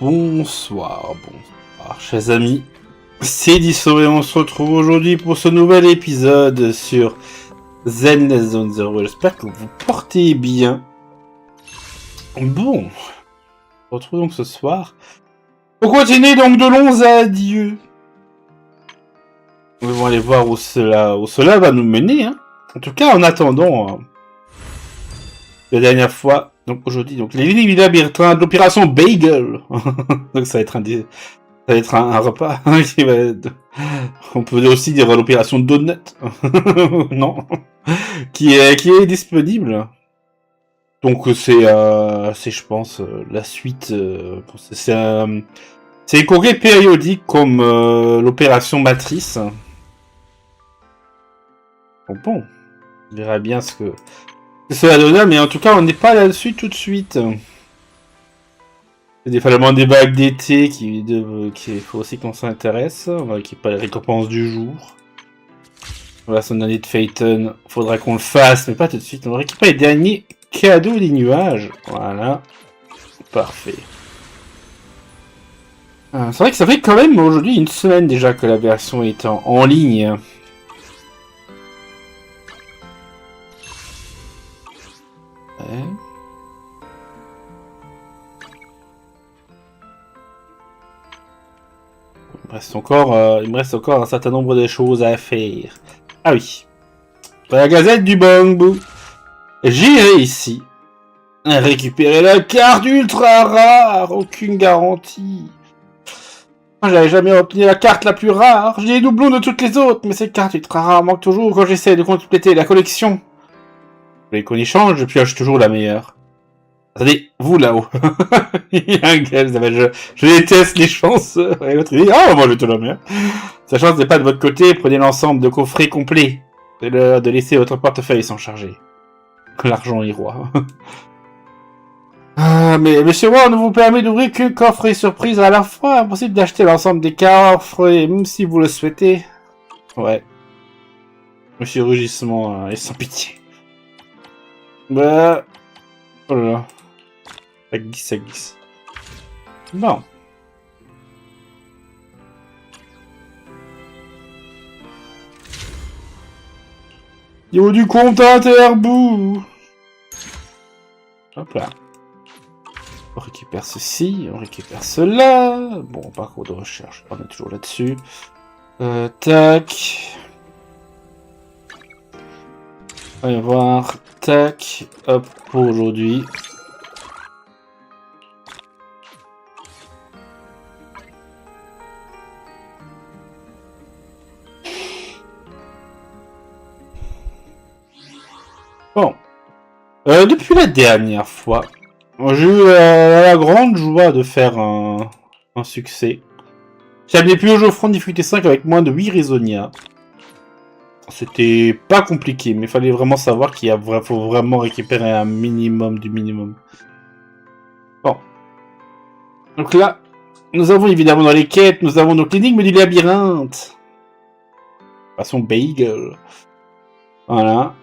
Bonsoir, chers amis, c'est Deaso et on se retrouve aujourd'hui pour ce nouvel épisode sur zenlesszonezero. J'espère que vous portez bien. Bon, on se retrouve donc ce soir. On continue donc de longs adieux. Nous allons aller voir où cela va nous mener. Hein. En tout cas, en attendant, la dernière fois, donc aujourd'hui, donc les lignes du labyrinthe de l'opération Bagel. Donc ça va être un repas. Qui va être... On peut aussi dire l'opération Donut. Non. Qui est disponible. Donc c'est je pense la suite. C'est une congrès périodique comme l'opération Matrice. Bon, on verra bien ce que cela donne, mais en tout cas on n'est pas là-dessus tout de suite. C'est des vraiment des vagues d'été qu'il faut aussi qu'on s'intéresse. On va récupérer les récompenses du jour. Voilà, son année de Phaeton, faudra qu'on le fasse, mais pas tout de suite. On va récupérer les derniers cadeaux des nuages. Voilà. Parfait. C'est vrai que ça fait quand même aujourd'hui une semaine déjà que la version est en ligne. Ouais. Il me reste encore un certain nombre de choses à faire. Ah oui. La gazette du bambou. J'ai réussi à récupérer la carte ultra rare. Aucune garantie. J'avais jamais obtenu la carte la plus rare. J'ai les doublons de toutes les autres, mais cette carte ultra rare manque toujours quand j'essaie de compléter la collection. Vous voulez qu'on y change? Je pioche toujours la meilleure. Attendez, vous là-haut. Il y a un gars, je déteste les chances. Et l'autre il dit, ah, moi je te la mets. Sa chance n'est pas de votre côté, prenez l'ensemble de coffrets complets. C'est l'heure de laisser votre portefeuille s'en charger. L'argent est roi. Mais Monsieur Ward ne vous permet d'ouvrir qu'un coffret surprise à la fois. Impossible d'acheter l'ensemble des coffres, même si vous le souhaitez. Ouais. Monsieur Rugissement est sans pitié. Bah... Oh là là. Ça glisse, ça glisse. Bon. Yo du compte Interbou. Hop là. On récupère ceci, on récupère cela. Bon, parcours de recherche, on est toujours là-dessus. Tac. On va voir. Tac. Hop, pour aujourd'hui. Bon. Depuis la dernière fois, j'ai eu la grande joie de faire un succès. J'ai amené plus au jeu front difficulté 5 avec moins de 8 Raisonnia. C'était pas compliqué, mais il fallait vraiment savoir qu'il faut vraiment récupérer un minimum du minimum. Bon. Donc là, nous avons évidemment dans les quêtes, nous avons donc l'énigme du labyrinthe. Façon Bagel. Voilà.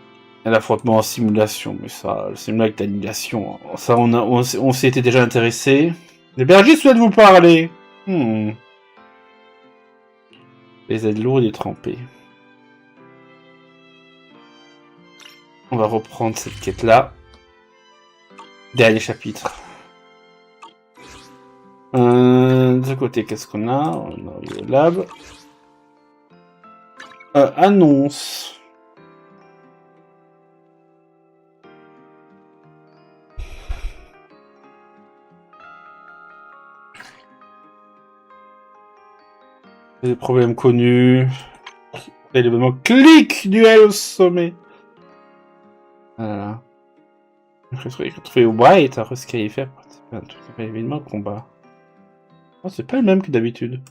Et l'affrontement en simulation, mais ça, le simulacre d'annulation, ça on s'y était déjà intéressé. Les bergers souhaitent vous parler. Les aides lourdes et trempées. On va reprendre cette quête-là. Dernier chapitre. De ce côté, qu'est-ce qu'on a? On a le lab. Annonce. Des problèmes connus. Et l'événement clic duel au sommet. Voilà. Retrouver White, alors ce qu'il y faire participer à un truc qui événement combat. Oh, c'est pas le même que d'habitude.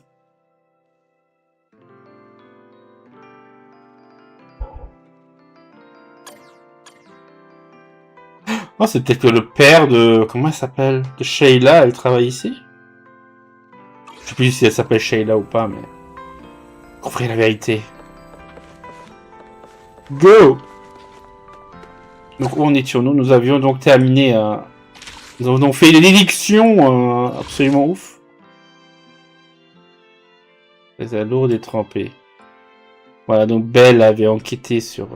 Oh, c'est peut-être que le père de... Comment elle s'appelle? De Sheila, elle travaille ici? Je sais plus si elle s'appelle Sheila ou pas, mais... Comprenez la vérité. Go! Donc, où en étions-nous? Nous avions donc terminé... Nous avons donc fait une élection absolument ouf. Les lourde et trempée. Voilà, donc Belle avait enquêté sur...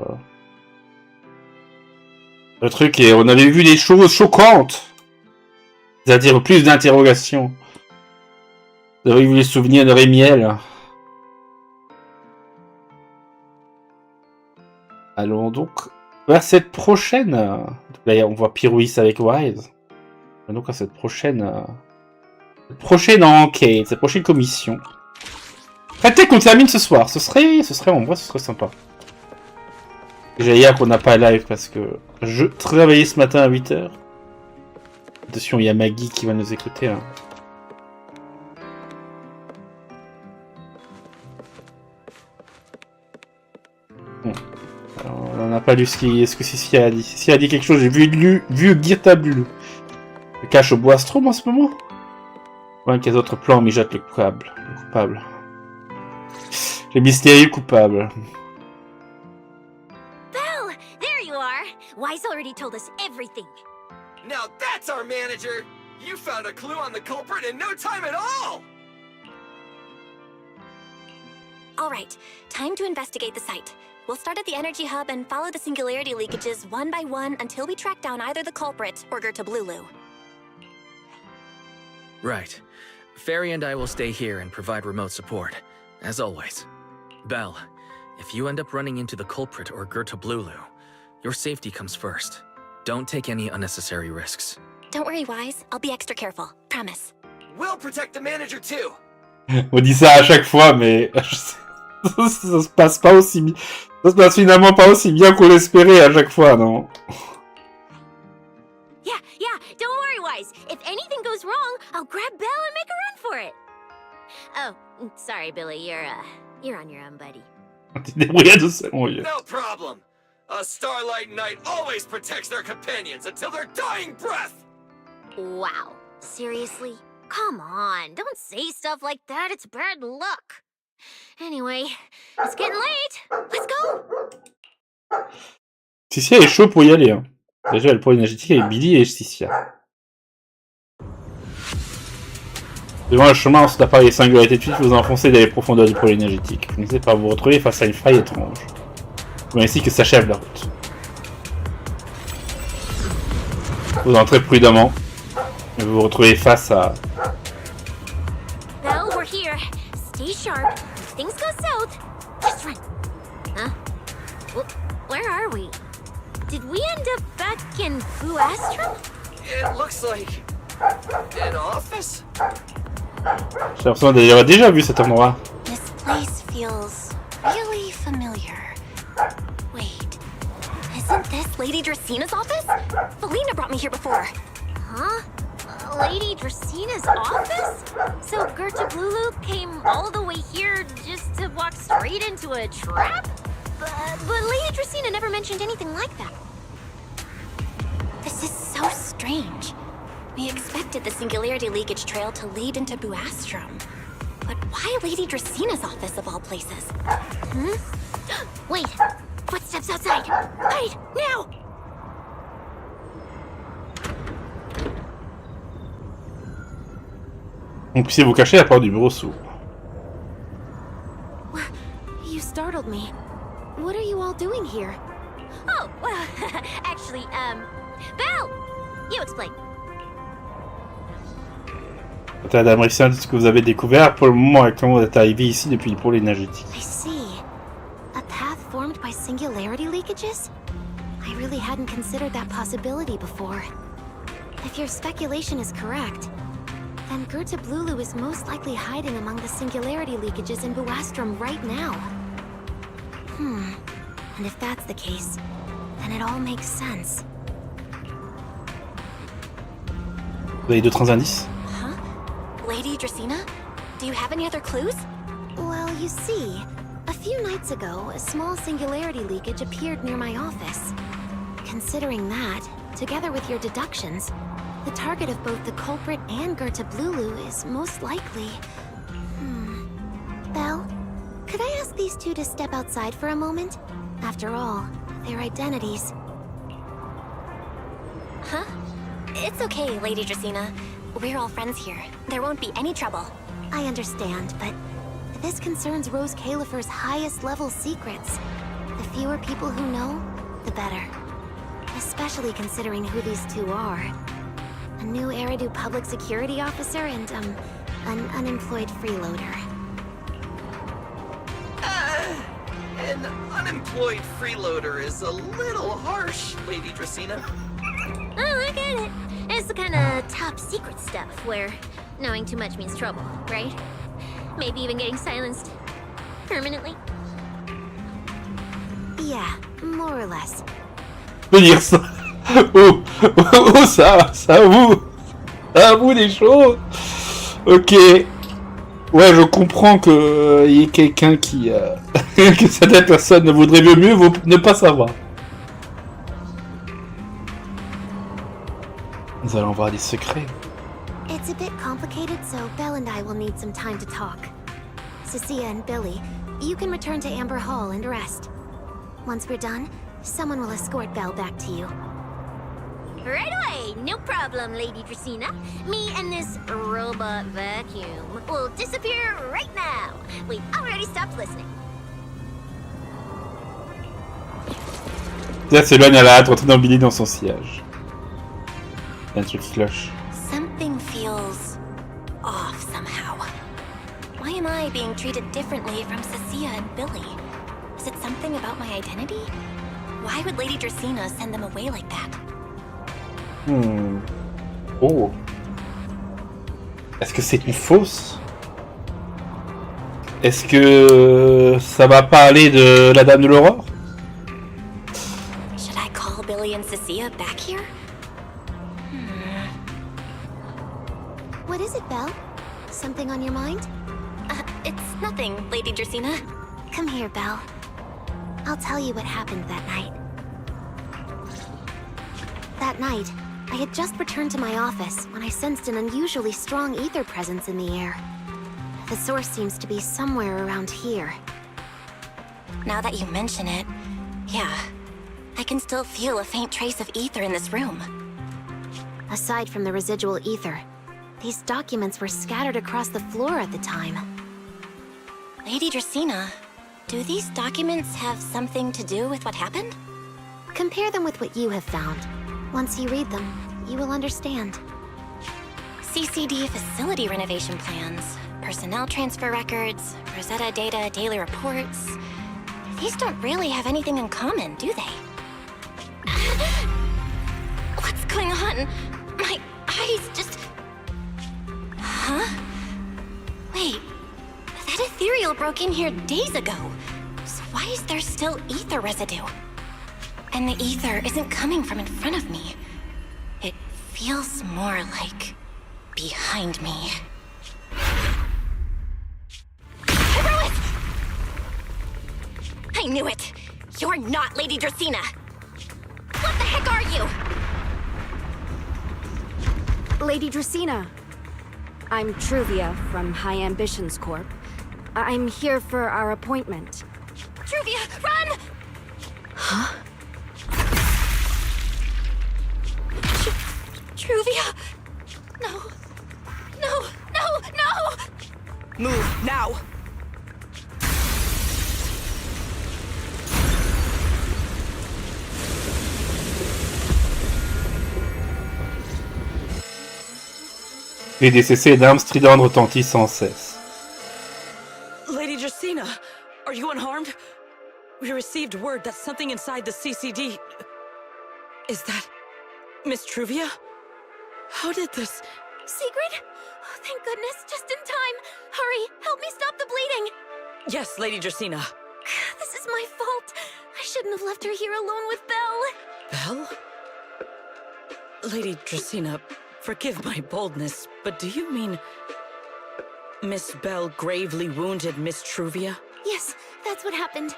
le truc, et on avait vu des choses choquantes. C'est-à-dire plus d'interrogations. Vous avez vu les souvenirs de Rémiel. Allons donc vers cette prochaine... Là, on voit Pirouis avec Wise. Donc à cette prochaine enquête, cette prochaine commission. Peut-être qu'on termine ce soir. Ce serait en vrai, ce serait sympa. Déjà hier qu'on n'a pas live parce que je travaillais ce matin à 8h. Attention, il y a Maggie qui va nous écouter. Hein. Bon. Alors, on n'a pas lu ce que Sissi a dit. Sissi a dit quelque chose, j'ai vu Girtablulu. Le cache au boistrom en ce moment. Ouais, quels autres plans mijotent le coupable. Les mystérieux coupables. Belle, there you are. Wise already told us everything. Now that's our manager. You found a clue on the culprit in no time at all. All right, time to investigate the site. We'll start at the energy hub and follow the singularity leakages one by one until we track down either the culprit or Girtablulu. Right. Fairy and I will stay here and provide remote support, as always. Belle, if you end up running into the culprit or Girtablulu, your safety comes first. Don't take any unnecessary risks. Don't worry, Wise. I'll be extra careful. Promise. We'll protect the manager too. On dit ça à chaque fois, mais ça se passe pas aussi bien. Ça se passe finalement pas aussi bien qu'on l'espérait à chaque fois, non? Yeah, don't worry, Wise. If anything goes wrong, I'll grab Belle and make a run for it. Oh, sorry, Billy. You're on your own, buddy. T'es débrouillé de ça, mon vieux. No problem. A Starlight Knight always protects their companions until their dying breath. Wow. Seriously? Come on, don't say stuff like that. It's bad luck. Anyway, it's getting late. Let's go. Sissia est chaud pour y aller. Hein. Déjà, le pôle énergétique avec Billy et Sissia. Devant le chemin, ensuite apparaît les singularités de suite, vous enfoncez dans les profondeurs du pôle énergétique. Vous finissez par vous retrouver face à une faille étrange. C'est ainsi que s'achève la route. Vous entrez prudemment. Et vous vous retrouvez face à... Well, we're here. Stay sharp. If things go south, just run. Huh? Where are we? Did we end up back in Buastrum? It looks like an office. J'ai l'impression d'avoir déjà vu cet endroit. This place feels really familiar. Wait, isn't this Lady Dracina's office? Felina brought me here before. Huh? Lady Dracina's office? So Girtablulu came all the way here just to walk straight into a trap? But Lady Dracina never mentioned anything like that. This is so strange. We expected the singularity leakage trail to lead into Buastrum. But why Lady Dracina's office of all places? Wait! Footsteps outside! Hide! Now! Donc puissiez vous cacher, la porte du bureau s'ouvre. You startled me. What are you all doing here? Oh, well, actually, Belle! You explain. Madame Risson, ce que vous avez découvert, pour le moment, actuellement, vous êtes arrivé ici depuis le pôle énergétique. I see. A path formed by singularity leakages? I really hadn't considered that possibility before. If your speculation is correct, then Girtablulu is most likely hiding among the singularity leakages in Buastrum right now. And if that's the case, then it all makes sense. Vous avez d'autres indices? Huh? Lady Dracina? Do you have any other clues? Well, you see, a few nights ago, a small singularity leakage appeared near my office. Considering that, together with your deductions, the target of both the culprit and Girtablulu is most likely... Belle, could I ask these two to step outside for a moment? After all, their identities... Huh? It's okay, Lady Dracaena. We're all friends here. There won't be any trouble. I understand, but this concerns Rose Califer's highest level secrets. The fewer people who know, the better. Especially considering who these two are. A new Eridu public security officer and, an unemployed freeloader. An unemployed freeloader is a little harsh, Lady Dracaena. Oh, I get it. It's the kind of top secret stuff where knowing too much means trouble, right? Maybe even getting silenced permanently. Yeah, more or less. Je peux dire ça. Oh, ça avoue des choses. Ok. Ouais, je comprends que y ait quelqu'un qui... que cette personne ne voudrait mieux ne pas savoir. Nous allons voir des secrets. It's a bit complicated, so Belle and I will need some time to talk. Cecilia and Billy, you can return to Amber Hall and rest. Once we're done, someone will escort Belle back to you. Right away, no problem, Lady Dracaena. Me and this robot vacuum will disappear right now. We've already stopped listening. Là, s'éloigne à la hâte, retourne Billy dans son sillage. Un truc cloche. Something feels off somehow. Why am I being treated differently from Cecilia and Billy? Is it something about my identity? Why would Lady Dracaena send them away like that? Oh. Est-ce que c'est une fausse? Est-ce que ça va pas aller de la Dame de l'Aurore? Should I call Billy and Cecilia back here? What is it, Belle? Something on your mind? It's nothing, Lady Dracaena. Come here, Belle. I'll tell you what happened that night. That night, I had just returned to my office when I sensed an unusually strong ether presence in the air. The source seems to be somewhere around here. Now that you mention it, yeah. I can still feel a faint trace of ether in this room. Aside from the residual ether, these documents were scattered across the floor at the time. Lady Dracaena, do these documents have something to do with what happened? Compare them with what you have found. Once you read them, you will understand. CCD facility renovation plans, personnel transfer records, Rosetta data daily reports. These don't really have anything in common, do they? What's going on? My eyes just... Huh? Wait, that ethereal broke in here days ago. So why is there still ether residue? And the ether isn't coming from in front of me. It feels more like behind me. I knew it! You're not Lady Dracaena! What the heck are you? Lady Dracaena. I'm Truvia from High Ambitions Corp. I'm here for our appointment. Truvia, run! Huh? Truvia! No. No, no, no! Move, now! Et des cessés d'armes stridentes retentissent sans cesse. Lady Dracaena, are you unharmed? We received word that something inside the CCD... Is that... Miss Truvia? How did this... Secret? Oh, thank goodness, just in time. Hurry, help me stop the bleeding. Yes, Lady Dracaena. This is my fault. I shouldn't have left her here alone with Belle. Belle? Lady Dracaena, forgive my boldness, but do you mean... Miss Belle gravely wounded Miss Truvia? Yes, that's what happened.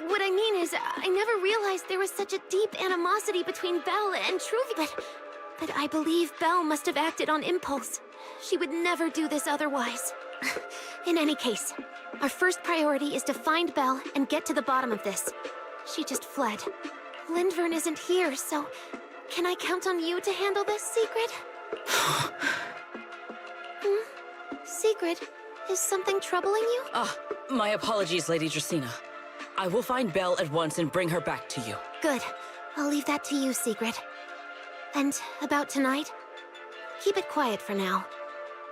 what I mean is, I never realized there was such a deep animosity between Belle and Truvia. But I believe Belle must have acted on impulse. She would never do this otherwise. In any case, our first priority is to find Belle and get to the bottom of this. She just fled. Lindvern isn't here, so can I count on you to handle this, Secret? Secret, is something troubling you? My apologies, Lady Dracaena. I will find Belle at once and bring her back to you. Good. I'll leave that to you, Secret. And about tonight? Keep it quiet for now.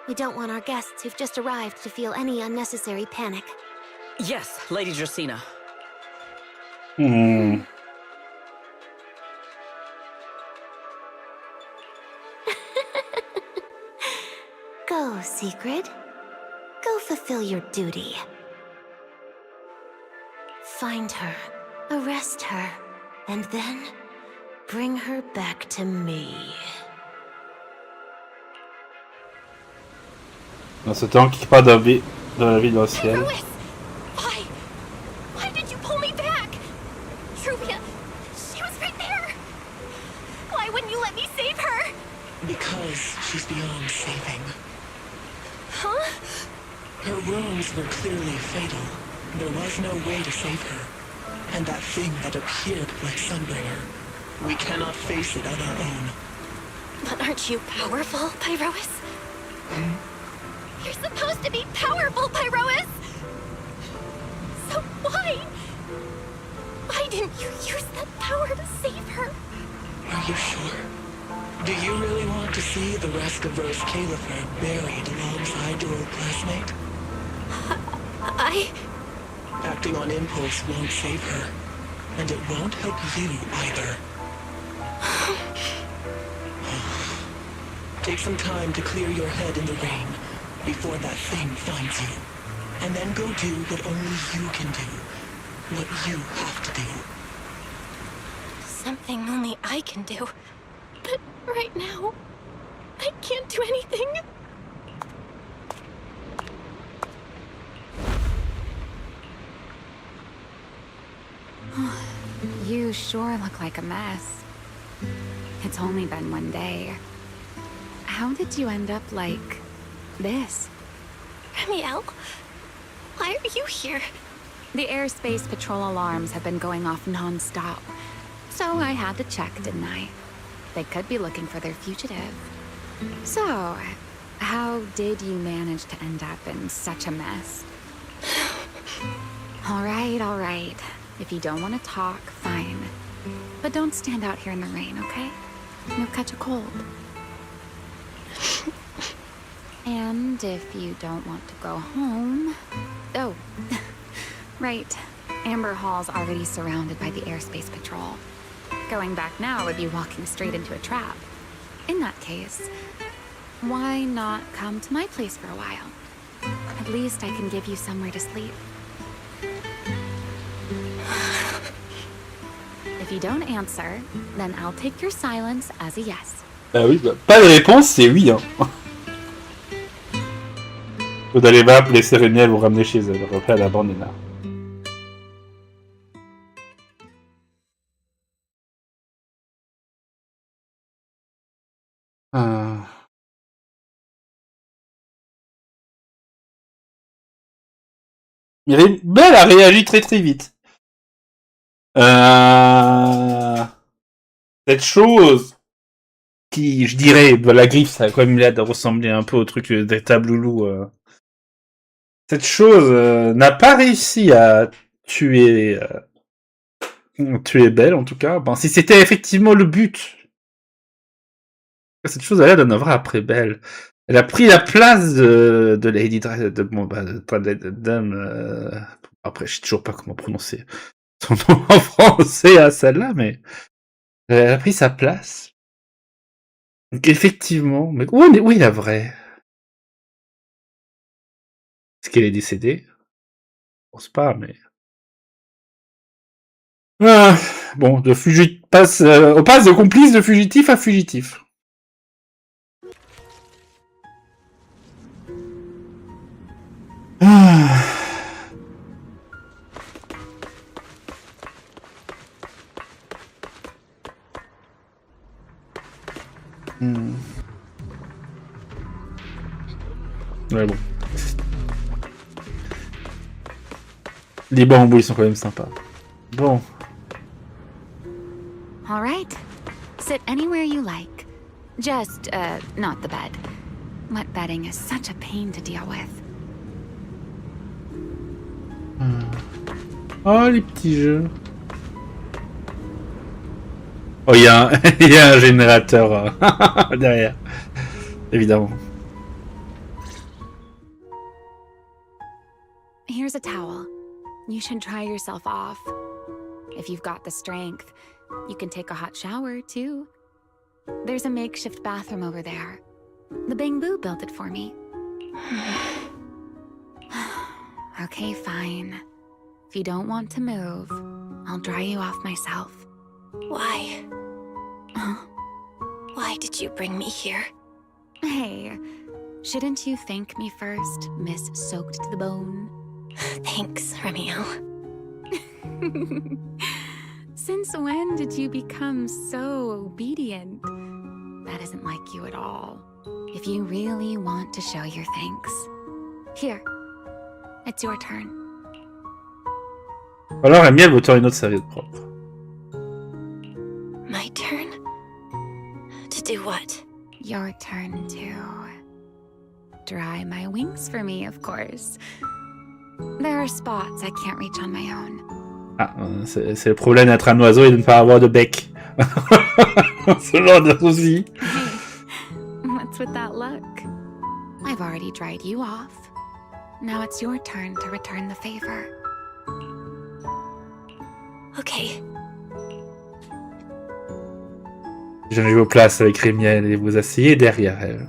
We don't want our guests who've just arrived to feel any unnecessary panic. Yes, Lady Dracaena. Go, Secret. Go fulfill your duty. Find her, arrest her, and then bring her back to me. Dans ce temps, qui part de la ville dans le ciel. Louis! Why? Why did you pull me back? Truvia, she was right there. Why wouldn't you let me save her? Because she's beyond saving. Huh? Her wounds were clearly fatal. There was no way to save her. And that thing that appeared like Sunbringer, we cannot face it on our own. But aren't you powerful, Pyrois? You're supposed to be powerful, Pyrois! So why? Why didn't you use that power to save her? Are you sure? Do you really want to see the rest of Rose Califer buried alongside your old classmate? Acting on impulse won't save her, and it won't help you either. Take some time to clear your head in the rain before that thing finds you, and then go do what only you can do, what you have to do. Something only I can do. But right now, I can't do anything. You sure look like a mess. It's only been one day. How did you end up like this? Ramiel, why are you here? The airspace patrol alarms have been going off non-stop. So I had to check, didn't I? They could be looking for their fugitive. So, how did you manage to end up in such a mess? All right. If you don't want to talk, fine. But don't stand out here in the rain, okay? You'll catch a cold. And if you don't want to go home... Oh, right. Amber Hall's already surrounded by the airspace patrol. Going back now would be walking straight into a trap. In that case, why not come to my place for a while? At least I can give you somewhere to sleep. If you don't answer, then I'll take your silence as a yes. Bah oui, bah, pas de réponse, c'est oui, hein. Vous allez voir, laisser Rémiel vous ramener chez elle, après à la bande là. Belle a réagi très très vite. Cette chose qui, je dirais, bah, la griffe, ça a quand même l'air de ressembler un peu au truc des Girtablulu. Cette chose n'a pas réussi à tuer Belle, en tout cas. Bon, si c'était effectivement le but, cette chose a l'air d'en avoir après Belle. Elle a pris la place de Lady Dame. Après, je sais toujours pas comment prononcer son nom en français à celle-là, mais elle a pris sa place. Donc effectivement, mais où est la vraie? Est-ce qu'elle est décédée? Je pense pas, mais... bon, on passe de complice de fugitif à fugitif. Ouais, bon. Les bambous, ils sont quand même sympas. Bon. All right. Sit anywhere you like. Just, not the bed. Wet bedding is such a pain to deal with. Oh, les petits jeux. Oh, il y a un générateur derrière. Évidemment. Here's a towel. You should dry yourself off. If you've got the strength, you can take a hot shower, too. There's a makeshift bathroom over there. The Bamboo built it for me. Okay, fine. If you don't want to move, I'll dry you off myself. Why? Why did you bring me here? Hey, shouldn't you thank me first, Miss Soaked to the Bone? Thanks, Romeo. Since when did you become so obedient? That isn't like you at all. If you really want to show your thanks. Here, it's your turn. Alors, Amy, elle veut faire une autre serviette propre. My turn? To do what? Your turn to dry my wings for me, of course. There are spots I can't reach on my own. Ah, c'est le problème d'être un oiseau et de ne pas avoir de bec. Ce genre de souci. What's with that look? I've already dried you off. Now it's your turn to return the favor. Okay. J'arrive aux places avec Rémiel et vous asseyez derrière elle.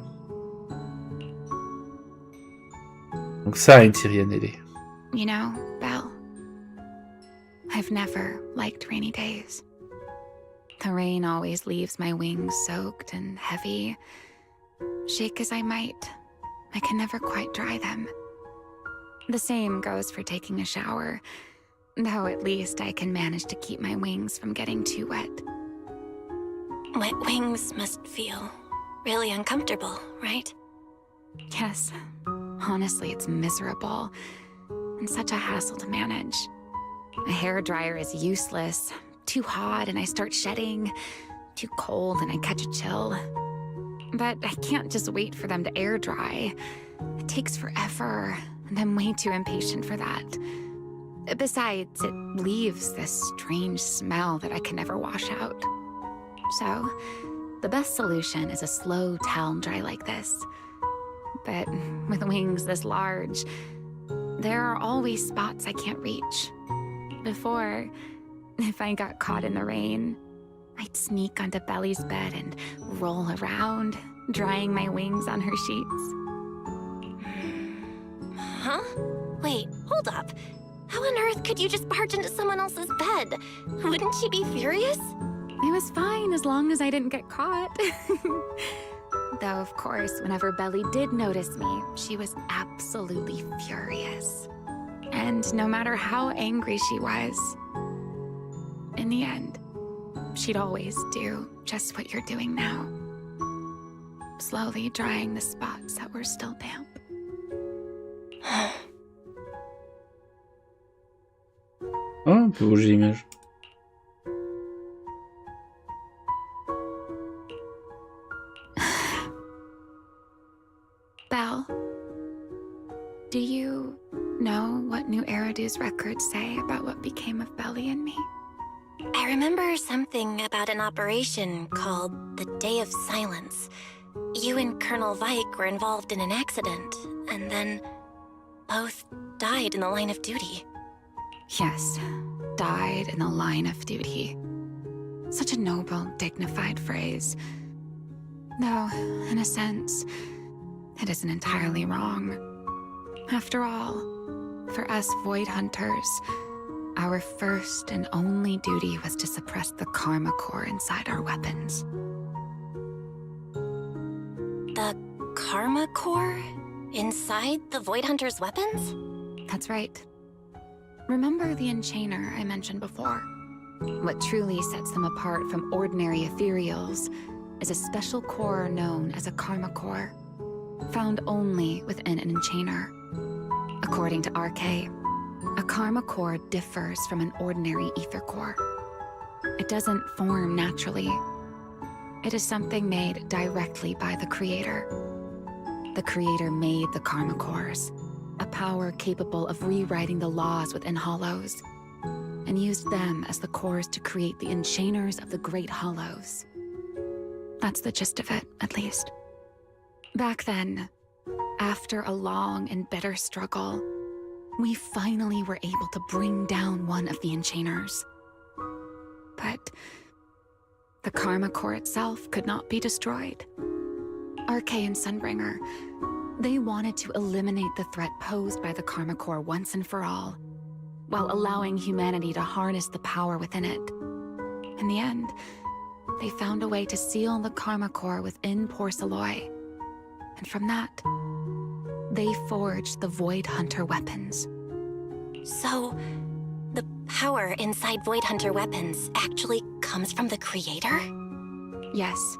Donc ça, une Tyrienne, elle est. You know, Belle, I've never liked rainy days. The rain always leaves my wings soaked and heavy. Shake as I might, I can never quite dry them. The same goes for taking a shower, though at least I can manage to keep my wings from getting too wet. Wet wings must feel really uncomfortable, right? Yes, honestly, it's miserable and such a hassle to manage. A hairdryer is useless. Too hot and I start shedding. Too cold and I catch a chill. But I can't just wait for them to air dry. It takes forever, and I'm way too impatient for that. Besides, it leaves this strange smell that I can never wash out. So, the best solution is a slow towel dry like this. But with wings this large, there are always spots I can't reach. Before, if I got caught in the rain, I'd sneak onto Belly's bed and roll around, drying my wings on her sheets. Huh? Wait, hold up. How on earth could you just barge into someone else's bed? Wouldn't she be furious? It was fine as long as I didn't get caught. Though, of course, whenever Belly did notice me, she was absolutely furious. And no matter how angry she was, in the end, she'd always do just what you're doing now. Slowly drying the spots that were still damp. Oh, un peu bouger l'image. Belle, do you know what New Eridu's records say about what became of Belly and me? I remember something about an operation called the Day of Silence. You and Colonel Vike were involved in an accident, and then both died in the line of duty. Yes, died in the line of duty. Such a noble, dignified phrase. Though, in a sense, it isn't entirely wrong. After all, for us Void Hunters, our first and only duty was to suppress the karma core inside our weapons. The karma core? Inside the Void Hunter's weapons? That's right. Remember the enchainer I mentioned before? What truly sets them apart from ordinary ethereals is a special core known as a karma core, found only within an enchainer. According to RK, a karma core differs from an ordinary ether core. It doesn't form naturally. It is something made directly by the creator. The creator made the karma cores, a power capable of rewriting the laws within hollows, and used them as the cores to create the enchainers of the great hollows. That's the gist of it, at least. Back then, after a long and bitter struggle, we finally were able to bring down one of the enchainers. But the karma core itself could not be destroyed. RK and Sunbringer, they wanted to eliminate the threat posed by the karma core once and for all, while allowing humanity to harness the power within it. In the end, they found a way to seal the karma core within Porcelloy. And from that, they forged the Void Hunter weapons. So, the power inside Void Hunter weapons actually comes from the creator? Yes,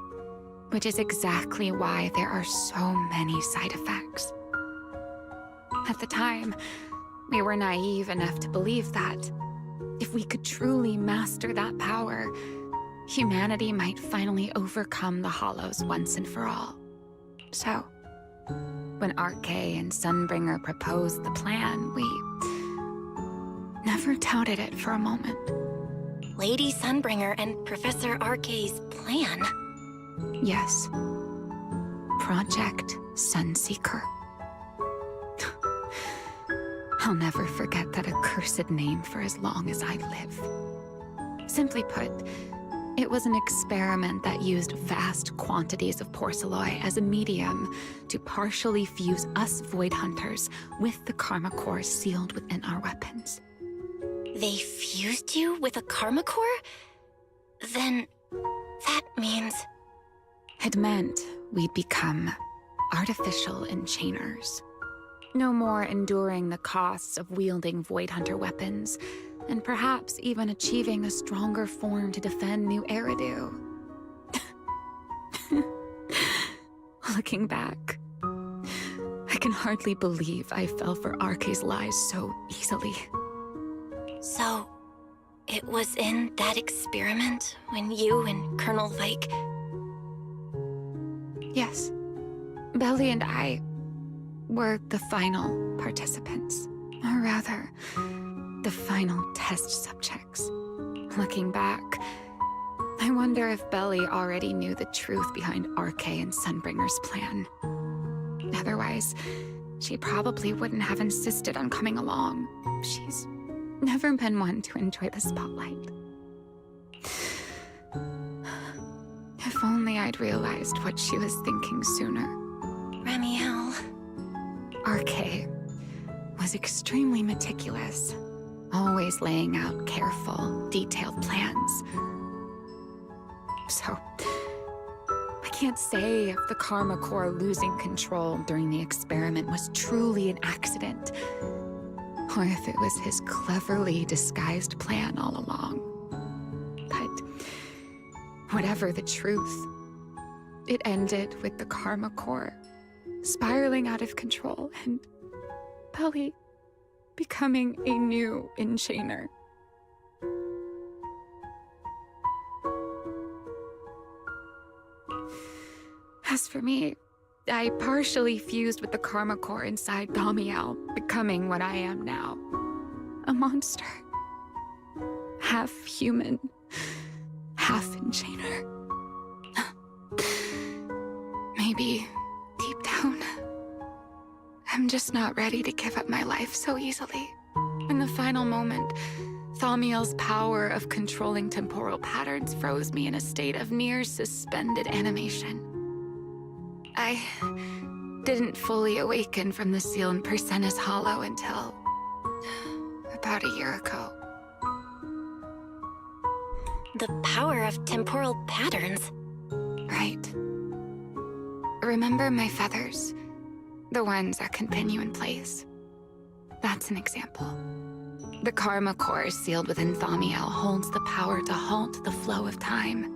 which is exactly why there are so many side effects. At the time, we were naive enough to believe that if we could truly master that power, humanity might finally overcome the Hollows once and for all. So, when RK and Sunbringer proposed the plan, we never doubted it for a moment. Lady Sunbringer and Professor RK's plan? Yes. Project Sunseeker. I'll never forget that accursed name for as long as I live. Simply put, it was an experiment that used vast quantities of porcelloy as a medium to partially fuse us Void Hunters with the karma core sealed within our weapons. They fused you with a karma core? Then that means... It meant we'd become artificial enchainers. No more enduring the costs of wielding Void Hunter weapons, and perhaps even achieving a stronger form to defend New Eridu. Looking back, I can hardly believe I fell for RK's lies so easily. So, it was in that experiment when you and Colonel Vike... Yes. Belly and I were the final participants. Or rather, the final test subjects. Looking back, I wonder if Belly already knew the truth behind RK and Sunbringer's plan. Otherwise, she probably wouldn't have insisted on coming along. She's never been one to enjoy the spotlight. If only I'd realized what she was thinking sooner. Ramiel... RK was extremely meticulous, always laying out careful, detailed plans. So, I can't say if the karma core losing control during the experiment was truly an accident, or if it was his cleverly disguised plan all along. But whatever the truth, it ended with the karma core spiraling out of control and Belly becoming a new enchainer. As for me, I partially fused with the karma core inside Damiel, becoming what I am now. A monster. Half human, half enchainer. Maybe, deep down, I'm just not ready to give up my life so easily. In the final moment, Thamiel's power of controlling temporal patterns froze me in a state of near suspended animation. I didn't fully awaken from the seal in Persena's Hollow until about a year ago. The power of temporal patterns? Right. Remember my feathers? The ones that can pin you in place. That's an example. The karma core sealed within Thamiel holds the power to halt the flow of time.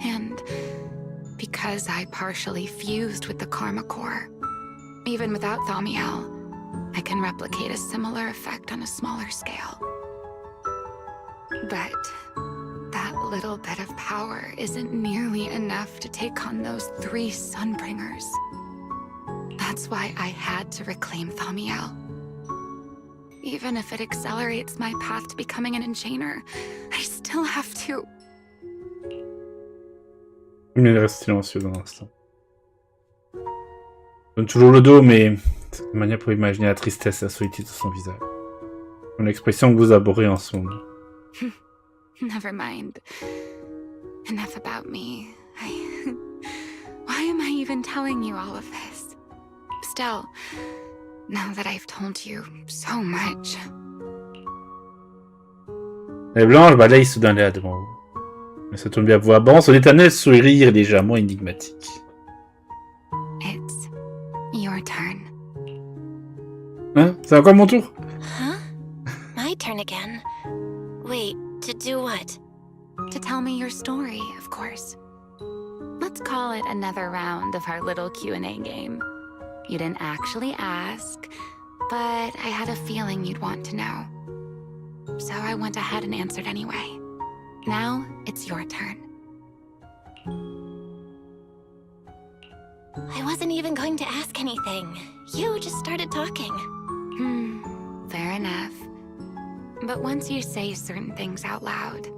And because I partially fused with the Karma Core. Even without Thaumiel, I can replicate a similar effect on a smaller scale. But that little bit of power isn't nearly enough to take on those 3 Sunbringers. That's why I had to reclaim Thaumiel. Even if it accelerates my path to becoming an enchainer, I still have to... Il reste silencieux dans l'instant. Donne toujours le dos, mais c'est une manière pour imaginer la tristesse et la solitude de son visage. Une expression que vous abhorrez en ce moment. Never mind. Enough about me. Why am I even telling you all of this? Still, now that I've told you so much... Les blanches balayent soudain l'air devant vous. Mais ça tombe bien pour vous. Son éternel sourire légèrement énigmatique. It's your turn. Hein? C'est encore mon tour? Huh? My turn again? Wait, to do what? To tell me your story, of course. Let's call it another round of our little Q&A game. You didn't actually ask, but I had a feeling you'd want to know. So I went ahead and answered anyway. Now, it's your turn. I wasn't even going to ask anything. You just started talking. Fair enough. But once you say certain things out loud,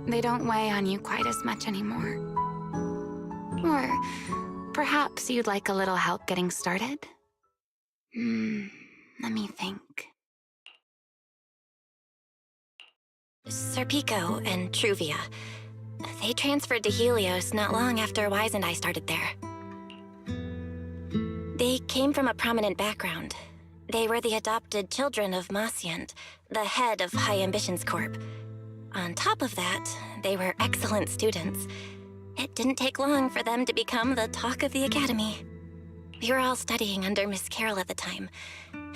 they don't weigh on you quite as much anymore. Or perhaps you'd like a little help getting started? Let me think. Serpico and Truvia. They transferred to Helios not long after Wise and I started there. They came from a prominent background. They were the adopted children of Masyant, the head of High Ambitions Corp. On top of that, they were excellent students. It didn't take long for them to become the talk of the academy. We were all studying under Miss Carroll at the time,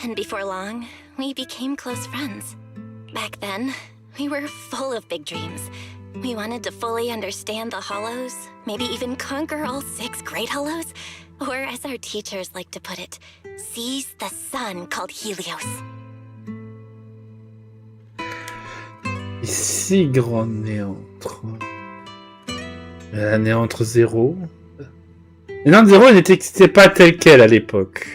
and before long, we became close friends. Back then, we were full of big dreams. We wanted to fully understand the Hollows, maybe even conquer all 6 Great Hollows, or as our teachers like to put it, seize the sun called Helios. Si grand néantre. La néantre zéro. La néantre zéro n'existait pas telle quelle à l'époque.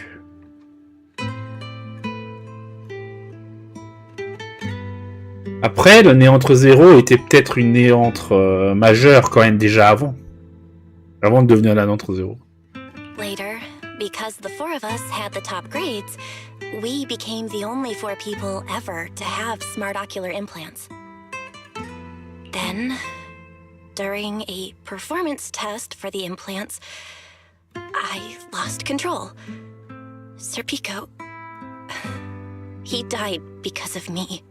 Après, le néantre zéro était peut-être une néantre majeure quand même déjà avant. Avant de devenir la néantre zéro. Later, because the 4 of us had the top grades, we became the only 4 people ever to have smart ocular implants. Then, during a performance test for the implants, I lost control. Serpico, he died because of me.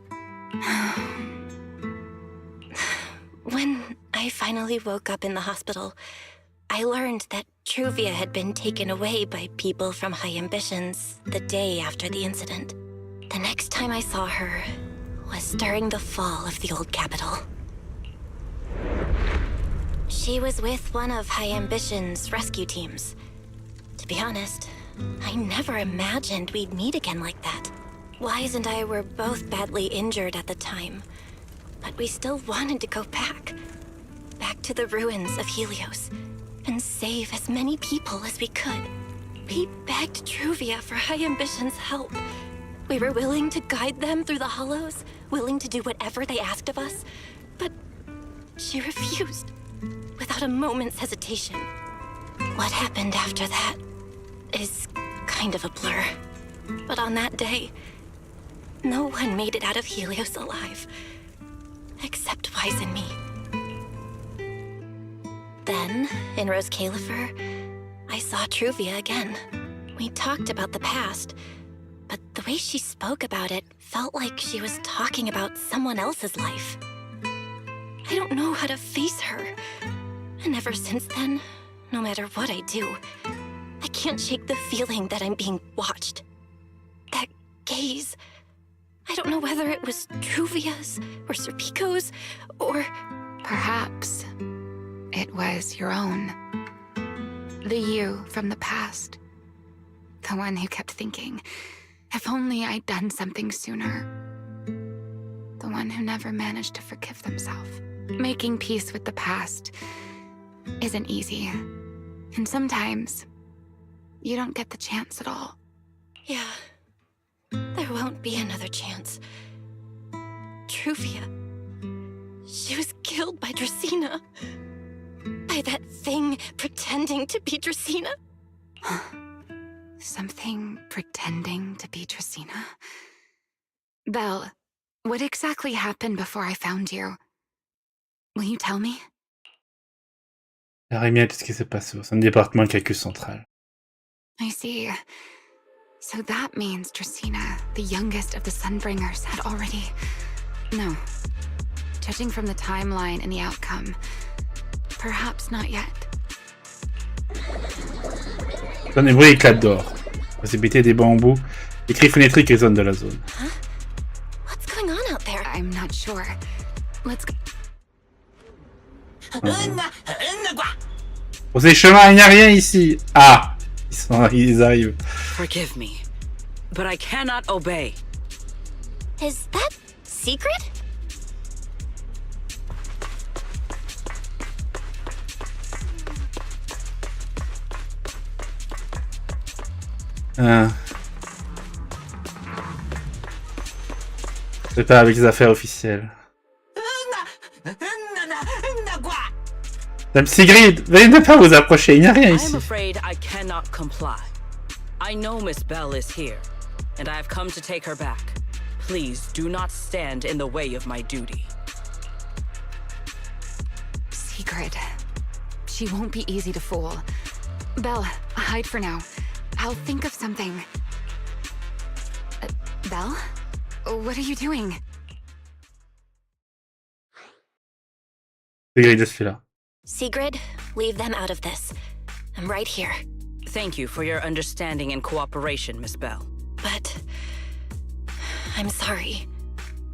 When I finally woke up in the hospital, I learned that Truvia had been taken away by people from High Ambitions the day after the incident. The next time I saw her was during the fall of the old capital. She was with one of High Ambitions' rescue teams. To be honest, I never imagined we'd meet again like that. Wise and I were both badly injured at the time, but we still wanted to go back to the ruins of Helios, and save as many people as we could. We begged Truvia for High Ambitions' help. We were willing to guide them through the Hollows, willing to do whatever they asked of us, but she refused, without a moment's hesitation. What happened after that is kind of a blur. But on that day, no one made it out of Helios alive, except Wise and me. Then, in Rose Califer, I saw Truvia again. We talked about the past, but the way she spoke about it felt like she was talking about someone else's life. I don't know how to face her. And ever since then, no matter what I do, I can't shake the feeling that I'm being watched. That gaze. I don't know whether it was Truvia's or Serpico's or... Perhaps it was your own. The you from the past. The one who kept thinking, if only I'd done something sooner. The one who never managed to forgive themselves. Making peace with the past isn't easy. And sometimes, you don't get the chance at all. Yeah. There won't be another chance. Truvia. She was killed by Dracaena. By that thing pretending to be Dracaena. Something pretending to be Dracaena? Belle, what exactly happened before I found you? Will you tell me? Rémi a tout ce qui s'est passé au sein du département de calcul central. I see. So that means Dracaena, the youngest of the Sunbringers, had already... No. Judging from the timeline and the outcome, perhaps not yet. Dans les bruits éclatent dehors. Précipiter des bambous, les cris fenêtriques résonnent de la zone. Huh? What's going on out there? I'm not sure. Let's go. Pour ces chemins, il n'y a rien ici. Ah, ils arrivent. Forgive me, but I cannot obey. Is that secret? C'est pas avec les affaires officielles. Dame Sigrid, veuillez ne pas vous approcher, il n'y a rien ici. I'm afraid I cannot comply. I know Miss Belle is here, and I have come to take her back. Please do not stand in the way of my duty. Sigrid. She won't be easy to fool. Belle, hide for now. I'll think of something. Belle? What are you doing? Sigrid, je suis là. Sigrid, leave them out of this. I'm right here. Thank you for your understanding and cooperation, Miss Belle. But... I'm sorry.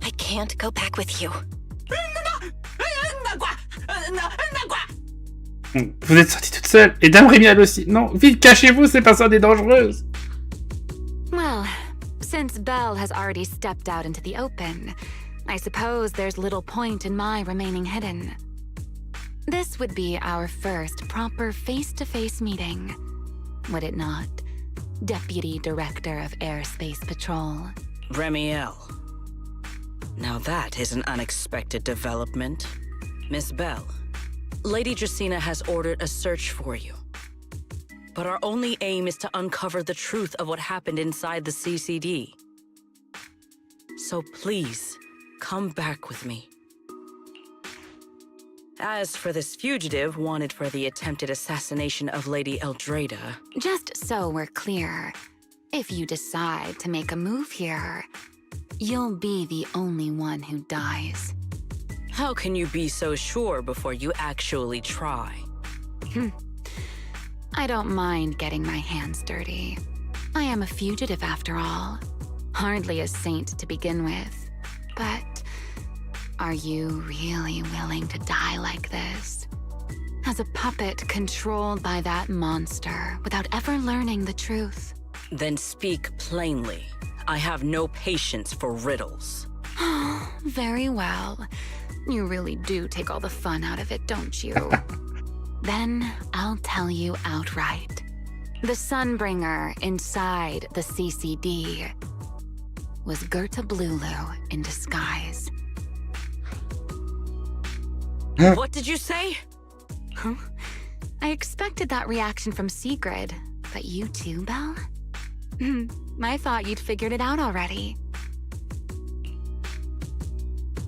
I can't go back with you. Vous êtes sortie toute seule, et Dame Rémiel aussi. Non, vite, cachez-vous, ces personnes est dangereuse. Well, since Belle has already stepped out into the open, I suppose there's little point in my remaining hidden. This would be our first proper face-to-face meeting, would it not, Deputy Director of Airspace Patrol? Remiel. Now that is an unexpected development. Miss Belle, Lady Dracaena has ordered a search for you. But our only aim is to uncover the truth of what happened inside the CCD. So please, come back with me. As for this fugitive wanted for the attempted assassination of Lady Eldrada... Just so we're clear, if you decide to make a move here, you'll be the only one who dies. How can you be so sure before you actually try? I don't mind getting my hands dirty. I am a fugitive after all. Hardly a saint to begin with. But are you really willing to die like this? As a puppet controlled by that monster without ever learning the truth? Then speak plainly. I have no patience for riddles. Very well. You really do take all the fun out of it, don't you? Then I'll tell you outright. The Sunbringer inside the CCD was Girtablulu in disguise. What did you say? Huh? I expected that reaction from Sigrid, but you too, Belle? I thought you'd figured it out already.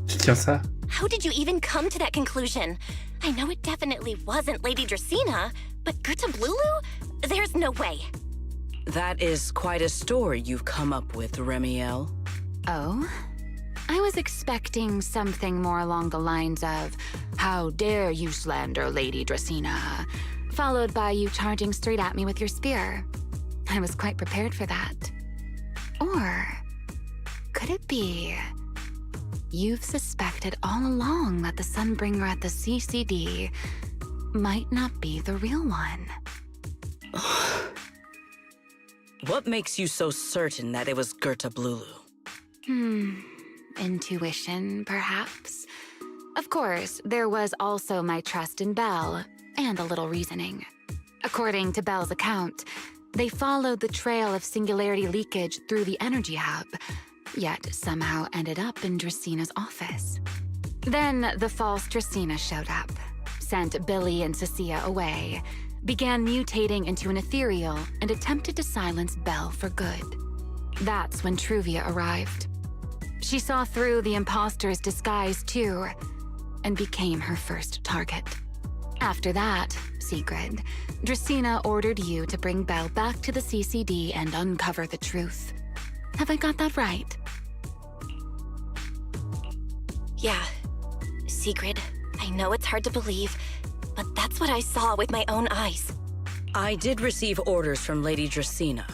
Qui tient ça? How did you even come to that conclusion? I know it definitely wasn't Lady Dracaena, but Girtablulu? There's no way. That is quite a story you've come up with, Remiel. Oh? I was expecting something more along the lines of, how dare you slander Lady Dracaena, followed by you charging straight at me with your spear. I was quite prepared for that. Or could it be you've suspected all along that the Sunbringer at the CCD might not be the real one? What makes you so certain that it was Girtablulu? Intuition, perhaps? Of course, there was also my trust in Belle, and a little reasoning. According to Belle's account, they followed the trail of singularity leakage through the energy hub, yet somehow ended up in Dracina's office. Then the false Dracina showed up, sent Billy and Cecilia away, began mutating into an ethereal, and attempted to silence Belle for good. That's when Truvia arrived. She saw through the imposter's disguise too, and became her first target. After that, Sigrid, Dracina ordered you to bring Belle back to the CCD and uncover the truth. Have I got that right? Yeah. Sigrid, I know it's hard to believe, but that's what I saw with my own eyes. I did receive orders from Lady Dracina.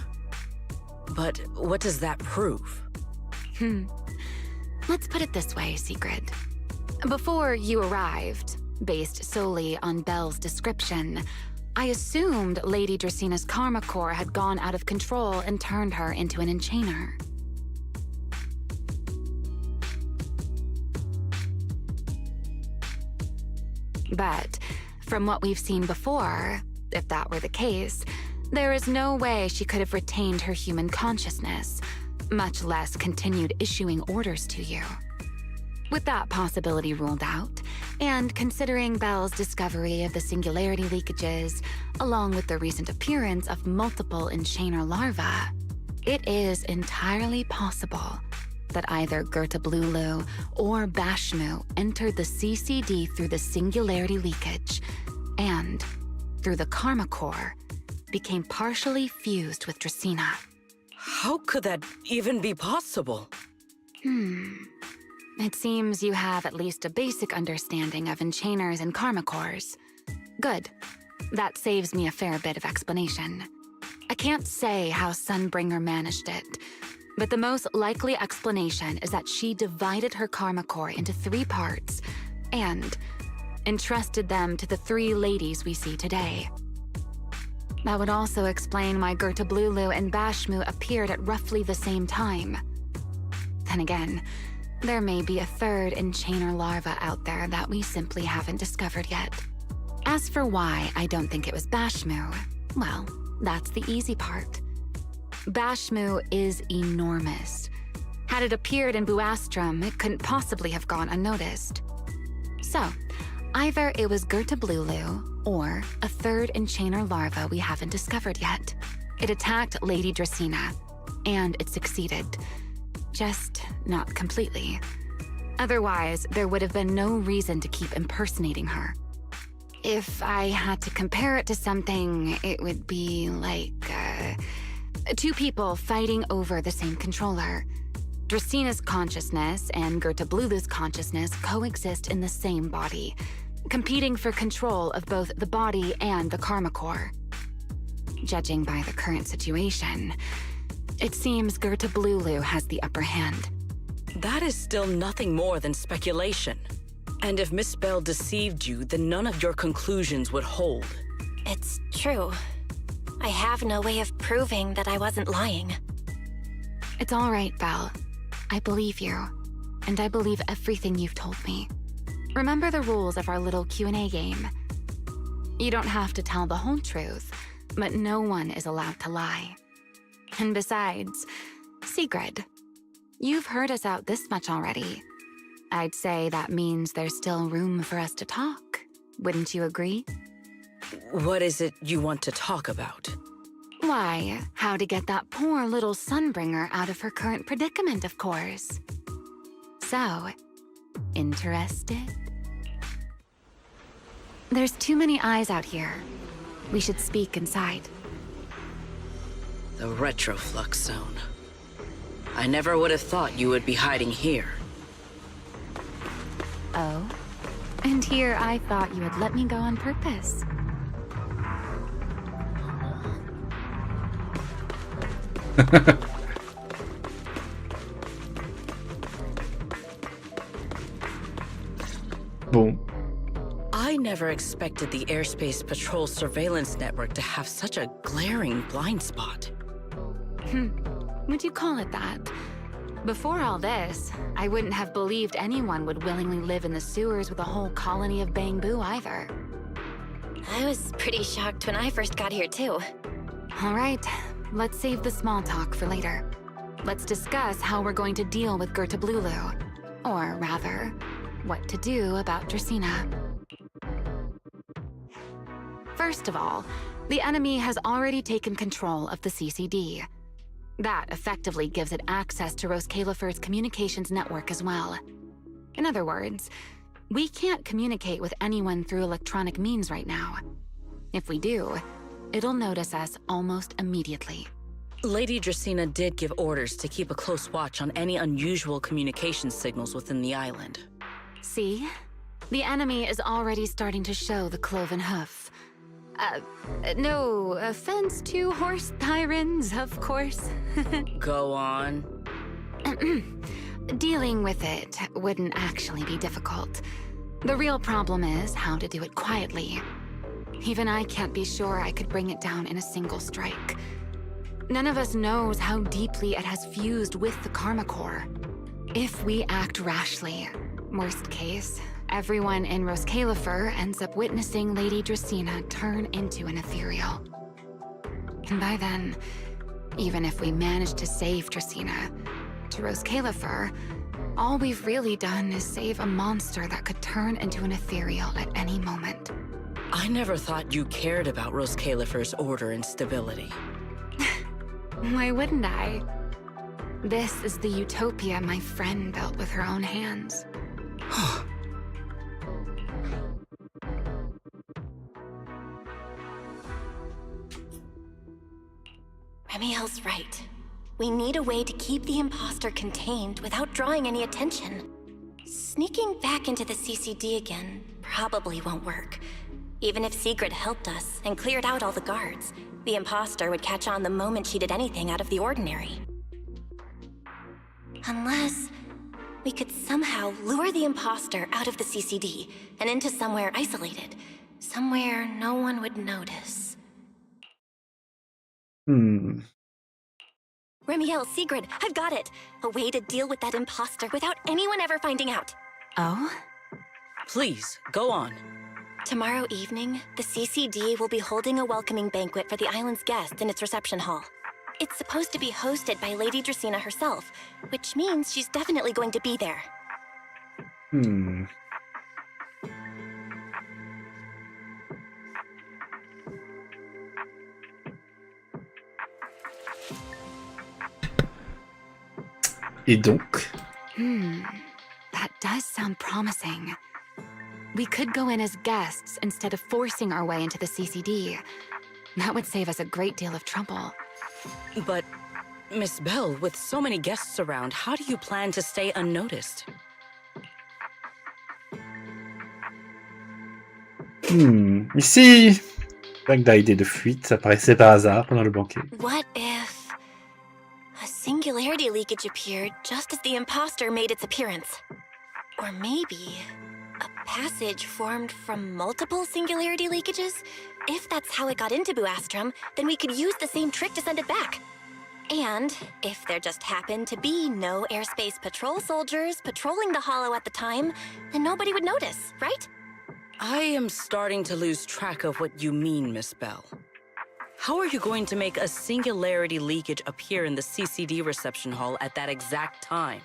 But what does that prove? Let's put it this way, Sigrid. Before you arrived, based solely on Belle's description, I assumed Lady Dracina's karma core had gone out of control and turned her into an enchainer. But from what we've seen before, if that were the case, there is no way she could have retained her human consciousness, much less continued issuing orders to you. With that possibility ruled out, and considering Belle's discovery of the singularity leakages, along with the recent appearance of multiple enchainer larvae, it is entirely possible that either Girtablulu or Bashmu entered the CCD through the singularity leakage, and, through the karma core, became partially fused with Dracina. How could that even be possible? It seems you have at least a basic understanding of enchainers and karma cores. Good. That saves me a fair bit of explanation. I can't say how Sunbringer managed it, but the most likely explanation is that she divided her karma core into 3 parts and entrusted them to the 3 ladies we see today. That would also explain why Girtablulu and Bashmu appeared at roughly the same time. Then again, there may be a 3rd enchainer larva out there that we simply haven't discovered yet. As for why I don't think it was Bashmu, well, that's the easy part. Bashmu is enormous. Had it appeared in Buastrum, it couldn't possibly have gone unnoticed. So, either it was Girtablulu or a 3rd enchainer larva we haven't discovered yet. It attacked Lady Dracina, and it succeeded. Just not completely. Otherwise, there would have been no reason to keep impersonating her. If I had to compare it to something, it would be like, 2 people fighting over the same controller. Dracina's consciousness and Girtablulu's consciousness coexist in the same body, competing for control of both the body and the karma core. Judging by the current situation, it seems Girtablulu has the upper hand. That is still nothing more than speculation. And if Miss Belle deceived you, then none of your conclusions would hold. It's true. I have no way of proving that I wasn't lying. It's all right, Belle. I believe you, and I believe everything you've told me. Remember the rules of our little Q&A game. You don't have to tell the whole truth, but no one is allowed to lie. And besides, Sigrid, you've heard us out this much already. I'd say that means there's still room for us to talk. Wouldn't you agree? What is it you want to talk about? Why, how to get that poor little Sunbringer out of her current predicament, of course. So, interested? There's too many eyes out here. We should speak inside. The Retroflux Zone. I never would have thought you would be hiding here. Oh? And here I thought you would let me go on purpose. Bon. I never expected the Airspace Patrol surveillance network to have such a glaring blind spot. Would you call it that? Before all this, I wouldn't have believed anyone would willingly live in the sewers with a whole colony of bamboo either. I was pretty shocked when I first got here, too. All right, let's save the small talk for later. Let's discuss how we're going to deal with Girtablulu. Or rather, what to do about Dracaena. First of all, the enemy has already taken control of the CCD. That effectively gives it access to Roskalifer's communications network as well. In other words, we can't communicate with anyone through electronic means right now. If we do, it'll notice us almost immediately. Lady Dracaena did give orders to keep a close watch on any unusual communication signals within the island. See? The enemy is already starting to show the cloven hoof. No offense to horse tyrants, of course. Go on. Dealing with it wouldn't actually be difficult. The real problem is how to do it quietly. Even I can't be sure I could bring it down in a single strike. None of us knows how deeply it has fused with the Karma Core. If we act rashly, worst case, everyone in Roskalifer ends up witnessing Lady Dracaena turn into an ethereal. And by then, even if we manage to save Dracaena, to Roskalifer, all we've really done is save a monster that could turn into an ethereal at any moment. I never thought you cared about Roskalifer's order and stability. Why wouldn't I? This is the utopia my friend built with her own hands. Remiel's right. We need a way to keep the imposter contained without drawing any attention. Sneaking back into the CCD again probably won't work. Even if Sigrid helped us and cleared out all the guards, the imposter would catch on the moment she did anything out of the ordinary. Unless we could somehow lure the imposter out of the CCD and into somewhere isolated. Somewhere no one would notice. Hmm. Remiel, Sigrid, I've got it! A way to deal with that imposter without anyone ever finding out. Oh? Please, go on. Tomorrow evening, the CCD will be holding a welcoming banquet for the island's guests in its reception hall. It's supposed to be hosted by Lady Dracaena herself, which means she's definitely going to be there. Hmm. Et donc? That does sound promising. We could go in as guests instead of forcing our way into the CCD. That would save us a great deal of trouble. But, Miss Bell, with so many guests around, how do you plan to stay unnoticed? Ici, vague d'idée de fuite, ça apparaissait par hasard pendant le banquet. What if a singularity leakage appeared just as the imposter made its appearance? Or maybe a passage formed from multiple singularity leakages? If that's how it got into Buastrum, then we could use the same trick to send it back. And if there just happened to be no airspace patrol soldiers patrolling the hollow at the time, then nobody would notice, right? I am starting to lose track of what you mean, Miss Bell. How are you going to make a singularity leakage appear in the CCD reception hall at that exact time?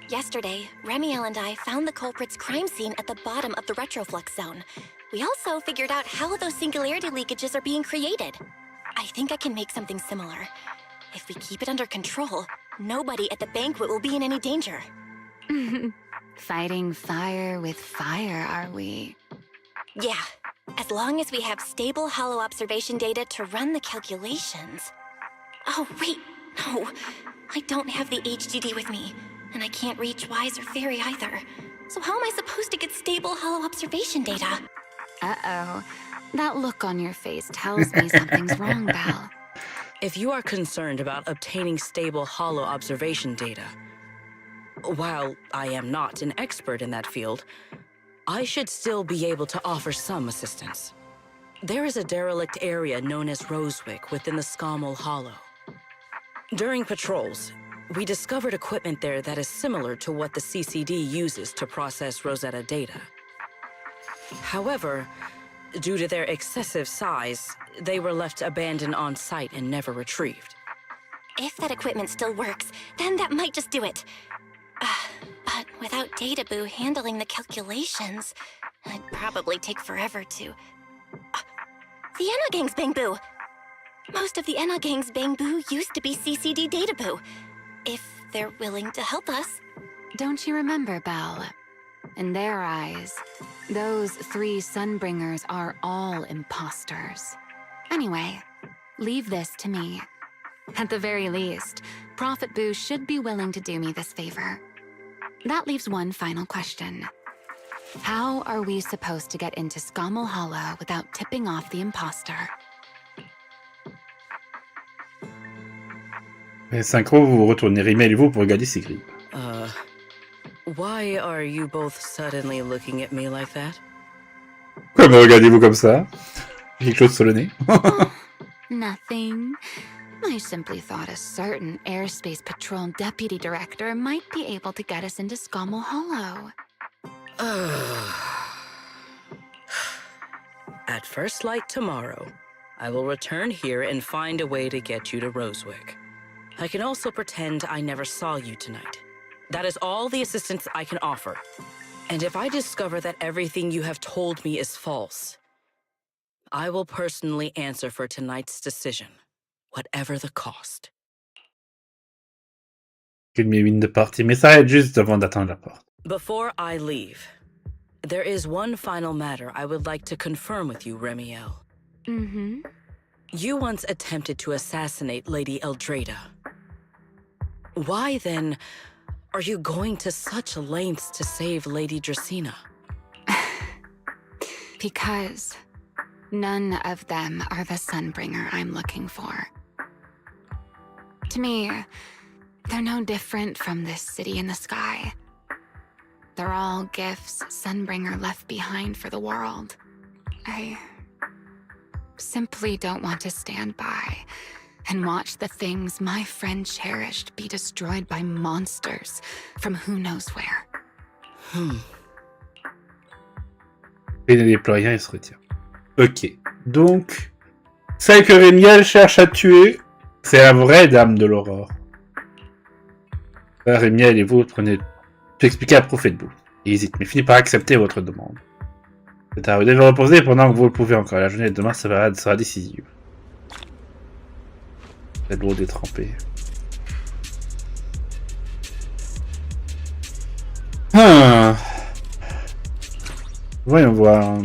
Yesterday, Remiel and I found the culprit's crime scene at the bottom of the retroflux zone. We also figured out how those singularity leakages are being created. I think I can make something similar. If we keep it under control, nobody at the banquet will be in any danger. Fighting fire with fire, are we? Yeah, as long as we have stable hollow observation data to run the calculations. Oh, wait, no. I don't have the HDD with me, and I can't reach Wise or Fairy either. So how am I supposed to get stable hollow observation data? Uh-oh. That look on your face tells me something's wrong, Belle. If you are concerned about obtaining stable hollow observation data, While I am not an expert in that field, I should still be able to offer some assistance. There is a derelict area known as Rosewick within the Scommel Hollow. During patrols, we discovered equipment there that is similar to what the CCD uses to process Rosetta data. However, due to their excessive size, they were left abandoned on site and never retrieved. If that equipment still works, then that might just do it. But without Databoo handling the calculations, it'd probably take forever to... the Enogang's Bangboo! Most of the Enogang's Bangboo used to be CCD Databoo. If they're willing to help us. Don't you remember, Belle? In their eyes, those 3 Sunbringers are all imposters. Anyway, leave this to me. At the very least, Prophet Boo should be willing to do me this favor. That leaves one final question. How are we supposed to get into Scommel Hollow without tipping off the imposter? Et synchro, vous retournez Rimmel et vous pour regarder ces grilles. Why are you both suddenly looking at me like that? Comment regardez-vous comme ça? Quelque chose sur le nez? Nothing. I simply thought a certain airspace patrol deputy director might be able to get us into Scommel Hollow. At first light tomorrow, I will return here and find a way to get you to Rosewick. I can also pretend I never saw you tonight. That is all the assistance I can offer. And if I discover that everything you have told me is false, I will personally answer for tonight's decision, whatever the cost. Une mine de partie, mais ça aide juste avant d'atteindre la porte. Before I leave, there is one final matter I would like to confirm with you, Remiel. Mm-hmm. You once attempted to assassinate Lady Eldrada. Why, then, are you going to such lengths to save Lady Dracaena? Because none of them are the Sunbringer I'm looking for. To me, they're no different from this city in the sky. They're all gifts Sunbringer left behind for the world. I simply don't want to stand by and watch the things my friend cherished be destroyed by monsters from who knows where. Il ne déploie rien, il se retire. Ok, donc, celle que Remiel cherche à tuer, c'est la vraie dame de l'aurore. Remiel et vous prenez tout expliquer à Prophet Boo. Il hésite, mais finit par accepter votre demande. C'est tard, vous devez reposer pendant que vous le pouvez encore. La journée de demain sera décisive. C'est de l'eau détrempée. Voyons voir.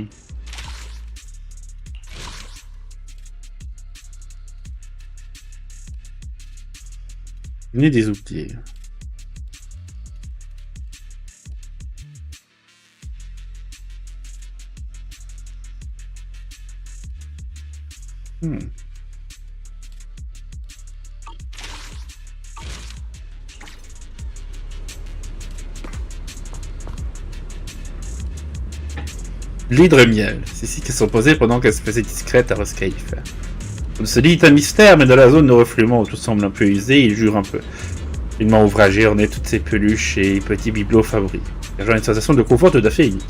Ni des outils. L'hydre miel, c'est ici qu'elles sont posées pendant qu'elles se faisaient discrètes à Roskaifer. Comme ce lit est un mystère, mais dans la zone de refoulement où tout semble un peu usé, il jure un peu. Une main ouvragée ornait toutes ses peluches et petits bibelots favoris. Il rejoint une sensation de confort tout à fait unique.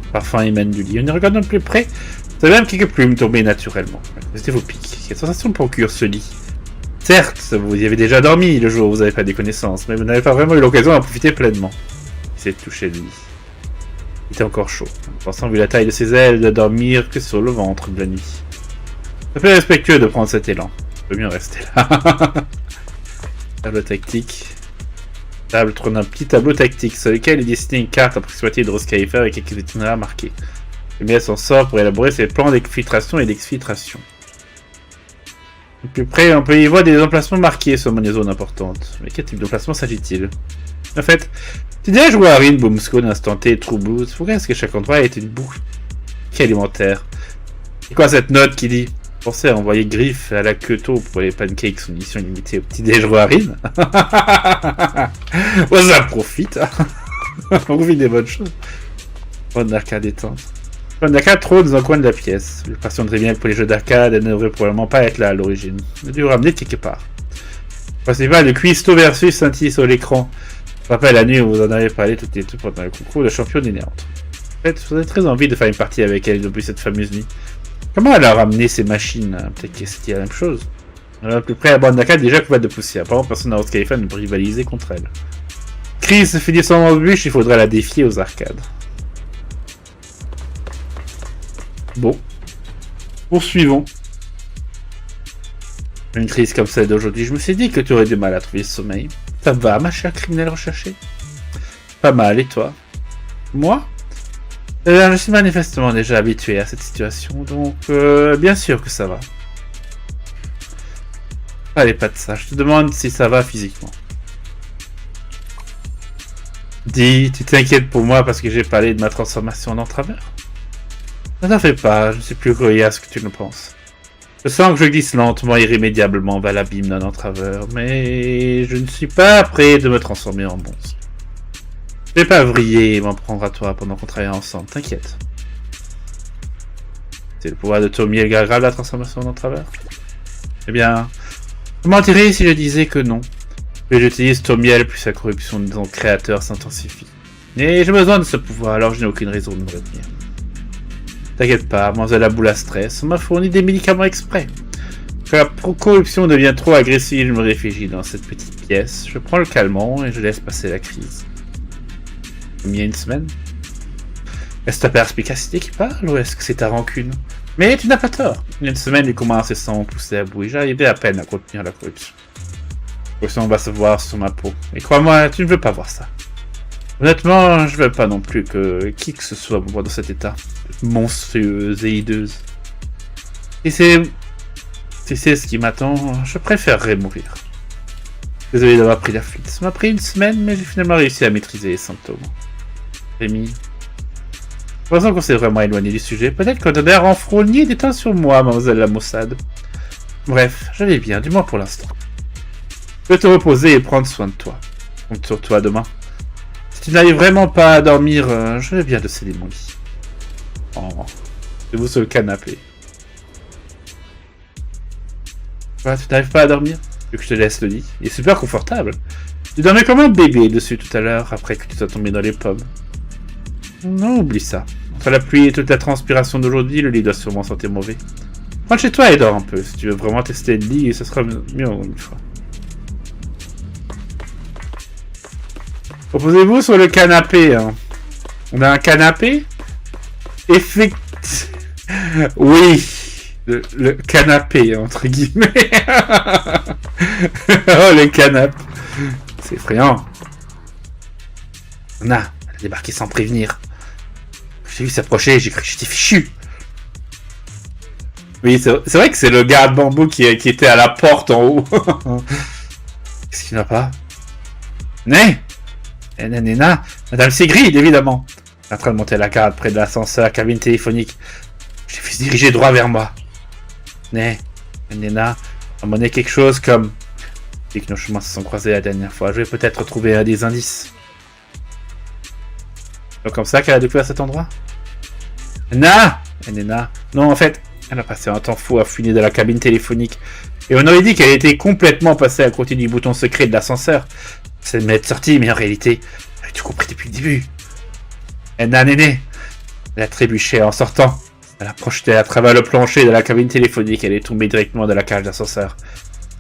Le parfum émane du lit. En y regardant de plus près, vous avez même quelques plumes tombées naturellement. C'était vos pics. Quelle sensation procure ce lit? Certes, vous y avez déjà dormi le jour où vous n'avez pas des connaissances, mais vous n'avez pas vraiment eu l'occasion d'en profiter pleinement. Essayez de toucher le lit. Il était encore chaud, pensant vu la taille de ses ailes de dormir que sur le ventre de la nuit. C'est peu respectueux de prendre cet élan. Il peut mieux rester là. Tableau tactique. Table trône un petit tableau tactique sur lequel est dessinée une carte approximative de Roskaifer avec quelques itinéraires marqués. Il met son sort pour élaborer ses plans d'exfiltration et d'exfiltration. De plus près, on peut y voir des emplacements marqués sur les zones importantes. Mais quel type d'emplacement s'agit-il? En fait, tu déjà joué à Rin, Boomscone, Instant T, True Blues. Pourquoi est-ce que chaque endroit est une boucle alimentaire? Et quoi cette note qui dit Pensez à envoyer Griff à la queue-tôt pour les pancakes sous édition limitée au petit-déj Roarine. On ça profite. On vit des bonnes choses. Bonne d'arcade détente. Bonne d'arcade trop dans un coin de la pièce. Je passionnerais bien pour les jeux d'arcade, elle ne devrait probablement pas être là à l'origine. Je dû ramener quelque part. Principale, le cuistot versus scintille sur l'écran. Je me rappelle la nuit où vous en avez parlé toutes les deux pendant le concours de champion d'inéante. En fait, vous avez très envie de faire une partie avec elle depuis cette fameuse nuit. Comment elle a ramené ces machines? Peut-être que c'était la même chose. Alors, à peu près, la bande d'arcade déjà couverte de poussière. Apparemment, personne n'a osé Skyphone pour rivaliser contre elle. Crise finissant en bûche, il faudra la défier aux arcades. Bon. Poursuivons. Une crise comme celle d'aujourd'hui, je me suis dit que tu aurais du mal à trouver le sommeil. Ça va, ma chère criminelle recherchée? Pas mal, et toi? Moi? Je suis manifestement déjà habitué à cette situation, donc bien sûr que ça va. Allez, pas de ça, je te demande si ça va physiquement. Dis, tu t'inquiètes pour moi parce que j'ai parlé de ma transformation en entraveur? Ne t'en fais pas, je ne suis plus coriace que tu ne penses. Je sens que je glisse lentement et irrémédiablement vers l'abîme d'un entraveur, mais je ne suis pas prêt de me transformer en monstre. Je vais pas vriller et m'en prendre à toi pendant qu'on travaille ensemble, t'inquiète. C'est le pouvoir de Tomiel grave la transformation en entraveur? Eh bien, je mentirais si je disais que non. Plus j'utilise Tomiel, plus sa corruption de son créateur s'intensifie. Et j'ai besoin de ce pouvoir, alors je n'ai aucune raison de me retenir. T'inquiète pas, mademoiselle la boule à stress, on m'a fourni des médicaments exprès. Quand la corruption devient trop agressive, je me réfugie dans cette petite pièce, je prends le calmant et je laisse passer la crise. Il y a une semaine? Est-ce ta perspicacité qui parle ou est-ce que c'est ta rancune? Mais tu n'as pas tort. Il y a une semaine, les combats incessants ont poussé à bout et j'arrivais à peine à contenir la corruption. La corruption va se voir sur ma peau. Et crois-moi, tu ne veux pas voir ça. Honnêtement, je veux pas non plus que qui que ce soit me voit dans cet état. Monstrueuse et hideuse. Si c'est ce qui m'attend, je préférerais mourir. Désolé d'avoir pris la fuite. Ça m'a pris une semaine, mais j'ai finalement réussi à maîtriser les symptômes. Rémi. Heureusement qu'on s'est vraiment éloigné du sujet. Peut-être qu'on a un renfrogné déteint sur moi, mademoiselle la Mossad. Bref, je vais bien, du moins pour l'instant. Je vais te reposer et prendre soin de toi. Compte sur toi demain. Si tu n'arrives vraiment pas à dormir, je vais bien te céder mon lit. Oh, c'est vous sur le canapé. Quoi, tu n'arrives pas à dormir? Tu veux que je te laisse le lit? Il est super confortable. Tu dormais comme un bébé dessus tout à l'heure, après que tu sois tombé dans les pommes. Non, oublie ça. Entre la pluie et toute la transpiration d'aujourd'hui, le lit doit sûrement sentir mauvais. Rentre chez toi et dors un peu. Si tu veux vraiment tester le lit, ce sera mieux une fois. Reposez-vous sur le canapé. Hein. On a un canapé? Oui. Le canapé, entre guillemets. Oh, le canapé. C'est effrayant. Elle a débarqué sans prévenir. J'ai vu s'approcher, j'ai cru que j'étais fichu. Oui, c'est vrai que c'est le gars de bambou qui était à la porte en haut. Qu'est-ce qu'il n'a pas? Nena, Madame Sigrid, évidemment. En train de monter la garde près de l'ascenseur, cabine téléphonique. Je l'ai vu se diriger droit vers moi. Nena, à mon nez quelque chose comme... Dès que nos chemins se sont croisés la dernière fois, je vais peut-être trouver des indices. C'est comme ça qu'elle a découvert cet endroit? Nena, non, en fait, elle a passé un temps fou à fouiner dans la cabine téléphonique. Et on aurait dit qu'elle était complètement passée à côté du bouton secret de l'ascenseur. C'est de m'être sortie, mais en réalité, j'avais tout compris depuis le début. Néné, elle a trébuché en sortant. Elle a projeté à travers le plancher de la cabine téléphonique. Elle est tombée directement dans la cage d'ascenseur.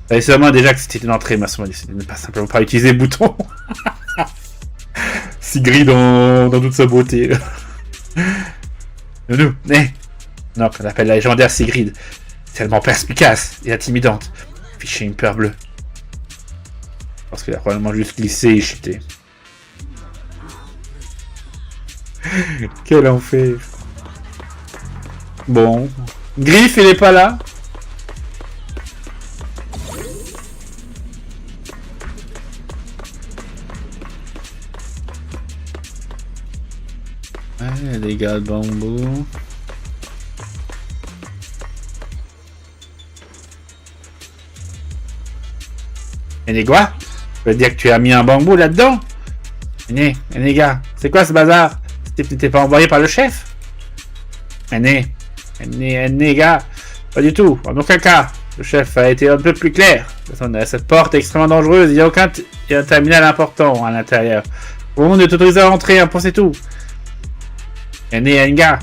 Elle savait sûrement déjà que c'était une entrée, mais à ce moment, elle ne pas simplement pas utiliser le bouton. Sigrid dans toute sa beauté. Non, qu'on appelle la légendaire Sigrid. Tellement perspicace et intimidante. Fiché une peur bleue. Parce qu'elle a probablement juste glissé et chuté. Quel enfer. Bon. Griff, il est pas là. Ouais, les gars de bambou. Mais quoi? Tu veux dire que tu as mis un bambou là-dedans? Mais gars, c'est quoi ce bazar? T'es pas envoyé par le chef? Mais gars, pas du tout, en aucun cas. Le chef a été un peu plus clair. Cette porte est extrêmement dangereuse, il y a un terminal important à l'intérieur. Au moment de t'autoriser à entrer, c'est tout. Gars,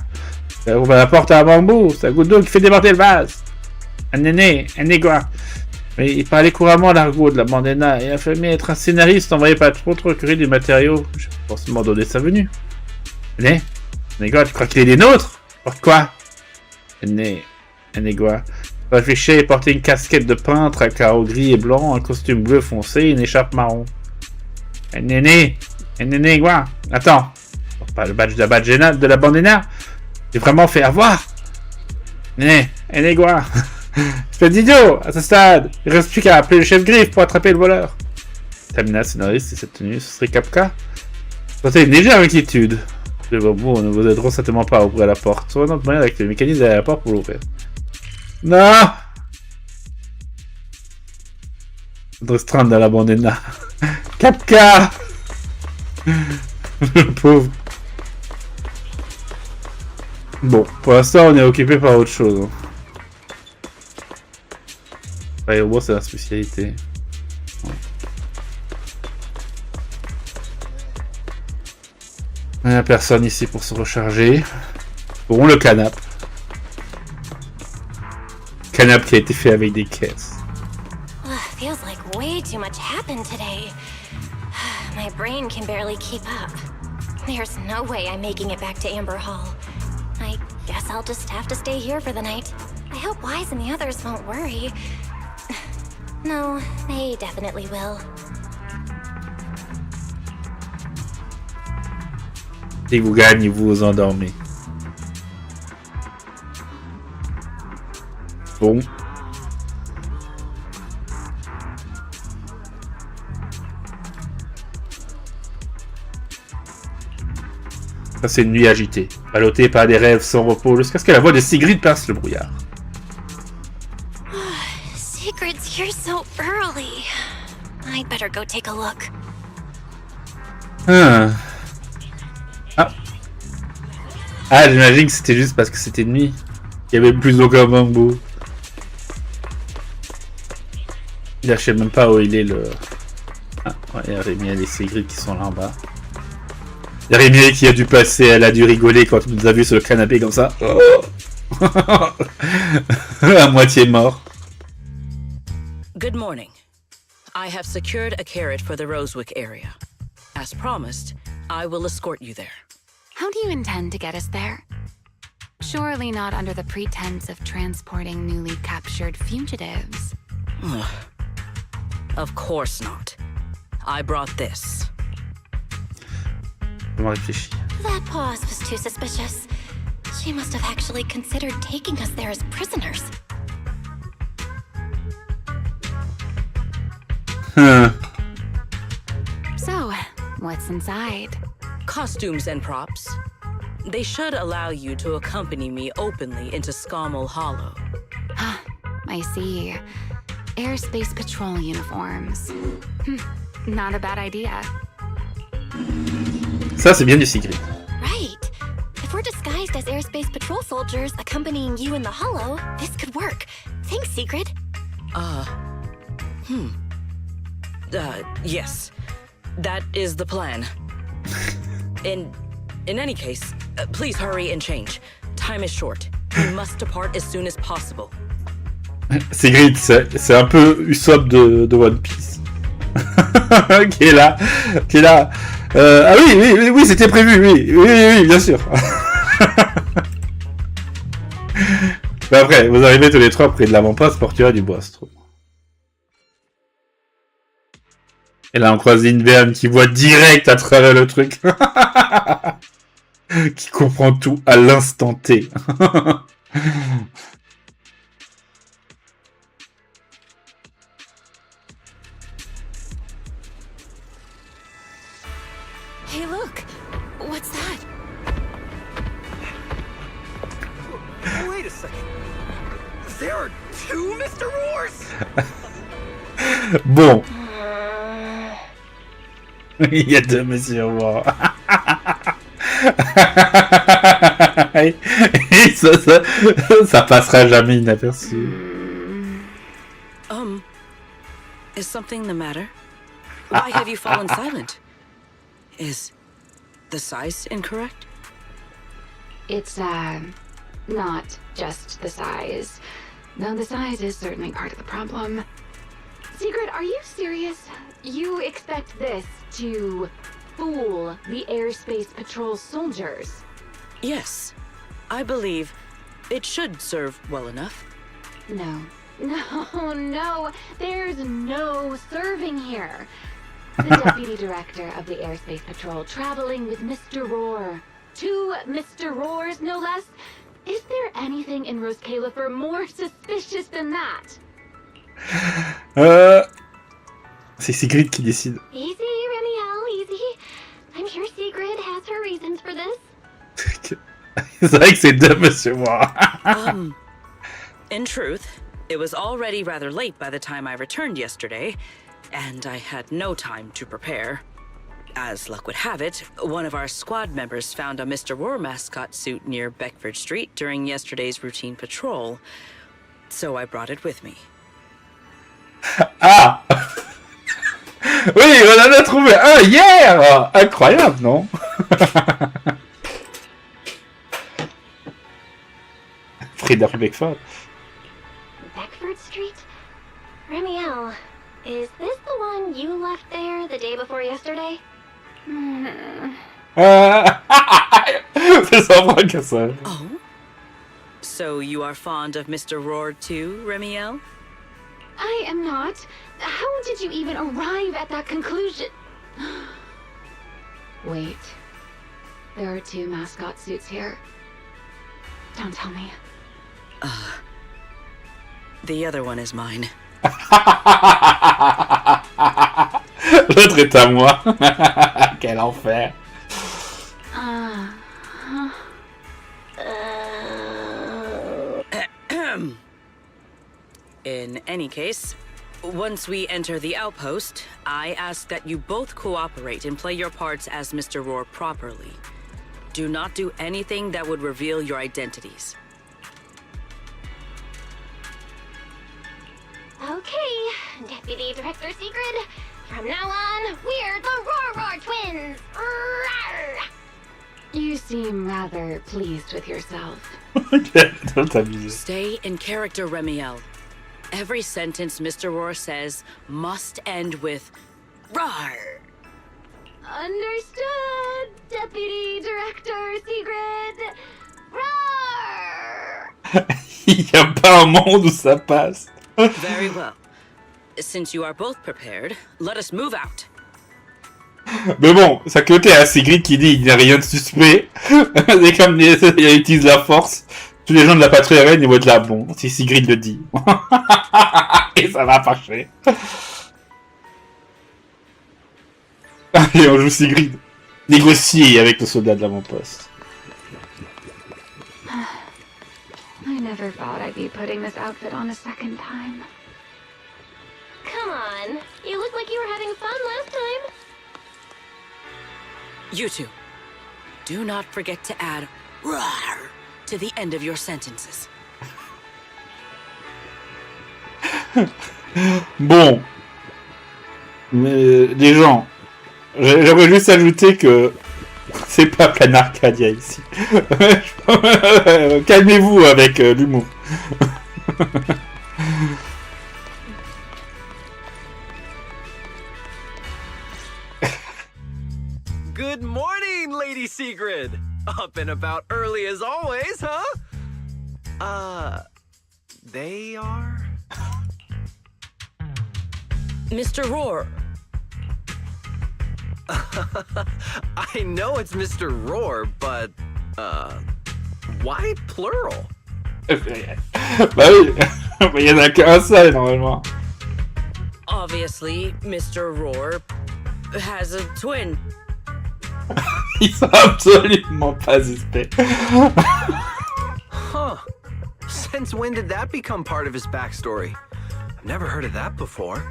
ça ouvre la porte à un bambou, c'est un goutte d'eau qui fait déborder le vase. Quoi? Mais il parlait couramment l'argot de la bandena et affirmait être un scénariste envoyé par trop procurer des matériaux. Je pense m'en donner sa venue. Quoi, tu crois qu'il est des nôtres? Pourquoi? Quoi? Réfléchir et porter une casquette de peintre à carreaux gris et blanc, un costume bleu foncé et une écharpe marron. Quoi? Attends. Pas le badge de la bandena? J'ai vraiment fait avoir? Quoi? Espèce d'idiot! À ce stade, il reste plus qu'à appeler le chef griffe pour attraper le voleur. Terminal scénariste et cette tenue, ce serait Capca? C'était une légère inquiétude. Les bambous ne vous aideront certainement pas à ouvrir la porte. Soit un autre moyen avec le mécanisme derrière la porte pour l'ouvrir. Non! Restreindre dans la bandena. Capca! Le pauvre. Bon, pour l'instant, on est occupé par autre chose. Hein. Firewall, c'est la spécialité. Ouais. Il n'y a personne ici pour se recharger. Bon, le canapé. Canapé qui a été fait avec des caisses. Feels like way too much happened today. My brain can barely keep up. There's no way I'm making it back to Amber Hall. I guess I'll just have to stay here for the night. I hope Wise and the others won't worry. No, they definitely will. Si vous gagnez, vous vous endormez. Bon. Ça, c'est une nuit agitée, ballottée par des rêves sans repos, jusqu'à ce que la voix de Sigrid perce le brouillard. Sigrid's here so early. I'd better go take a look. Ah, j'imagine que c'était juste parce que c'était nuit. Il y avait plus aucun bambou. Il ne sait même pas où il est le... Ah, ouais, il y a Rémi et les Sigrid qui sont là en bas. Il y a Rémi qui a dû passer, elle a dû rigoler quand il nous a vu sur le canapé comme ça. Oh à moitié mort. Good morning. I have secured a carriage for the Rosewick area. As promised, I will escort you there. How do you intend to get us there? Surely not under the pretense of transporting newly captured fugitives. Of course not. I brought this. That pause was too suspicious. She must have actually considered taking us there as prisoners. So, what's inside? Costumes and props. They should allow you to accompany me openly into Scommel Hollow. I see. Airspace patrol uniforms. Not a bad idea. Ça, c'est bien du Sigrid. Right. If we're disguised as airspace patrol soldiers accompanying you in the hollow, this could work. Thanks, Sigrid. Yes. That is the plan. In any case, please hurry and change. Time is short. We must depart as soon as possible. Sigrid, c'est un peu Usopp de One Piece. qui est là. Ah oui, c'était prévu, oui, bien sûr. Mais après, vous arrivez tous les trois près de l'avant-poste portuaire du bois, se trouve. Et là, on croise Inverne qui voit direct à travers le truc. Qui comprend tout à l'instant T. Hey, look! What's that? Wait a second. There are two Mr. Roars? Bon. Il y a deux Monsieur Roar. Et ça passera jamais inaperçu. Is something the matter? Why have you fallen silent? Is the size incorrect? It's, not just the size. Though the size is certainly part of the problem. Secret, are you serious? You expect this to fool the Airspace Patrol soldiers? Yes. I believe it should serve well enough. No. No. There's no serving here. The Deputy Director of the Airspace Patrol traveling with Mr. Roar. 2 Mr. Roars, no less. Is there anything in Rose Califer more suspicious than that? C'est Sigrid qui décide. Easy, Remiel, easy. I'm sure Sigrid has her reasons for this. C'est vrai que c'est deux Monsieur Roar. In truth, it was already rather late by the time I returned yesterday, and I had no time to prepare. As luck would have it, one of our squad members found a Mr. Roar mascot suit near Beckford Street during yesterday's routine patrol, so I brought it with me. Ah. Oui, on en a trouvé un hier. Incroyable, non? Frida Beckford. Beckford Street? Remiel, is this the one you left there the day before yesterday? C'est sans vrai que ça. Oh? So you are fond of Mr. Roar too, Remiel? I am not. How did you even arrive at that conclusion? Wait. There are 2 mascot suits here. Don't tell me. The other one is mine. L'autre est à moi. Quel enfer. In any case, once we enter the outpost, I ask that you both cooperate and play your parts as Mr. Roar properly. Do not do anything that would reveal your identities. Okay, Deputy Director Sigrid. From now on, we're the Roar Twins! Rawr! You seem rather pleased with yourself. Don't t'amuser. Stay in character, Remiel. Every sentence Mr. Roar says must end with "rawr." Understood, Deputy Director Sigrid! Roar! Il n'y a pas un monde où ça passe. Very well. Since you are both prepared, let us move out. Mais bon, ça côté à Sigrid qui dit il n'y a rien de suspect. C'est comme il utilise la force. Tous les gens de la patrouille aérienne ils vont être là. Bon, si Sigrid le dit. Et ça va marcher. Allez, on joue Sigrid. Négocier avec le soldat de l'avant-poste. I never thought I'd be putting this outfit on a second time. Come on, you look like you were having fun last time. You two, do not forget to add "rawr" to the end of your sentences. Bon. Mais les gens, j'aimerais juste ajouter que c'est pas plein Arcadia ici. Calmez-vous avec l'humour. Good morning, Lady Sigrid! Up and about early as always, huh? They are? Mr. Roar. I know it's Mr. Roar, but, why plural? Bah oui, il y en a qu'un seul normalement. Obviously, Mr. Roar has a twin. Ils sont absolument pas suspects. Huh. Since when did that become part of his backstory? I've never heard of that before.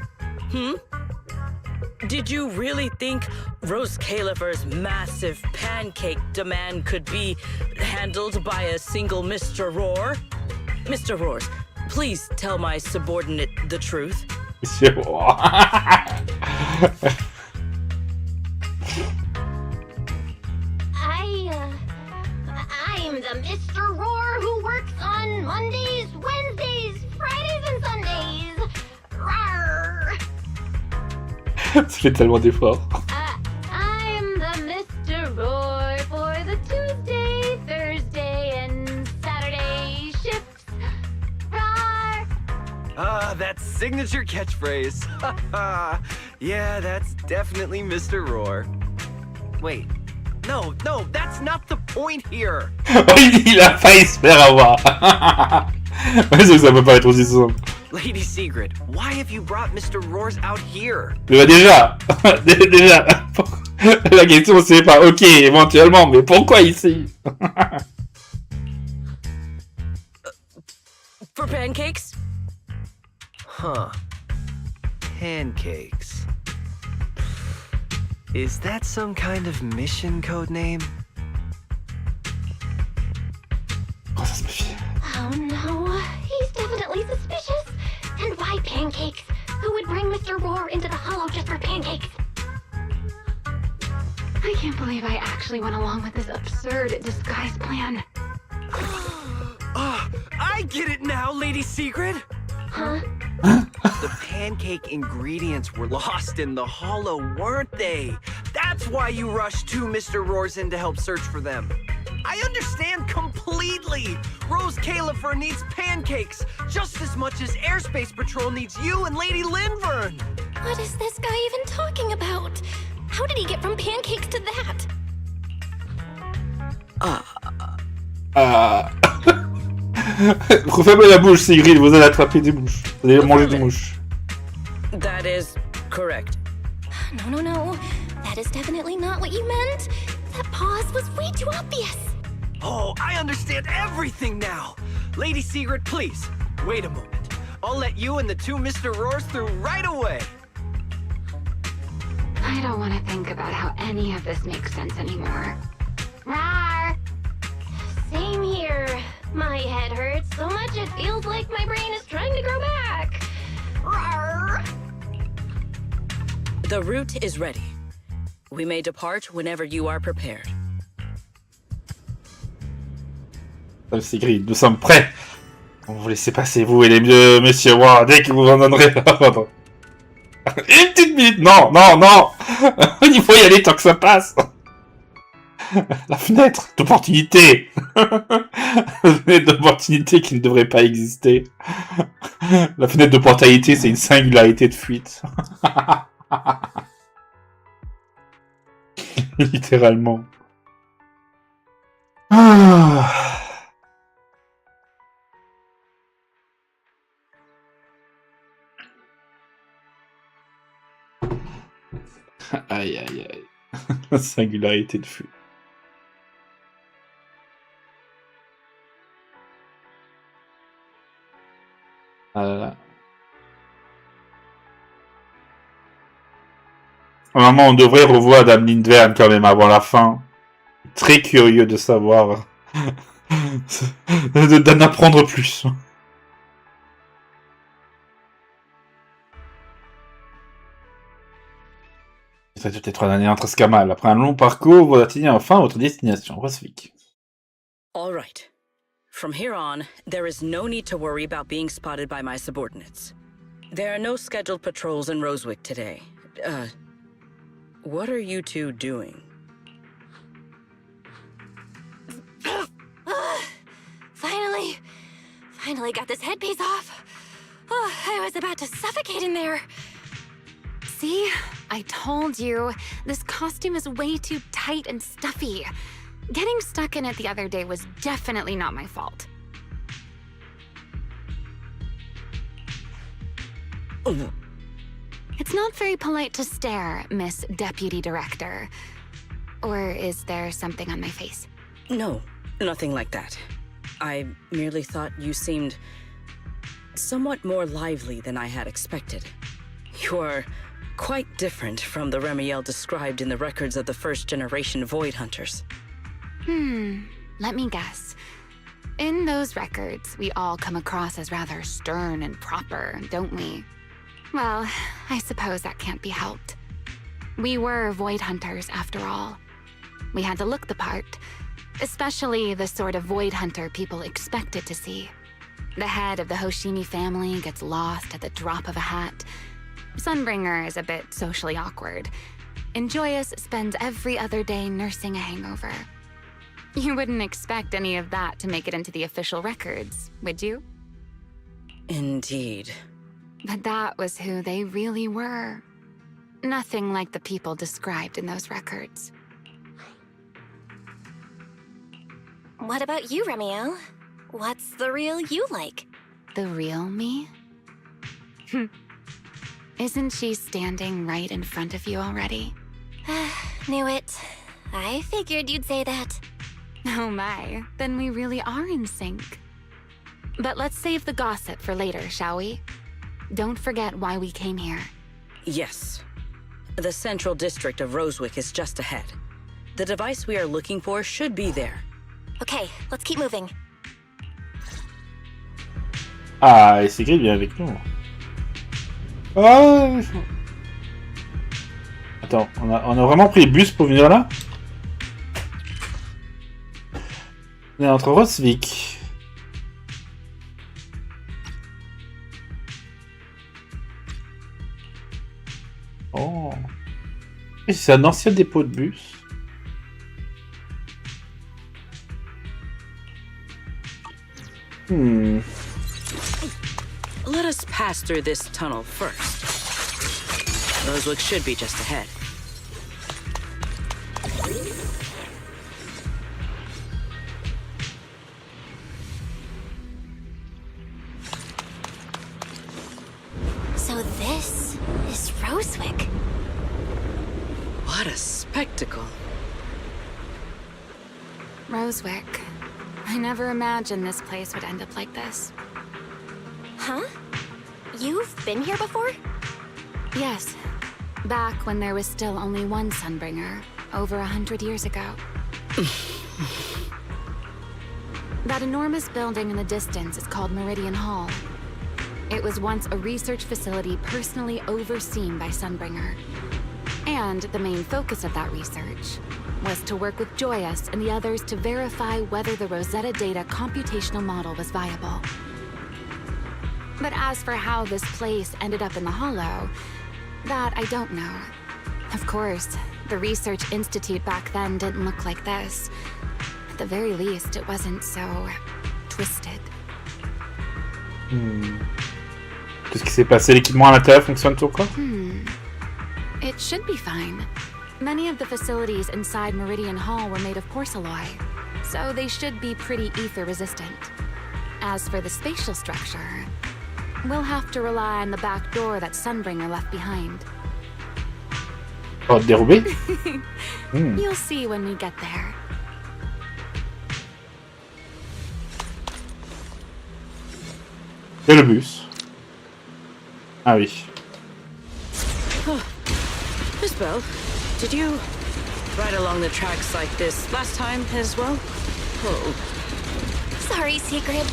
Did you really think Rose Califer's massive pancake demand could be handled by a single Mr. Roar? Mr. Roars, please tell my subordinate the truth. Monsieur Roar. I'm the Mr. Roar who works on Mondays, Wednesdays, Fridays, and Sundays. Rawr. Ça fait tellement d'efforts. I'm the Mr. Roar for the Tuesday, Thursday, and Saturday shifts. Rawr. That signature catchphrase. Yeah, that's definitely Mr. Roar. Wait. No, that's not the point here. Il a failli se faire avoir. Ça peut pas être aussi simple. Lady Sigrid, why have you brought Mr. Roars out here? Mais bah déjà, la question c'est pas ok éventuellement, mais pourquoi ici? For pancakes? Huh. Pancakes. Is that some kind of mission code name? Oh, ça se méfie. Oh no, he's definitely suspicious. And why pancakes? Who would bring Mr. Roar into the hollow just for pancakes? I can't believe I actually went along with this absurd disguise plan. I get it now, Lady Sigrid. Huh? The pancake ingredients were lost in the hollow, weren't they? That's why you rushed two Mr. Roars in to help search for them. I understand completely. Rose Califer needs pancakes just as much as Airspace Patrol needs you and Lady Linvern. What is this guy even talking about? How did he get from pancakes to that? Refermez la bouche, Sigrid, vous allez attraper des mouches. Vous allez manger des mouches. That is correct. No. That is definitely not what you meant. That pause was way too obvious. Oh, I understand everything now. Lady Sigrid, please, wait a moment. I'll let you and the two Mr. Roars through right away. I don't want to think about how any of this makes sense anymore. Rawr. Same here. My head hurts so much it feels like my brain is trying to grow back. Rawr. The route is ready. We may depart whenever you are prepared. Sigrid, nous sommes prêts. On vous laissez passer, vous et les vieux messieurs rois, dès que vous en donnerez. Une petite minute. Non. Il faut y aller tant que ça passe. La fenêtre d'opportunité. La fenêtre d'opportunité qui ne devrait pas exister. La fenêtre d'opportunité, c'est une singularité de fuite. Littéralement. Aïe. Singularité de fuite. Ah là là. Normalement, on devrait revoir Dame Lindvern quand même avant la fin. Très curieux de savoir. D'en apprendre plus. Ça toutes les 3 années entre Skamal. Après un long parcours, vous atteignez enfin votre destination. Rosvik. All right. From here on, there is no need to worry about being spotted by my subordinates. There are no scheduled patrols in Rosewick today. What are you two doing? Finally got this headpiece off. Oh, I was about to suffocate in there. See? I told you. This costume is way too tight and stuffy. Getting stuck in it the other day was definitely not my fault. Oh. It's not very polite to stare, Miss Deputy Director. Or is there something on my face? No, nothing like that. I merely thought you seemed somewhat more lively than I had expected. Your quite different from the Remiel described in the records of the first-generation Void Hunters. Let me guess. In those records, we all come across as rather stern and proper, don't we? Well, I suppose that can't be helped. We were Void Hunters, after all. We had to look the part, especially the sort of Void Hunter people expected to see. The head of the Hoshimi family gets lost at the drop of a hat. Sunbringer is a bit socially awkward, and Joyous spends every other day nursing a hangover. You wouldn't expect any of that to make it into the official records, would you? Indeed. But that was who they really were. Nothing like the people described in those records. What about you, Remiel? What's the real you like? The real me? Isn't she standing right in front of you already? Knew it. I figured you'd say that. Oh my, then we really are in sync. But let's save the gossip for later, shall we? Don't forget why we came here. Yes. The central district of Rosewick is just ahead. The device we are looking for should be there. Okay, let's keep moving. Ah, et Sigrid vient avec nous. Ah, attends, on a vraiment pris le bus pour venir là? On est entre Rosvik. Oh. Et c'est un ancien dépôt de bus. Let us pass through this tunnel first. Rosewick should be just ahead. So this is Rosewick. What a spectacle. Rosewick. I never imagined this place would end up like this. Huh? You've been here before? Yes. Back when there was still only one Sunbringer, over 100 years ago. That enormous building in the distance is called Meridian Hall. It was once a research facility personally overseen by Sunbringer. And the main focus of that research was to work with Joyous and the others to verify whether the Rosetta Data computational model was viable. But as for how this place ended up in the Hollow, that I don't know. Of course, the Research Institute back then didn't look like this. At the very least, it wasn't so twisted. Qu'est-ce qui s'est passé? L'équipement à l'intérieur fonctionne toujours quoi? It should be fine. Many of the facilities inside Meridian Hall were made of porcelain, so they should be pretty ether-resistant. As for the spatial structure, we'll have to rely on the back door that Sunbringer left behind. Oh, dérobé? You'll see when we get there. Et le bus. Ah oui. Miss Bell, did you ride along the tracks like this last time as well? Oh. Sorry, Sigrid.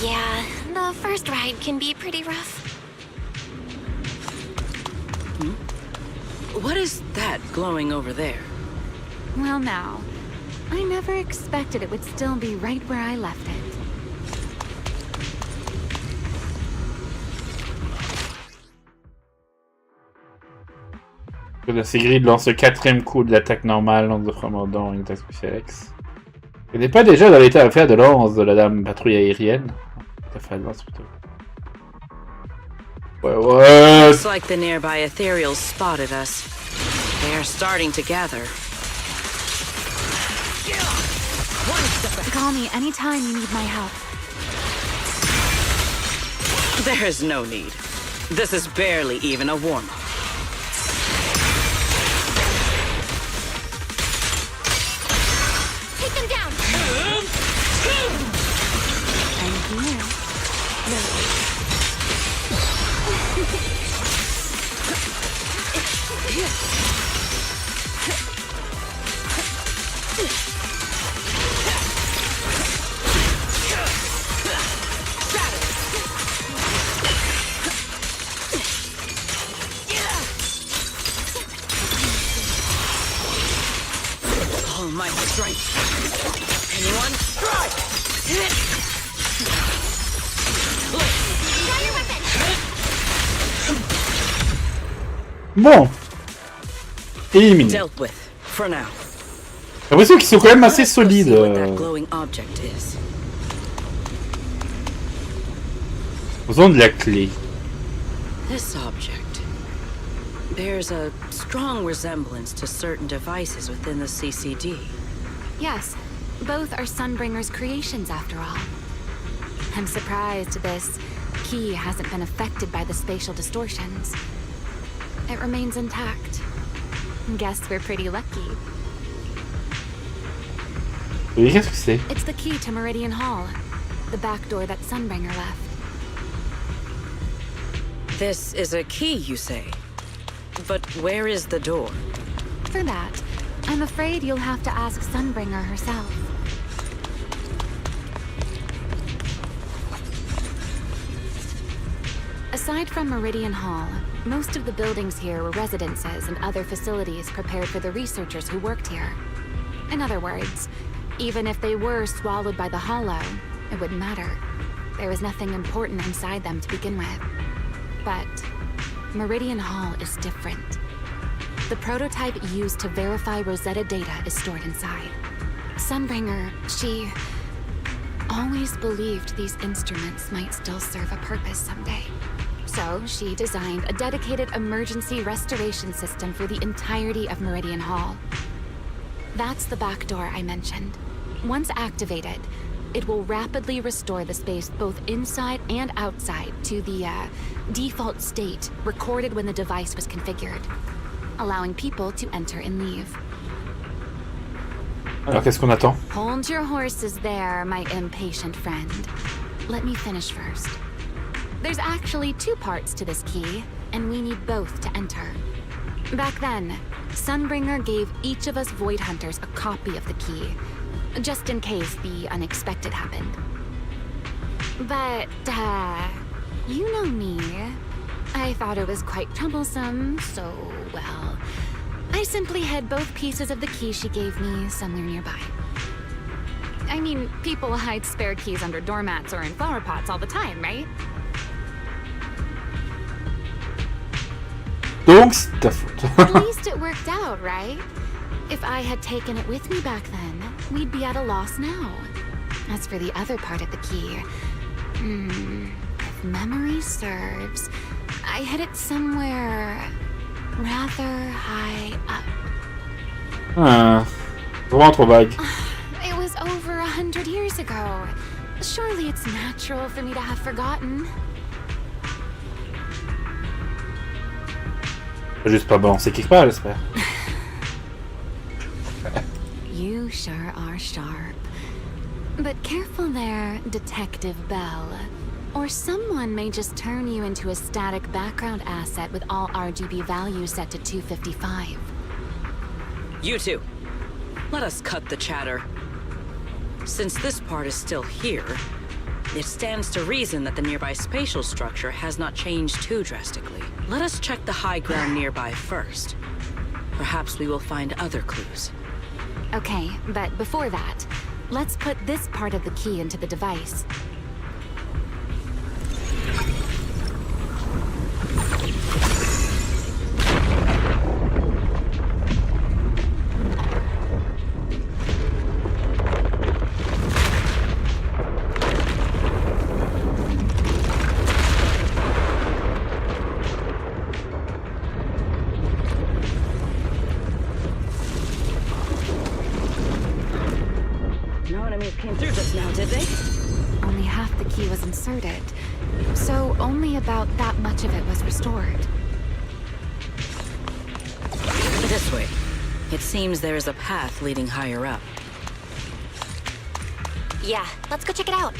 Yeah, the first ride can be pretty rough. What is that glowing over there? Well now, I never expected it would still be right where I left it. La Sigrid lance le 4e coup de l'attaque normale en commandant une attaque spéciale X. Elle n'est pas déjà dans l'état à faire de lance de la dame patrouille aérienne. T'as fait lance plutôt. Ouais. Looks like the nearby ethereals spotted us. They are starting to gather. Call me anytime you need my help. There is no need. This is barely even a warm-up. Take them down! I'm here. strength. Anyone? Strike! Draw your weapon! Bon. Éliminé. Dealt with, for now. J'ai l'impression qu'ils sont quand même assez solides. What that glowing object is. Besoin de la clé. This object bears a strong resemblance to certain devices within the CCD. Yes, both are Sunbringer's creations after all. I'm surprised this key hasn't been affected by the spatial distortions. It remains intact. Guess we're pretty lucky. Oui, qu'est-ce que c'est? It's the key to Meridian Hall, the back door that Sunbringer left. This is a key, you say? But where is the door? For that, I'm afraid you'll have to ask Sunbringer herself. Aside from Meridian Hall, most of the buildings here were residences and other facilities prepared for the researchers who worked here. In other words, even if they were swallowed by the Hollow, it wouldn't matter. There was nothing important inside them to begin with. But Meridian Hall is different. The prototype used to verify Rosetta data is stored inside. Sunbringer, she always believed these instruments might still serve a purpose someday. So she designed a dedicated emergency restoration system for the entirety of Meridian Hall. That's the back door I mentioned. Once activated, it will rapidly restore the space both inside and outside to the default state recorded when the device was configured, allowing people to enter and leave. Alors qu'est-ce qu'on attend? Hold your horses there, my impatient friend. Let me finish first. There's actually two parts to this key, and we need both to enter. Back then, Sunbringer gave each of us Void Hunters a copy of the key, just in case the unexpected happened. But, you know me. I thought it was quite troublesome, so, well, I simply hid both pieces of the key she gave me somewhere nearby. I mean, people hide spare keys under doormats or in flower pots all the time, right? Donc, c'est ta faute. At least it worked out, right? If I had taken it with me back then, we'd be at a loss now. As for the other part of the key, if memory serves, I hid it somewhere rather high up. Vraiment trop vague. It was over 100 years ago. Surely it's natural for me to have forgotten. Juste pas balancé quelque part, j'espère. You sure are sharp. But careful there, Detective Bell. Or someone may just turn you into a static background asset with all RGB values set to 255. You two, let us cut the chatter. Since this part is still here, it stands to reason that the nearby spatial structure has not changed too drastically. Let us check the high ground nearby first. Perhaps we will find other clues. Okay, but before that, let's put this part of the key into the device. No enemies came through just now, did they? Only half the key was inserted, so only about that much of it was restored. This way. It seems there is a path leading higher up. Yeah, let's go check it out.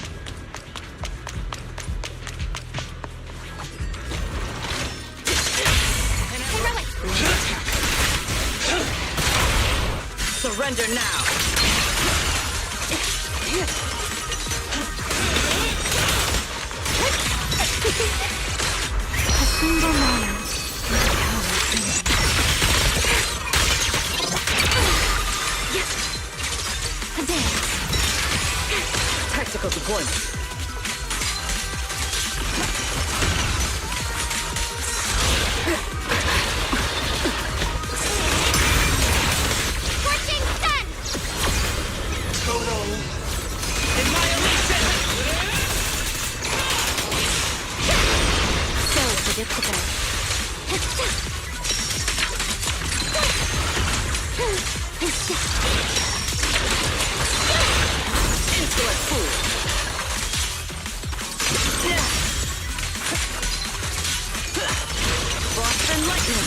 Surrender now! A single moment. deployment. Scorching sun! Total. Annihilation! So predictable. Insolent fool! Frost and lightning!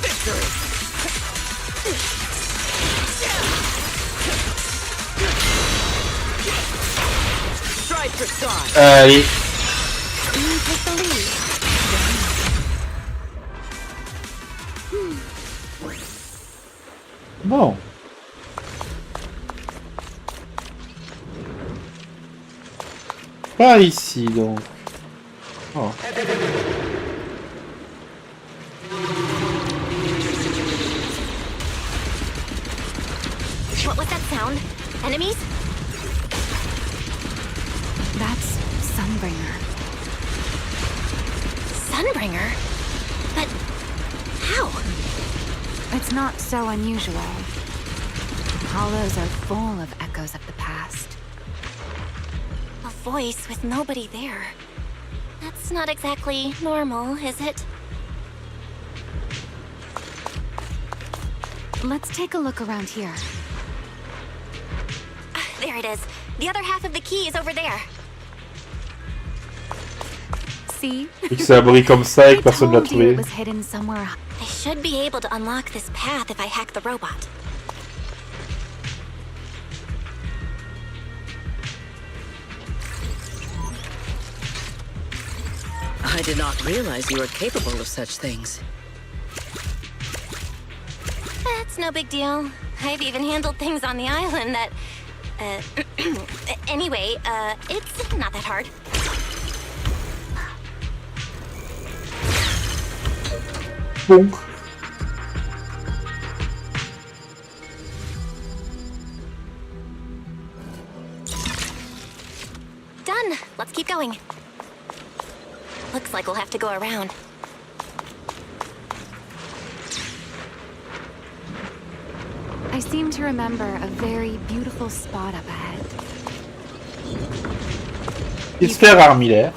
Victory! Stride for side! Allez. Take the lead. Bon. Pas ici donc. Oh. What was that sound? Enemies? That's Sunbringer. Sunbringer? But how? It's not so unusual. Hollows are full of echoes of the past. A voice with nobody there. That's not exactly normal, is it? Let's take a look around here. There it is. The other half of the key is over there. See? Vu que c'est abri comme ça et que I personne l'a told you it trouvé. was hidden somewhere. I should be able to unlock this path if I hack the robot. I did not realize you were capable of such things. That's no big deal. I've even handled things on the island that... anyway, it's not that hard. Bonk. Done. Let's keep going. Looks like we'll have to go around. I seem to remember a very beautiful spot up ahead. Petite sphère armillaire.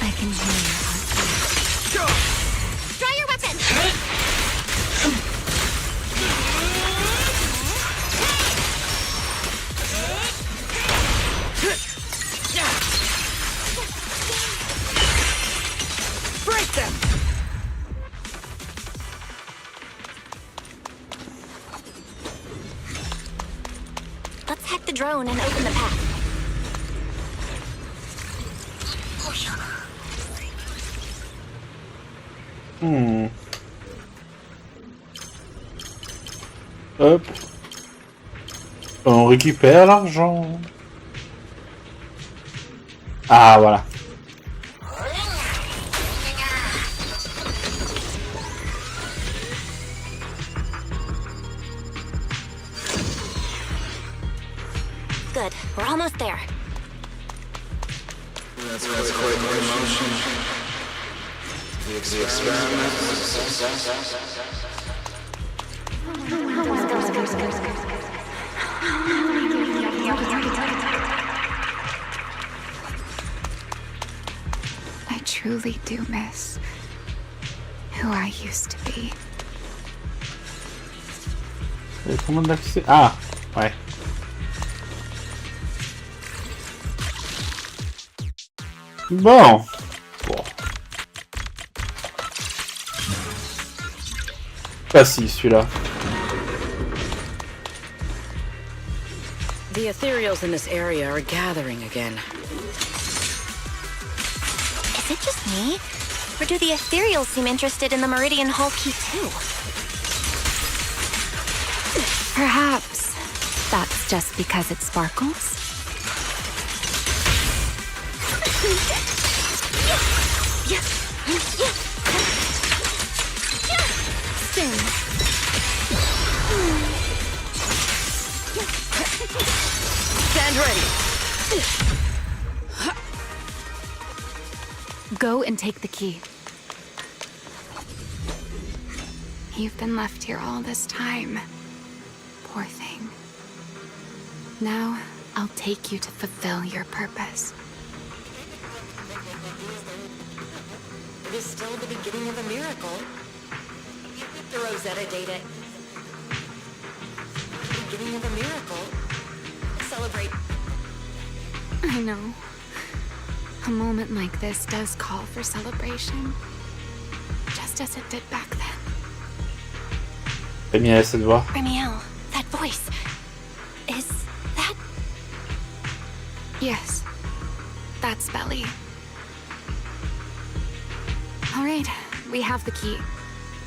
I can hear your heartbeat. Draw your weapon! Break them! Let's hack the drone and open the path. Hop. On récupère l'argent. Ah, voilà. Good. We're almost there. That's quite the emotion. The experiment was a success. I truly do miss who I used to be. Comment d'accès? Ah, ouais. Bon. Pas si, celui-là. The ethereals in this area are gathering again. Is it just me? Or do the ethereals seem interested in the Meridian Hall key too? Perhaps that's just because it sparkles? Spin. Stand ready. Go and take the key. You've been left here all this time. Poor thing. Now, I'll take you to fulfill your purpose. It is still the beginning of a miracle. The Rosetta data. Beginning of a miracle. Celebrate. I know. A moment like this does call for celebration. Just as it did back then. Première cette voix. Remiel, that voice. Is that... Yes. That's Belly. All right, we have the key.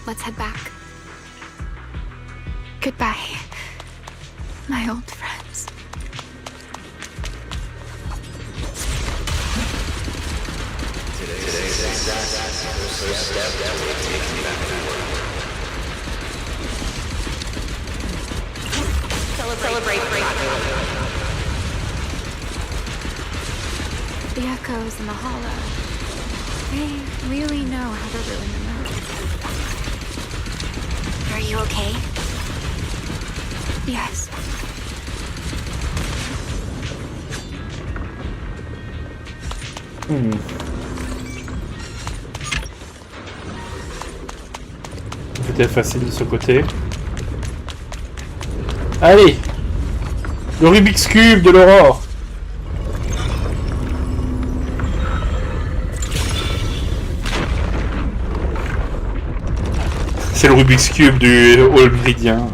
Let's head back. Goodbye, my old friends. Today's first step that we're taking back to work. Celebrate. The echoes in the hollow. They really know how to ruin the mood. Are you okay? Yes. C'était facile de ce côté. Allez! Le Rubik's Cube de l'aurore! C'est le Rubik's Cube du Hall Méridien.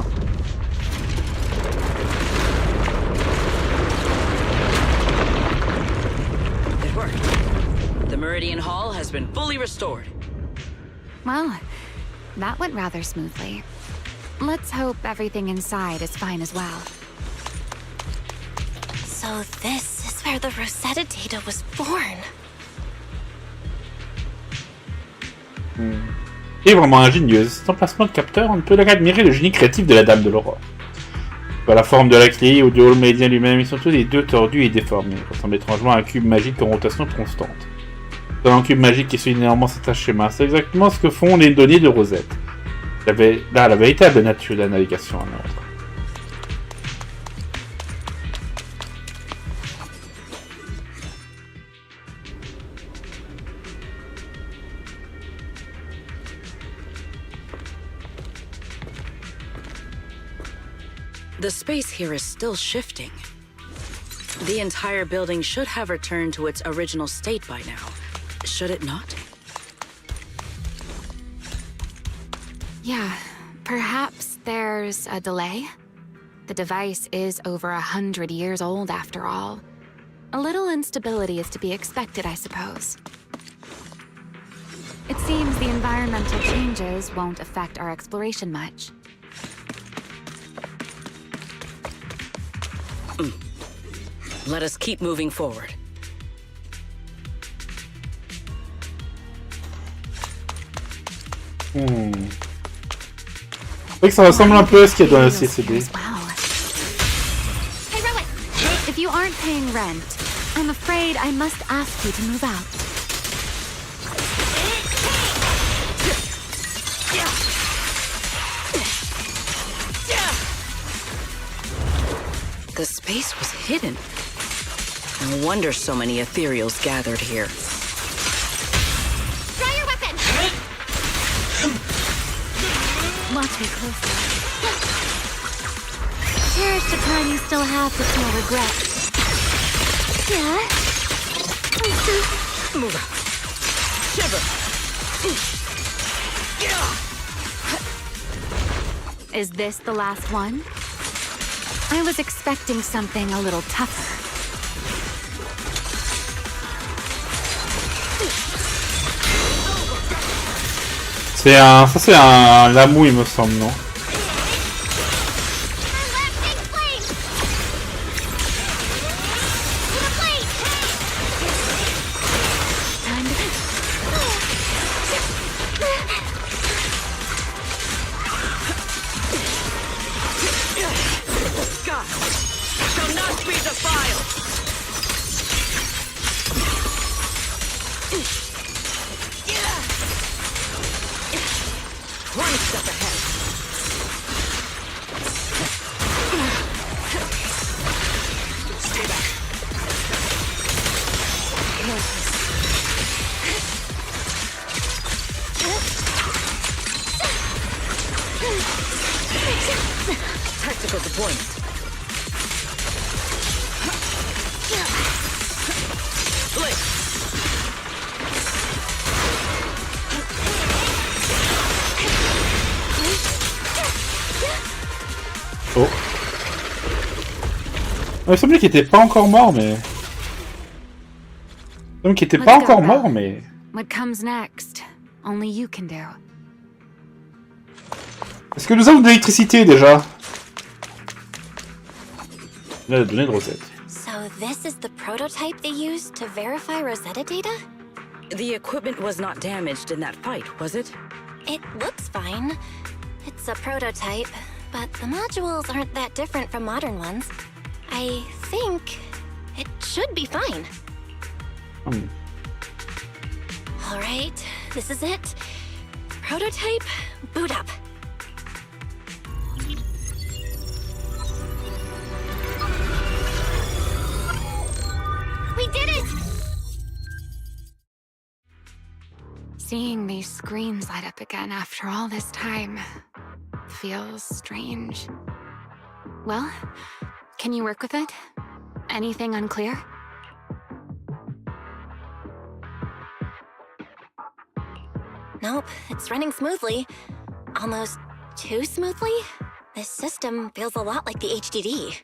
It worked. The Meridian Hall has been fully restored. Well, that went rather smoothly. Let's hope everything inside is fine as well. So this is where the Rosetta data was born. Et vraiment ingénieuse. Cet emplacement de capteur, on ne peut qu'admirer le génie créatif de la Dame de l'Aurore. Par la forme de la clé ou du hall méridien lui-même, ils sont tous les deux tordus et déformés. Ils ressemblent étrangement à un cube magique en rotation constante. Dans un cube magique qui suit néanmoins cet schéma, c'est exactement ce que font les données de Rosette. Là, la véritable nature de la navigation à l'ordre. The space here is still shifting. The entire building should have returned to its original state by now, should it not? Yeah, perhaps there's a delay. The device is over 100 years old after all. A little instability is to be expected, I suppose. It seems the environmental changes won't affect our exploration much. Let us keep moving forward. C'est vrai que ça ressemble un peu à ce qu'il y a dans la CCD. Hey, Rowan! If you aren't paying rent, I'm afraid I must ask you to move out. The space was hidden. No wonder so many ethereals gathered here. Draw your weapon! Watch me closely. Cherish the time you still have to feel regret. Yeah? Move out. Shiver. Is this the last one? I was expecting something a little tougher. Ça c'est un lamou, il me semble, non? Tactical deployment. Oh. Il me semblait qu'il était pas encore mort, mais... Donc il était pas encore mort, mais... What comes next? Only you can do. Est-ce que nous avons de l'électricité déjà? La donnée de Rosette. So this is the prototype they used to verify Rosetta data? The equipment was not damaged in that fight, was it? It looks fine. It's a prototype, but the modules aren't that different from modern ones. I think it should be fine. All right, this is it. Prototype, boot up. We did it! Seeing these screens light up again after all this time feels strange. Well, can you work with it? Anything unclear? Nope, it's running smoothly. Almost too smoothly? This system feels a lot like the HDD.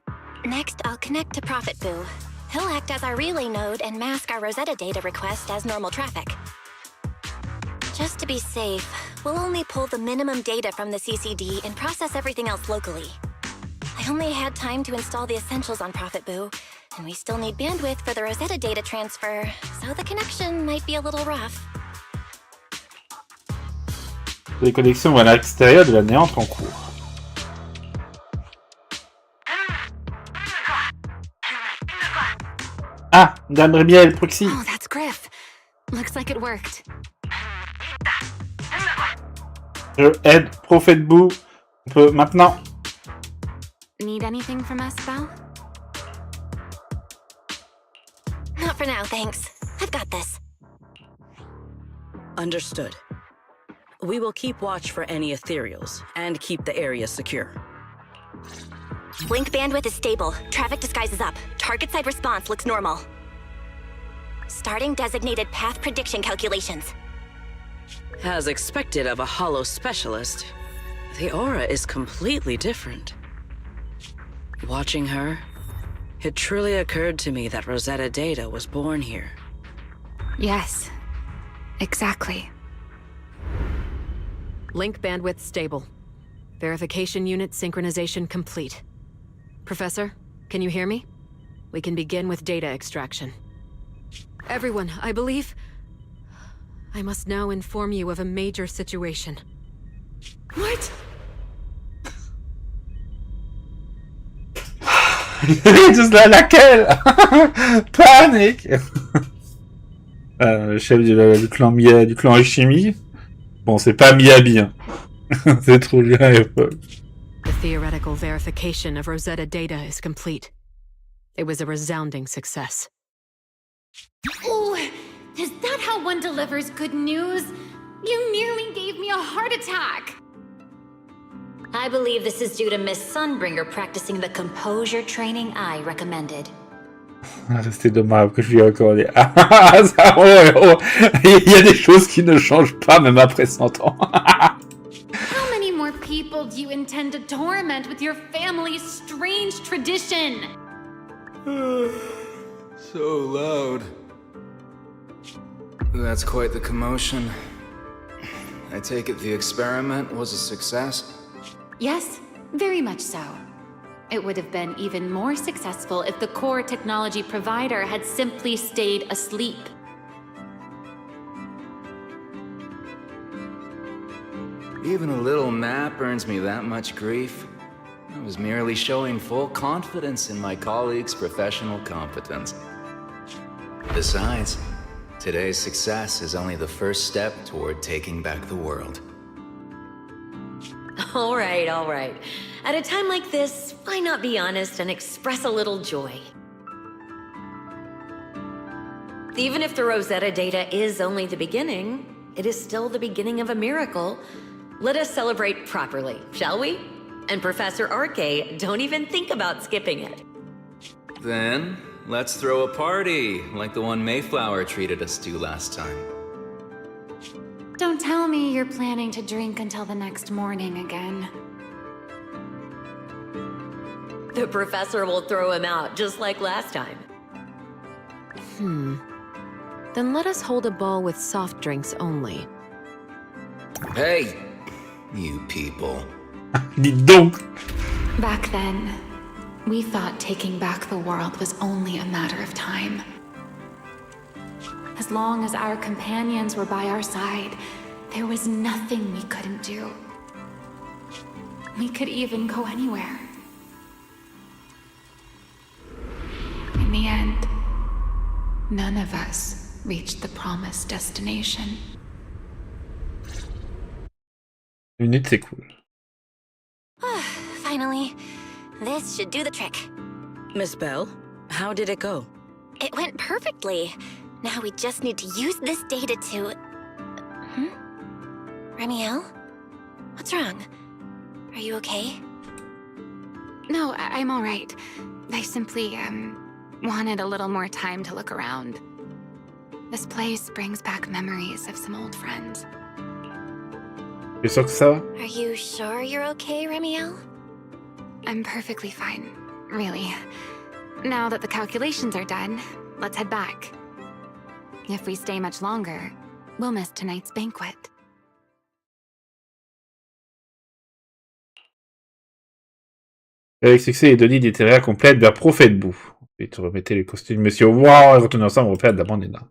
Next, I'll connect to Prophet Boo. He'll act as our relay node and mask our Rosetta data request as normal traffic. Just to be safe, we'll only pull the minimum data from the CCD and process everything else locally. I only had time to install the essentials on Prophet Boo, and we still need bandwidth for the Rosetta data transfer, so the connection might be a little rough. Les connexions à l'extérieur de la néante en cours. Ah, Dame Rémiel, proxy. Oh, that's Griff. Looks like it worked. Je aide Prophet Boo. On peut maintenant. Need anything from us, Belle? Not for now, thanks. I've got this. Understood. We will keep watch for any ethereals and keep the area secure. Link bandwidth is stable. Traffic disguise is up. Target side response looks normal. Starting designated path prediction calculations. As expected of a holo specialist, the aura is completely different. Watching her, it truly occurred to me that Rosetta data was born here. Yes, exactly. Link bandwidth stable. Verification unit synchronization complete. Professor, can you hear me? We can begin with data extraction. Everyone, I believe... I must now inform you of a major situation. What? Juste là, laquelle? Panique. Le chef du clan Ishimi. Bon, c'est pas Miyabi, hein. C'est trop bien à l'époque. The theoretical verification of Rosetta data is complete. It was a resounding success. Ooh, is that how one delivers good news? You nearly gave me a heart attack! I believe this is due to Miss Sunbringer practicing the composure training I recommended. C'était dommage que je lui ai recommandé. Il y a des choses qui ne changent pas même après 100 ans. How many more people do you intend to torment with your family's strange tradition? So loud. That's quite the commotion. I take it the experiment was a success? Yes, very much so. It would have been even more successful if the core technology provider had simply stayed asleep. Even a little nap earns me that much grief. I was merely showing full confidence in my colleagues' professional competence. Besides, today's success is only the first step toward taking back the world. All right, all right. At a time like this, why not be honest and express a little joy? Even if the Rosetta data is only the beginning, it is still the beginning of a miracle. Let us celebrate properly, shall we? And Professor Arke, don't even think about skipping it. Then, let's throw a party, like the one Mayflower treated us to last time. Don't tell me you're planning to drink until the next morning again. The professor will throw him out, just like last time. Then let us hold a ball with soft drinks only. Hey, you people. Dites donc. Back then, we thought taking back the world was only a matter of time. As long as our companions were by our side, there was nothing we couldn't do. We could even go anywhere. In the end, none of us reached the promised destination. Une minute, c'est cool. Finally, this should do the trick. Miss Bell, how did it go? It went perfectly. Now we just need to use this data to... Remiel? What's wrong? Are you okay? No, I'm all right. I simply, wanted a little more time to look around. This place brings back memories of some old friends. Tu es sûr que ça va? Are you sure you're okay, Remiel? I'm perfectly fine, really. Now that the calculations are done, let's head back. If we stay much longer, we'll miss tonight's banquet. Avec succès et Denis d'Eteria complète vers Prophète Bout. Et tu remettais les costumes Monsieur Wow et retourner ensemble au fait de la bande énorme.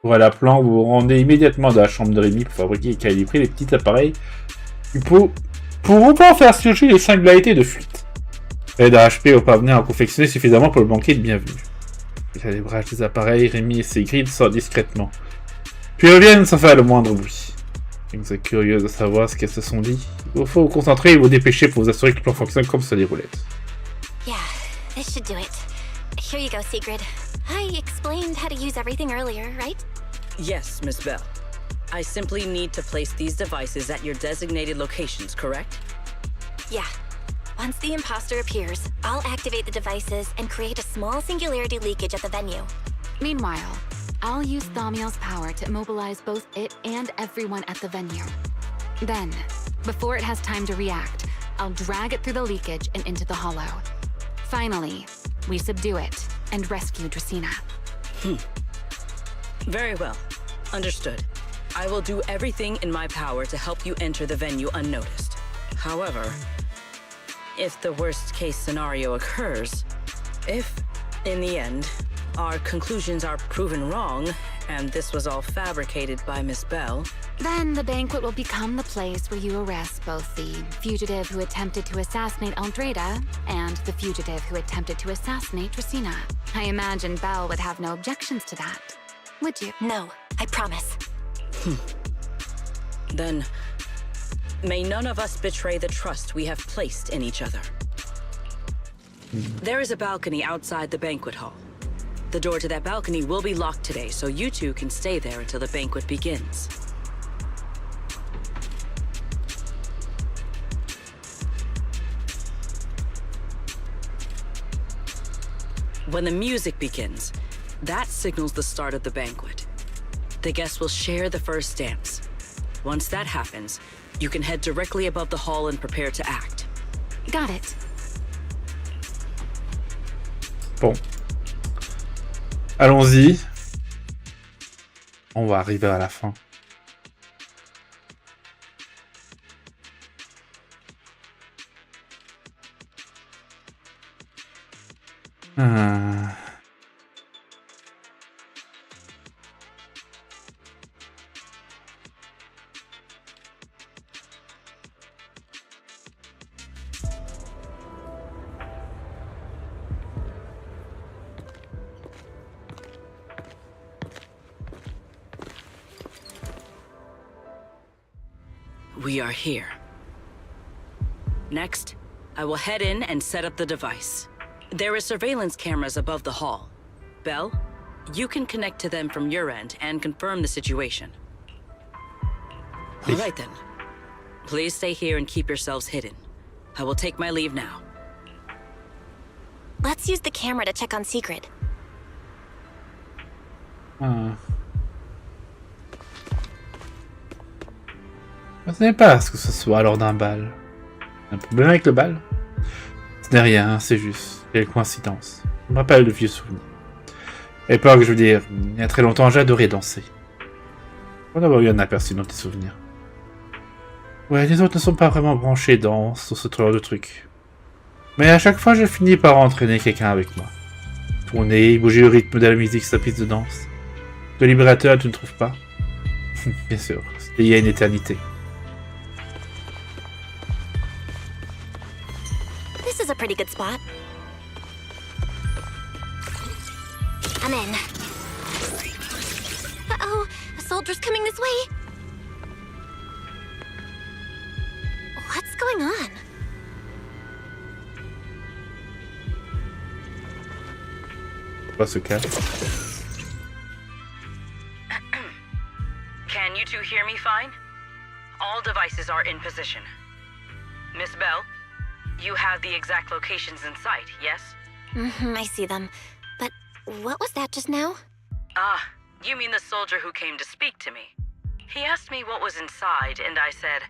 Pour aller à plan, vous vous rendez immédiatement dans la chambre de Rémi pour fabriquer et calibrer les petits appareils qui pourront faire surgir les singularités de fuite. L'aide à HP au parvenir à confectionner suffisamment pour le banquet de bienvenue. Le calibrage des appareils, Rémi et ses grilles sortent discrètement. Puis reviennent sans faire le moindre bruit. Et vous êtes curieux de savoir ce qu'elles se sont dit. Il faut vous concentrer et vous dépêcher pour vous assurer que le plan fonctionne comme sur des roulettes. Yeah, this should do it. Here you go, Sigrid. I explained how to use everything earlier, right? Yes, Miss Bell. I simply need to place these devices at your designated locations, correct? Yeah. Once the imposter appears, I'll activate the devices and create a small singularity leakage at the venue. Meanwhile, I'll use Thaumiel's power to immobilize both it and everyone at the venue. Then, before it has time to react, I'll drag it through the leakage and into the hollow. Finally, we subdue it and rescue Dracaena. Very well. Understood. I will do everything in my power to help you enter the venue unnoticed. However, if the worst-case scenario occurs, if, in the end, our conclusions are proven wrong, and this was all fabricated by Miss Bell, then the banquet will become the place where you arrest both the fugitive who attempted to assassinate Aldreda and the fugitive who attempted to assassinate Dracaena. I imagine Belle would have no objections to that. Would you? No, I promise. Then, May none of us betray the trust we have placed in each other. There is a balcony outside the banquet hall. The door to that balcony will be locked today, so you two can stay there until the banquet begins. When the music begins, that signals the start of the banquet. The guests will share the first dance. Once that happens, you can head directly above the hall and prepare to act. Got it. Bon. Allons-y. On va arriver à la fin. We are here. Next, I will head in and set up the device. There are surveillance cameras above the hall. Belle, you can connect to them from your end and confirm the situation. All right then. Please stay here and keep yourselves hidden. I will take my leave now. Let's use the camera to check on Secret. Ce n'est pas ce que ce soit lors d'un bal. Un problème avec le bal? Ce n'est rien, c'est juste. Quelle coïncidence. Ça me rappelle de vieux souvenirs. À l'époque, je veux dire, il y a très longtemps, j'adorais danser. On a eu un aperçu dans tes souvenirs. Ouais, les autres ne sont pas vraiment branchés danse sur ce genre de truc. Mais à chaque fois, je finis par entraîner quelqu'un avec moi. Tourner, bouger le rythme de la musique sur la piste de danse. De libérateur, tu ne trouves pas? Bien sûr, c'était il y a une éternité. This is a pretty good spot. I'm in. Uh-oh, a soldier's coming this way. What's going on? Pas ce cas. Can you two hear me fine? All devices are in position. Miss Bell, you have the exact locations in sight, yes? I see them. But what was that just now? Ah, you mean the soldier who came to speak to me. He asked me what was inside, and I said,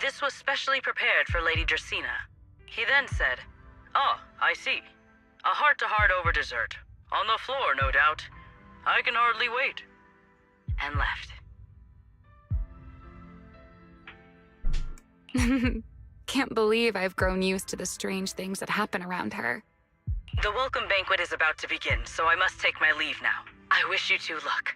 this was specially prepared for Lady Dracaena. He then said, oh, I see. A heart-to-heart over dessert. On the floor, no doubt. I can hardly wait. And left. Can't believe I've grown used to the strange things that happen around her. The welcome banquet is about to begin, so I must take my leave now. I wish you two luck.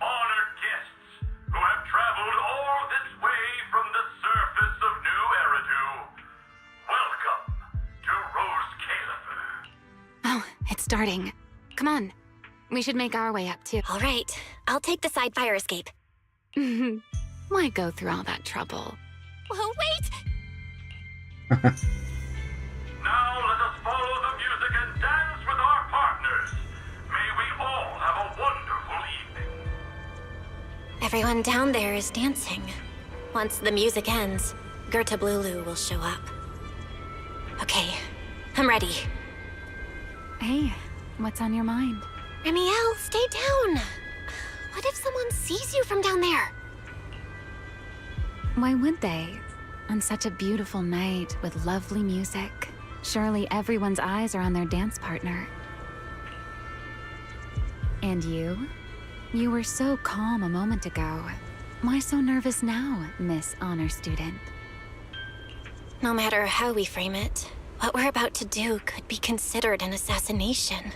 Honored guests who have traveled all this way from the surface of New Eridu, welcome to Rose Califer. Oh, it's starting. Come on. We should make our way up, too. All right, I'll take the side fire escape. Why go through all that trouble? Oh, wait! Now let us follow the music and dance with our partners. May we all have a wonderful evening. Everyone down there is dancing. Once the music ends, Girtablulu will show up. Okay, I'm ready. Hey, what's on your mind? Remiel, stay down! What if someone sees you from down there? Why would they? On such a beautiful night with lovely music. Surely everyone's eyes are on their dance partner. And you? You were so calm a moment ago. Why so nervous now, Miss Honor Student? No matter how we frame it, what we're about to do could be considered an assassination.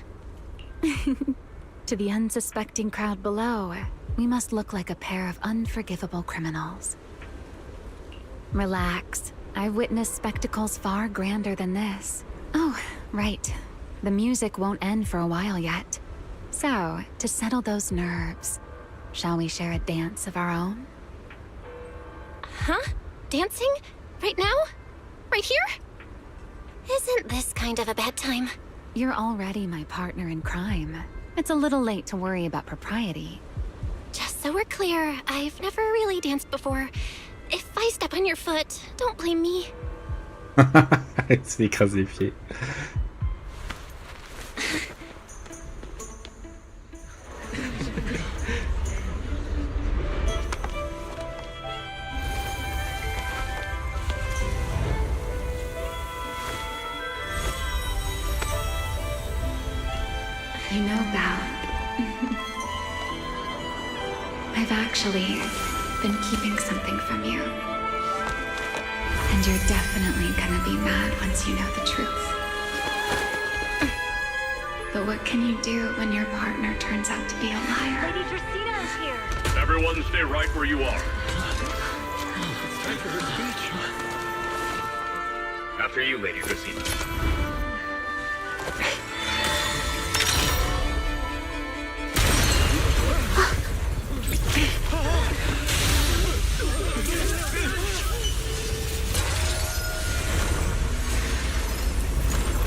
To the unsuspecting crowd below, we must look like a pair of unforgivable criminals. Relax. I've witnessed spectacles far grander than this. Oh, right. The music won't end for a while yet. So, to settle those nerves, shall we share a dance of our own? Huh? Dancing? Right now? Right here? Isn't this kind of a bad time? You're already my partner in crime. It's a little late to worry about propriety. Just so we're clear, I've never really danced before. If I step on your foot, don't blame me. Il s'est écrasé les pieds. You know, Val, I've actually been keeping something from you. And you're definitely gonna be mad once you know the truth. But what can you do when your partner turns out to be a liar? Lady Dracaena is here. Everyone stay right where you are. It's time for her speech. After you, Lady Dracaena.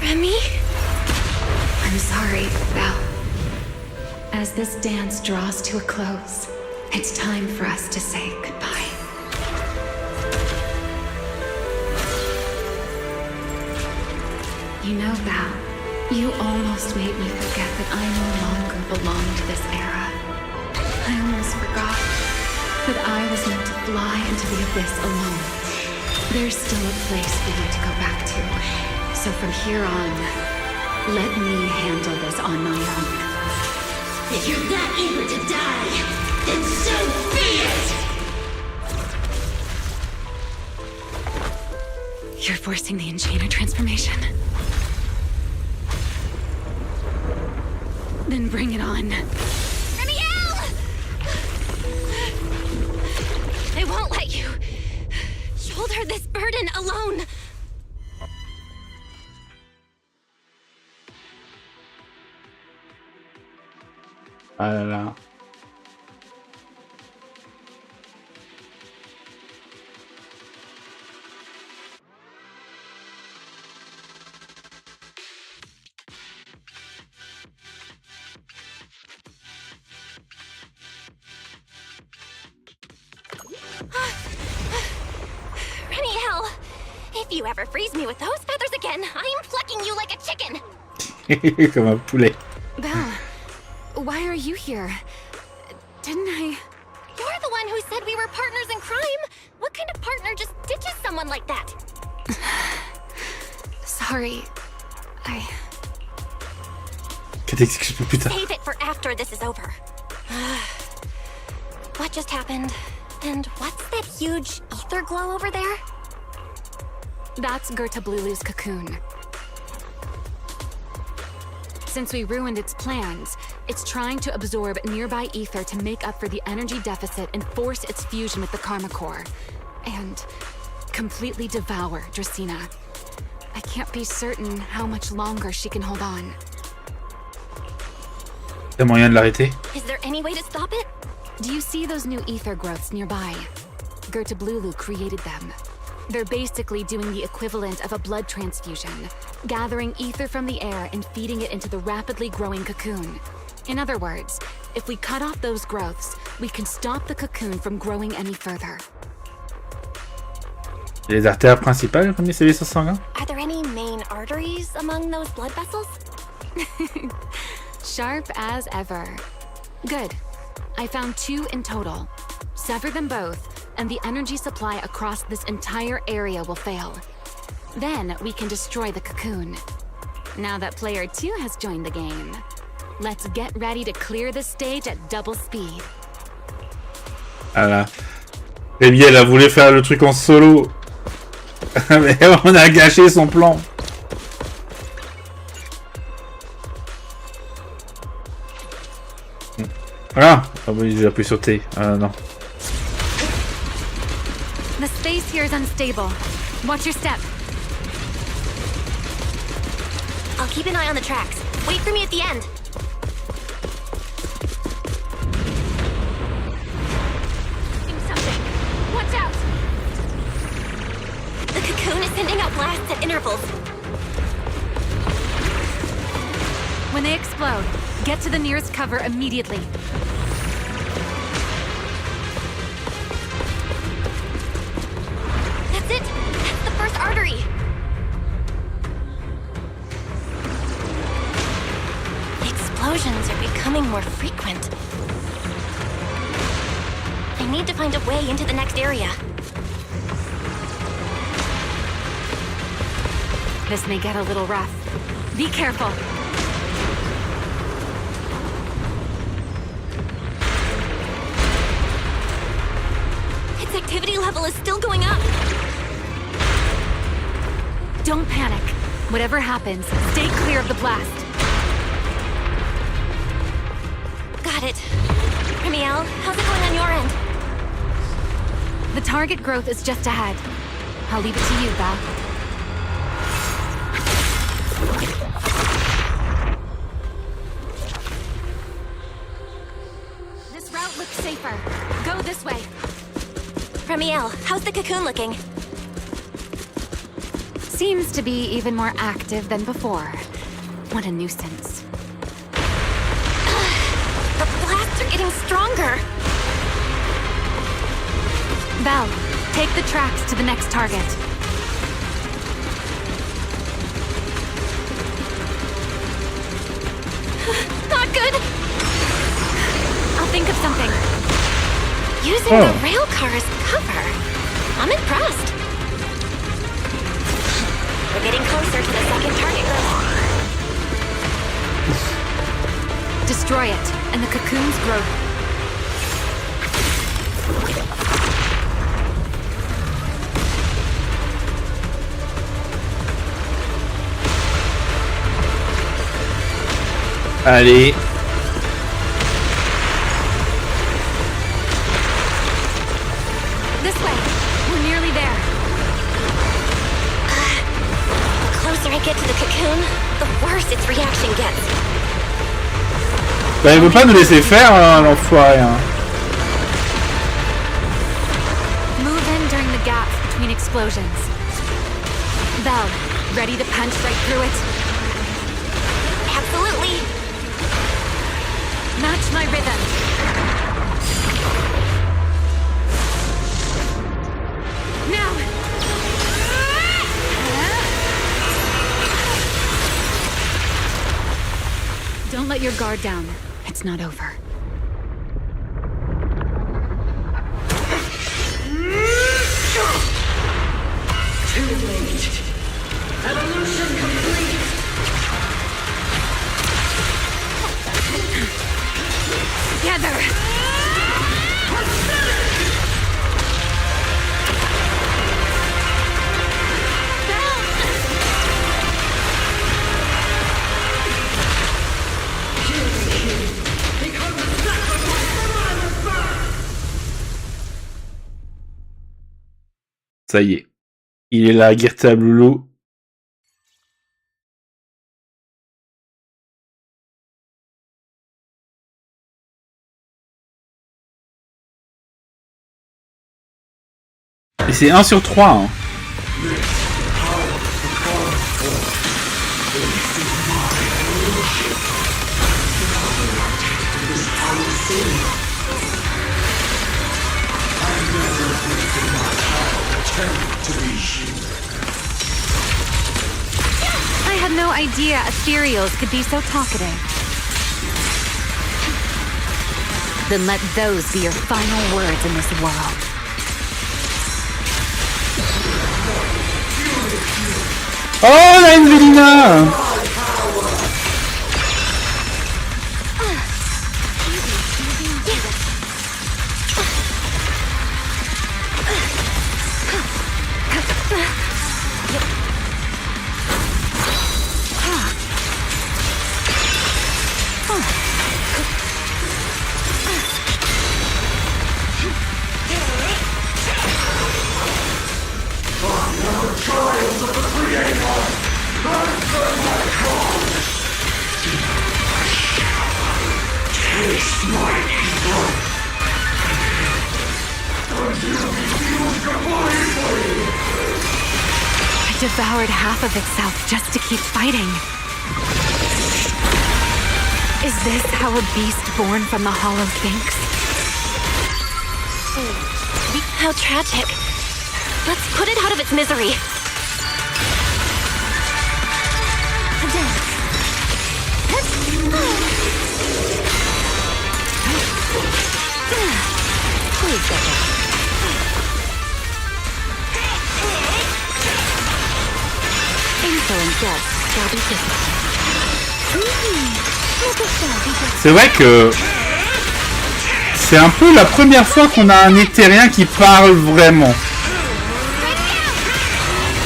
Remy? I'm sorry, Val. As this dance draws to a close, it's time for us to say goodbye. You know, Val, you almost made me forget that I no longer belong to this era. I almost forgot that I was meant to fly into the abyss alone. There's still a place for you to go back to. So from here on, let me handle this on my own. If you're that eager to die, then so be it! You're forcing the Enchainer transformation. Then bring it on. Remiel! I won't let you shoulder this burden alone. Ah là là. Remiel, if you ever freeze me with those feathers again, I'm plucking you like a chicken. Comme un poulet. Val, why are you here? Didn't I... You're the one who said we were partners in crime. What kind of partner just ditches someone like that? Sorry. Que t'excuses pour plus tard. Save it for after this is over. What just happened? And what's that huge ether glow over there? That's Girtablulu's cocoon. Since we ruined its plans, it's trying to absorb nearby ether to make up for the energy deficit and force its fusion with the Karma Core. And completely devour Dracaena. I can't be certain how much longer she can hold on. Y'a moyen de l'arrêter? Is there any way to stop it? Do you see those new ether growths nearby? Girtablulu created them. They're basically doing the equivalent of a blood transfusion, gathering ether from the air and feeding it into the rapidly growing cocoon. In other words, if we cut off those growths, we can stop the cocoon from growing any further. Les artères principales comme les services sanguins? Are there any main arteries among those blood vessels? Sharp as ever. Good. I found 2 in total. Sever them both, and the energy supply across this entire area will fail. Then we can destroy the cocoon. Now that player 2 has joined the game, let's get ready to clear the stage at double speed. Voilà. Rémi, elle a voulu faire le truc en solo. Mais on a gâché son plan. Voilà. Ah oui, j'ai pu sauter. Non. The space here is unstable. Watch your step. I'll keep an eye on the tracks. Wait for me at the end. Something. Watch out! intervals. When they explode, get to the nearest cover immediately. That's it! That's the first artery! The explosions are becoming more frequent. I need to find a way into the next area. This may get a little rough. Be careful. Its activity level is still going up. Don't panic. Whatever happens, stay clear of the blast. Got it. Principale, how's it going on your end? The target growth is just ahead. I'll leave it to you, Val. This route looks safer. Go this way. Principale, how's the cocoon looking? Seems to be even more active than before. What a nuisance. The blasts are getting stronger. Val, take the tracks to the next target. Not good! I'll think of something. Using the rail car as cover. I'm impressed. We're getting closer to the second target group. Destroy it, and the cocoon's growth. Allez. This way. We're nearly there. The closer I get to the cocoon, the worse its reaction gets. Bah, il veut pas nous laisser faire, hein, l'enfoiré. Hein. Move in during the gaps between explosions. Val, ready to punch right through it? Absolutely. Match my rhythm. Now! Don't let your guard down. It's not over. Too late. Evolution complete. Together! Ça y est. Il est là, Girtablulu. Et c'est 1 sur 3. Hein. I had no idea ethereals could be so talkative. Then let those be your final words in this world. Oh, la Velina! Trials of the Creator! devoured half of itself just to keep fighting. Is this how a beast born from the hollow thinks? How tragic. Let's put it out of its misery. Please get it. Insolent guests shall be disciplined. C'est vrai que c'est un peu la première fois qu'on a un éthérien qui parle vraiment.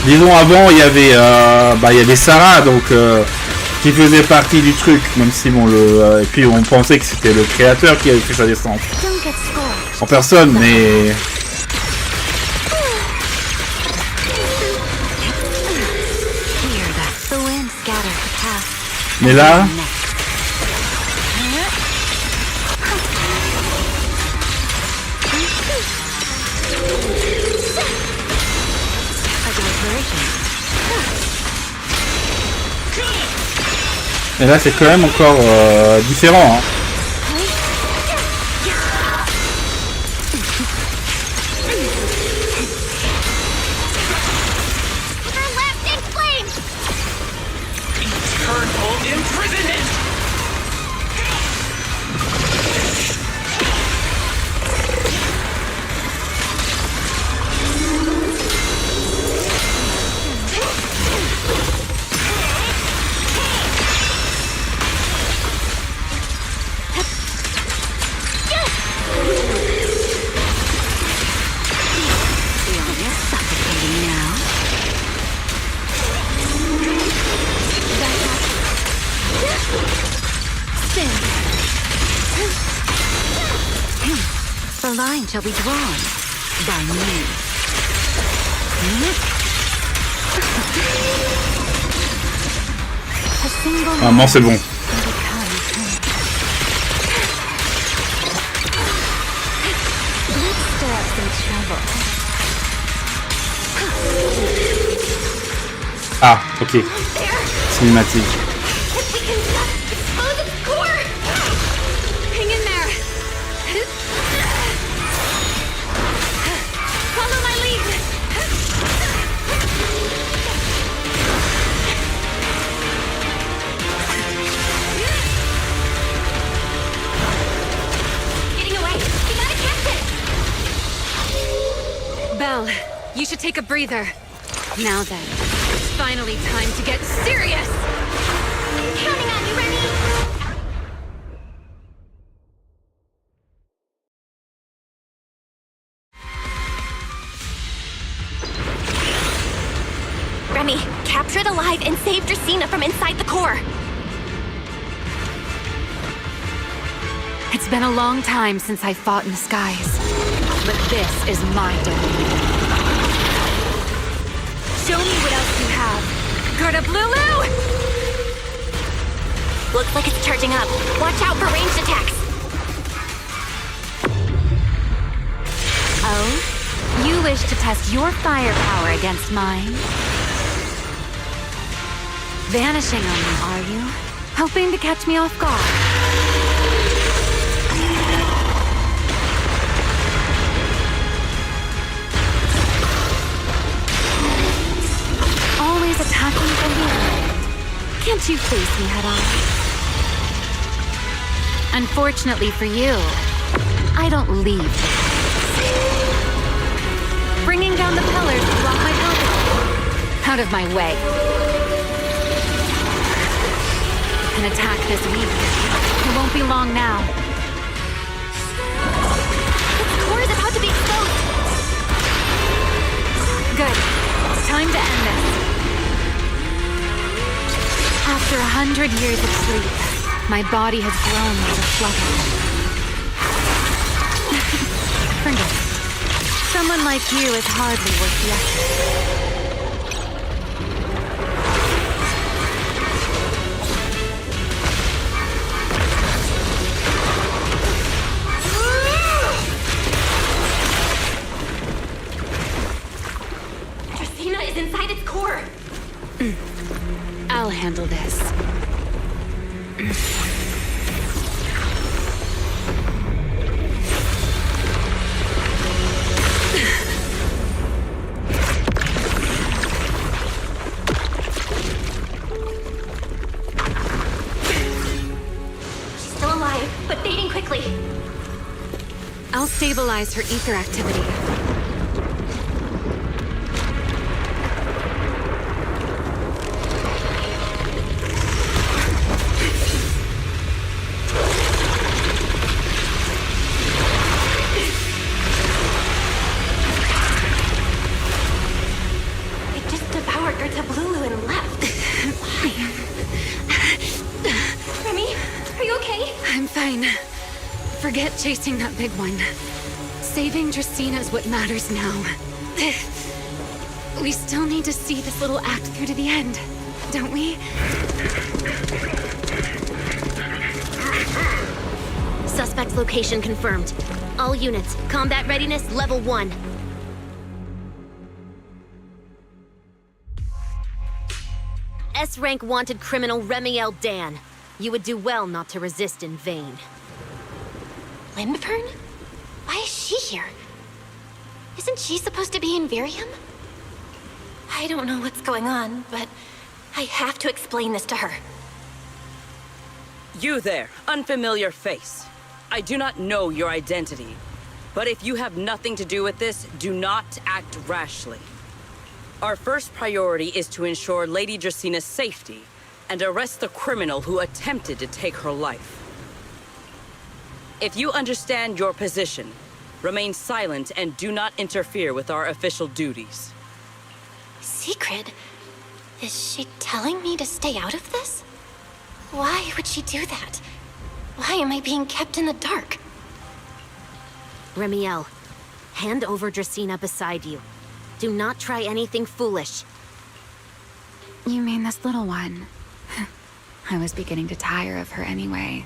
Disons avant il y avait Sarah donc qui faisait partie du truc, même si bon et puis on pensait que c'était le créateur qui avait fait sa descente en personne, mais là c'est quand même encore différent, hein. The line shall be drawn by me. Vraiment c'est bon. Ah, ok. Cinématique. Belle, you should take a breather. Now then, it's finally time to get serious! Counting on you, Remy! Remy, capture it alive and save Dracaena from inside the core! It's been a long time since I fought in the skies, but this is my domain. Show me what else you have. Girtablulu! Looks like it's charging up. Watch out for ranged attacks. Oh? You wish to test your firepower against mine? Vanishing on me, are you? Hoping to catch me off guard? Always attacking from behind. Can't you face me head on? Unfortunately for you, I don't leave. Bringing down the pillars to block my path. Out of my way. An attack this week. It won't be long now. Its core is about to be exposed. Good. It's time to end this. After 100 years of sleep, my body has grown like a flutter. Forget it. Someone like you is hardly worth the effort. Dracaena is inside its core. I'll handle this. She's still alive, but fading quickly. I'll stabilize her ether activity. It just devoured Girtablulu and left. Why? Remy, are you okay? I'm fine. Forget chasing that big one. Saving Dracaena is what matters now. We still need to see this little act through to the end, don't we? Suspect's location confirmed. All units, combat readiness level 1. S-rank wanted criminal Remiel Dan. You would do well not to resist in vain. Lindburn? Why is she here? Isn't she supposed to be in Virium? I don't know what's going on, but I have to explain this to her. You there, unfamiliar face. I do not know your identity. But if you have nothing to do with this, do not act rashly. Our first priority is to ensure Lady Draceena's safety and arrest the criminal who attempted to take her life. If you understand your position, remain silent and do not interfere with our official duties. Secret? Is she telling me to stay out of this? Why would she do that? Why am I being kept in the dark? Remiel, hand over Dracaena beside you. Do not try anything foolish. You mean this little one? I was beginning to tire of her anyway.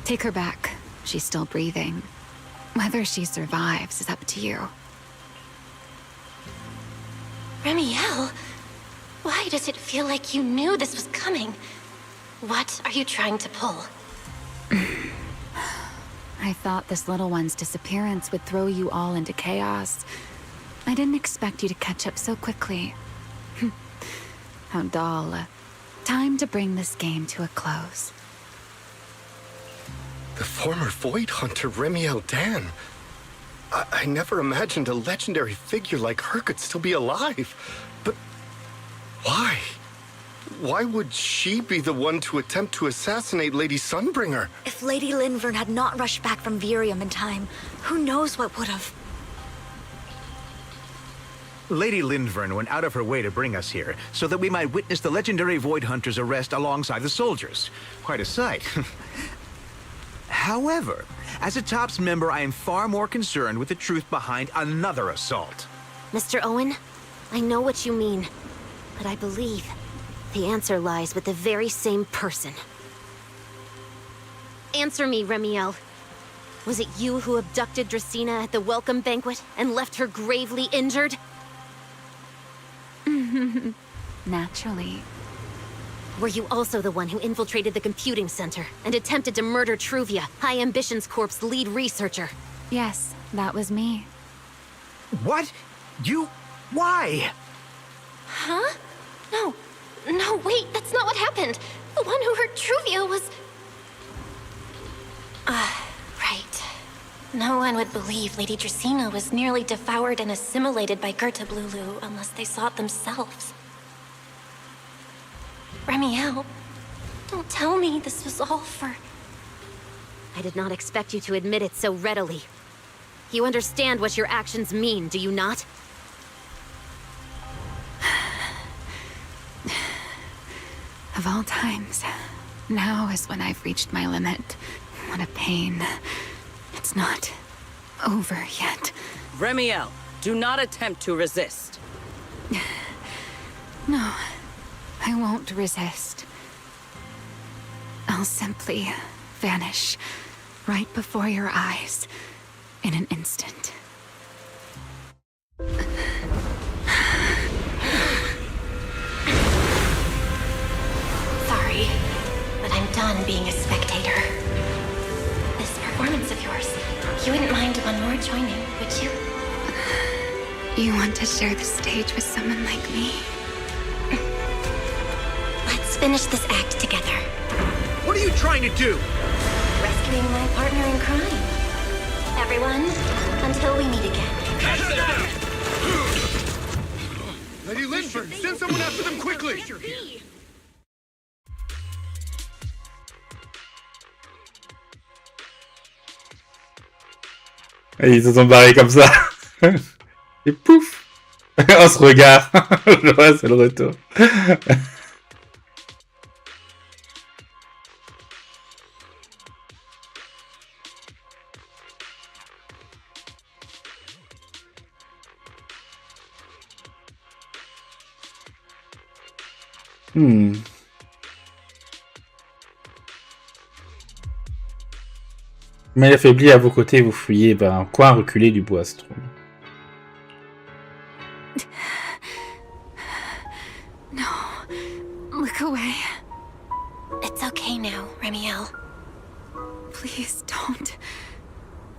Take her back. She's still breathing. Whether she survives is up to you. Remiel? Why does it feel like you knew this was coming? What are you trying to pull? I thought this little one's disappearance would throw you all into chaos. I didn't expect you to catch up so quickly. How dull. Time to bring this game to a close. The former Void Hunter Remiel Dan. I never imagined a legendary figure like her could still be alive. But why? Why would she be the one to attempt to assassinate Lady Sunbringer? If Lady Lindvern had not rushed back from Virium in time, who knows what would have... Lady Lindvern went out of her way to bring us here, so that we might witness the legendary Void Hunter's arrest alongside the soldiers. Quite a sight. However, as a TOPS member, I am far more concerned with the truth behind another assault. Mr. Owen, I know what you mean, but I believe the answer lies with the very same person. Answer me, Remiel. Was it you who abducted Dracaena at the welcome banquet and left her gravely injured? Naturally. Were you also the one who infiltrated the computing center and attempted to murder Truvia, High Ambitions Corp's lead researcher? Yes, that was me. What? You... why? Huh? No, wait, that's not what happened. The one who hurt Truvia was... right. No one would believe Lady Dracaena was nearly devoured and assimilated by Girtablulu unless they saw it themselves. Remiel, don't tell me this was all for... I did not expect you to admit it so readily. You understand what your actions mean, do you not? Of all times, now is when I've reached my limit. What a pain. It's not over yet. Remiel, do not attempt to resist. No, I won't resist. I'll simply vanish right before your eyes in an instant. fun being a spectator. This performance of yours, you wouldn't mind one more joining, would you? You want to share the stage with someone like me? Let's finish this act together. What are you trying to do? Rescuing my partner in crime. Everyone, until we meet again. Lady Linford, send someone after them quickly! Et ils se sont barrés comme ça. Et pouf. On se regarde. Ouais, c'est le retour. Mais affaibli à vos côtés, vous fuyez vers un coin reculé du bois Strom. No, look away. It's okay now, Remiel. Please don't.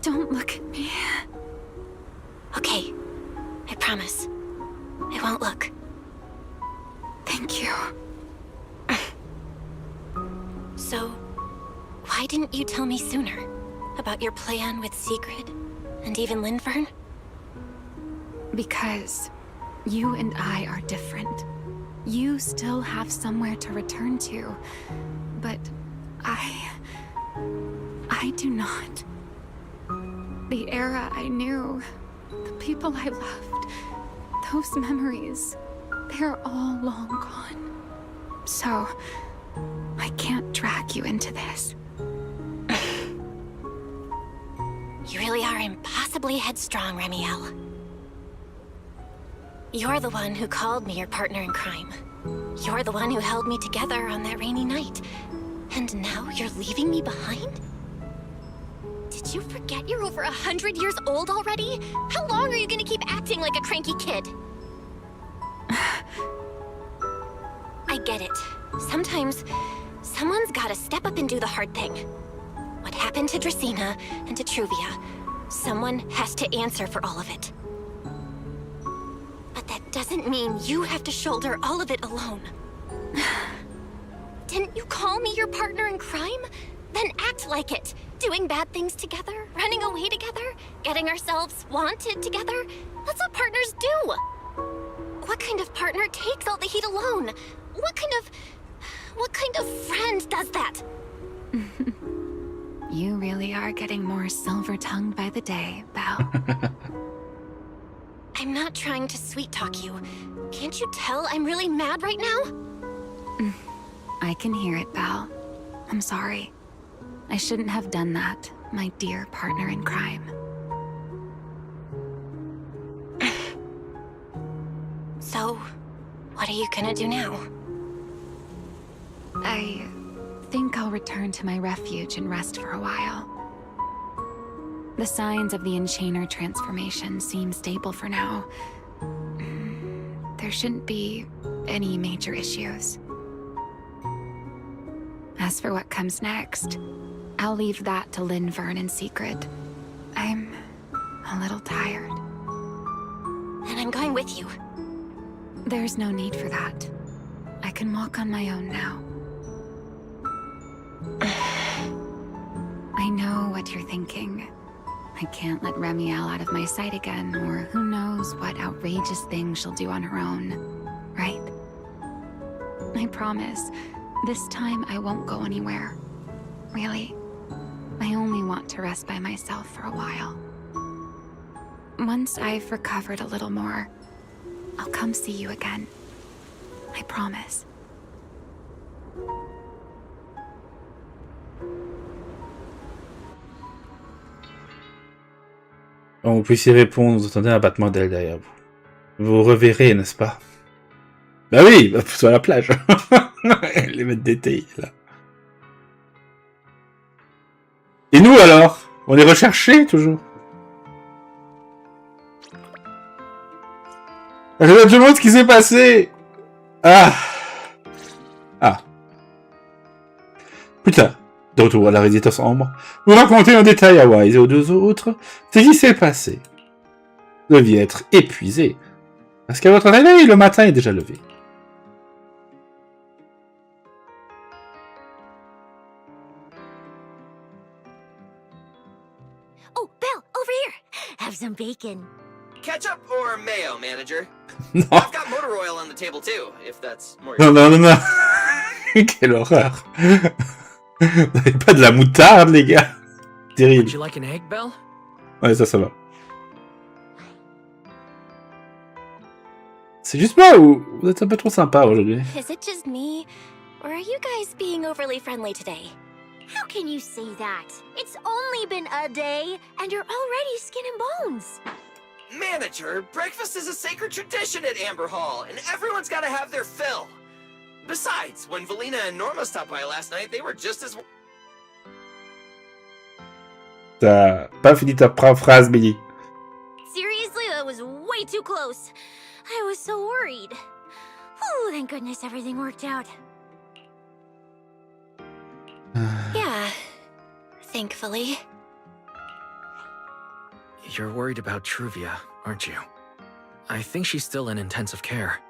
Don't look at me. Okay, I promise. I won't look. Thank you. So, why didn't you tell me sooner? About your plan with Sigrid? And even Linfern? Because you and I are different. You still have somewhere to return to. But I do not. The era I knew, the people I loved, those memories, they're all long gone. So, I can't drag you into this. You really are impossibly headstrong, Remiel. You're the one who called me your partner in crime. You're the one who held me together on that rainy night. And now you're leaving me behind? Did you forget you're over 100 years old already? How long are you gonna keep acting like a cranky kid? I get it. Sometimes, someone's gotta step up and do the hard thing. What happened to Dracena and to Truvia, someone has to answer for all of it. But that doesn't mean you have to shoulder all of it alone. Didn't you call me your partner in crime? Then act like it. Doing bad things together, running away together, getting ourselves wanted together. That's what partners do. What kind of partner takes all the heat alone? What kind of friend does that? You really are getting more silver-tongued by the day, Belle. I'm not trying to sweet-talk you. Can't you tell I'm really mad right now? I can hear it, Belle. I'm sorry. I shouldn't have done that, my dear partner in crime. So, what are you gonna do now? I think I'll return to my refuge and rest for a while. The signs of the Enchainer transformation seem stable for now. There shouldn't be any major issues. As for what comes next, I'll leave that to Linfern and Sigrid. I'm a little tired. And I'm going with you. There's no need for that. I can walk on my own now. I know what you're thinking. I can't let Remiel out of my sight again, or who knows what outrageous thing she'll do on her own, right? I promise, this time I won't go anywhere. Really, I only want to rest by myself for a while. Once I've recovered a little more, I'll come see you again. I promise. Vous puissiez répondre, vous entendez un battement d'aile derrière vous. Vous reverrez, n'est-ce pas? Bah oui, sur la plage. Les mettre d'été, là. Et nous, alors? On est recherchés, toujours? Je me demande ce qui s'est passé. Ah. Plus tard, de retour à la résidence Ambre, vous racontez en détail à Wise et aux deux autres ce qui s'est passé. Vous deviez être épuisé, parce qu'à votre réveil, le matin est déjà levé. Oh, Belle, over here! Have some bacon. Ketchup or mayo, manager? Non. I've got motor oil on the table too, if that's more. Non, non, non, non. Quelle horreur. Vous n'avez pas de la moutarde, les gars. Terrible. Would you like an egg, Belle? Ouais, ça va. C'est juste moi ou vous êtes un peu trop sympa aujourd'hui? Is it just me? Or are you guys being overly friendly today? How can you say that? It's only been a day, and you're already skin and bones. Manager, breakfast is a sacred tradition at Amber Hall, and everyone's gotta have their fill. Besides, when Valina and Norma stopped by last night, they were just as... T'as pas fini ta phrase, Billy. Seriously, that was way too close. I was so worried. Oh, thank goodness everything worked out. Yeah, thankfully. You're worried about Truvia, aren't you? I think she's still in intensive care.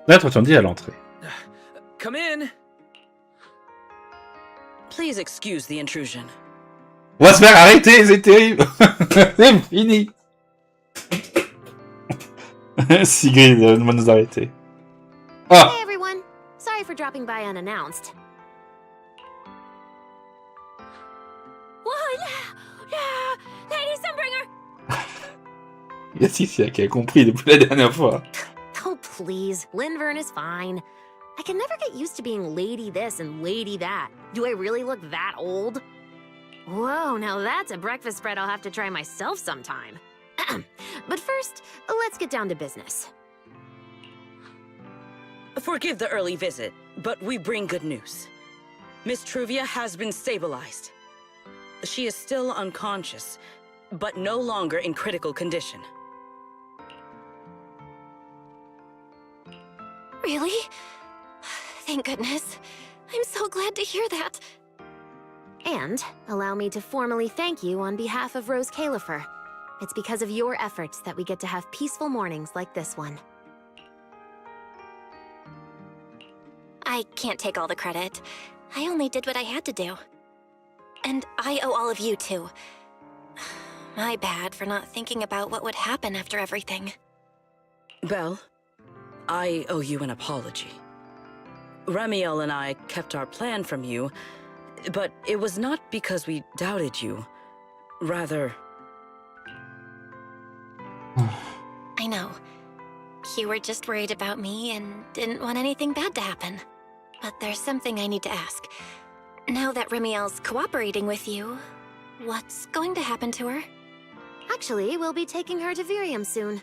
Lettre attendue à l'entrée. Come in! Please excuse the intrusion. On va se faire arrêter, c'est terrible. C'est fini. Sigrid va nous arrêter. Ah. Hey everyone, sorry for dropping by unannounced. Lady Sunbringer! Il y a Cynthia qui a compris depuis la dernière fois. Oh please, Linvern is fine. I can never get used to being lady this and lady that. Do I really look that old? Whoa, now that's a breakfast spread I'll have to try myself sometime. But first, let's get down to business. Forgive the early visit, but we bring good news. Miss Truvia has been stabilized. She is still unconscious, but no longer in critical condition. Really? Thank goodness. I'm so glad to hear that. And allow me to formally thank you on behalf of Rose Califer. It's because of your efforts that we get to have peaceful mornings like this one. I can't take all the credit. I only did what I had to do. And I owe all of you, too. My bad for not thinking about what would happen after everything. Belle, I owe you an apology. Ramiel and I kept our plan from you, but it was not because we doubted you. Rather... I know. You were just worried about me and didn't want anything bad to happen. But there's something I need to ask. Now that Ramiel's cooperating with you, what's going to happen to her? Actually, we'll be taking her to Virium soon.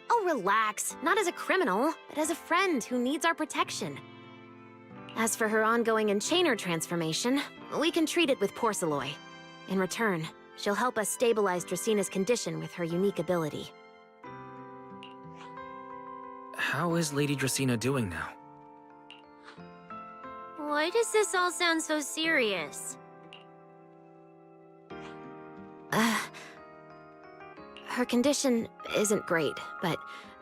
Oh, relax. Not as a criminal, but as a friend who needs our protection. As for her ongoing enchainer transformation, we can treat it with Porceloy. In return, she'll help us stabilize Dracina's condition with her unique ability. How is Lady Dracina doing now? Why does this all sound so serious? Her condition isn't great, but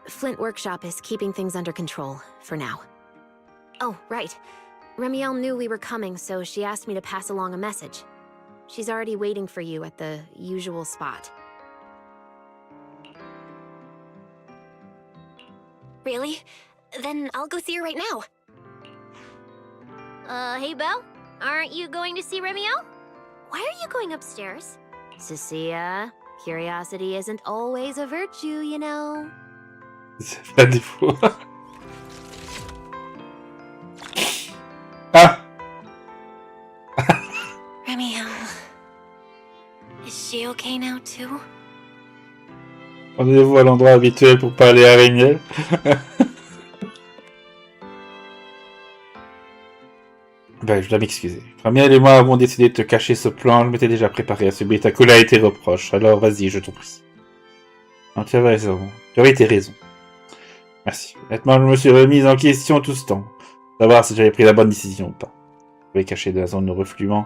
Flint Workshop is keeping things under control, for now. Oh, right. Ramiel knew we were coming, so she asked me to pass along a message. She's already waiting for you at the usual spot. Really? Then I'll go see her right now. Hey Belle? Aren't you going to see Ramiel? Why are you going upstairs? Cecilia, curiosity isn't always a virtue, you know. C'est pas défaut. Ah! Ramiel. Is she okay now too? Rendez-vous à l'endroit habituel pour parler à Ramiel. Ben, je dois m'excuser. Ramiel et moi avons décidé de te cacher ce plan. Je m'étais déjà préparé à subir ta colère et tes reproches. Alors vas-y, je t'en prie. Non, tu avais raison. Tu avais été raison. Merci. Honnêtement, je me suis remise en question tout ce temps. Savoir si j'avais pris la bonne décision ou pas. Je vais cacher dans la zone de refluent.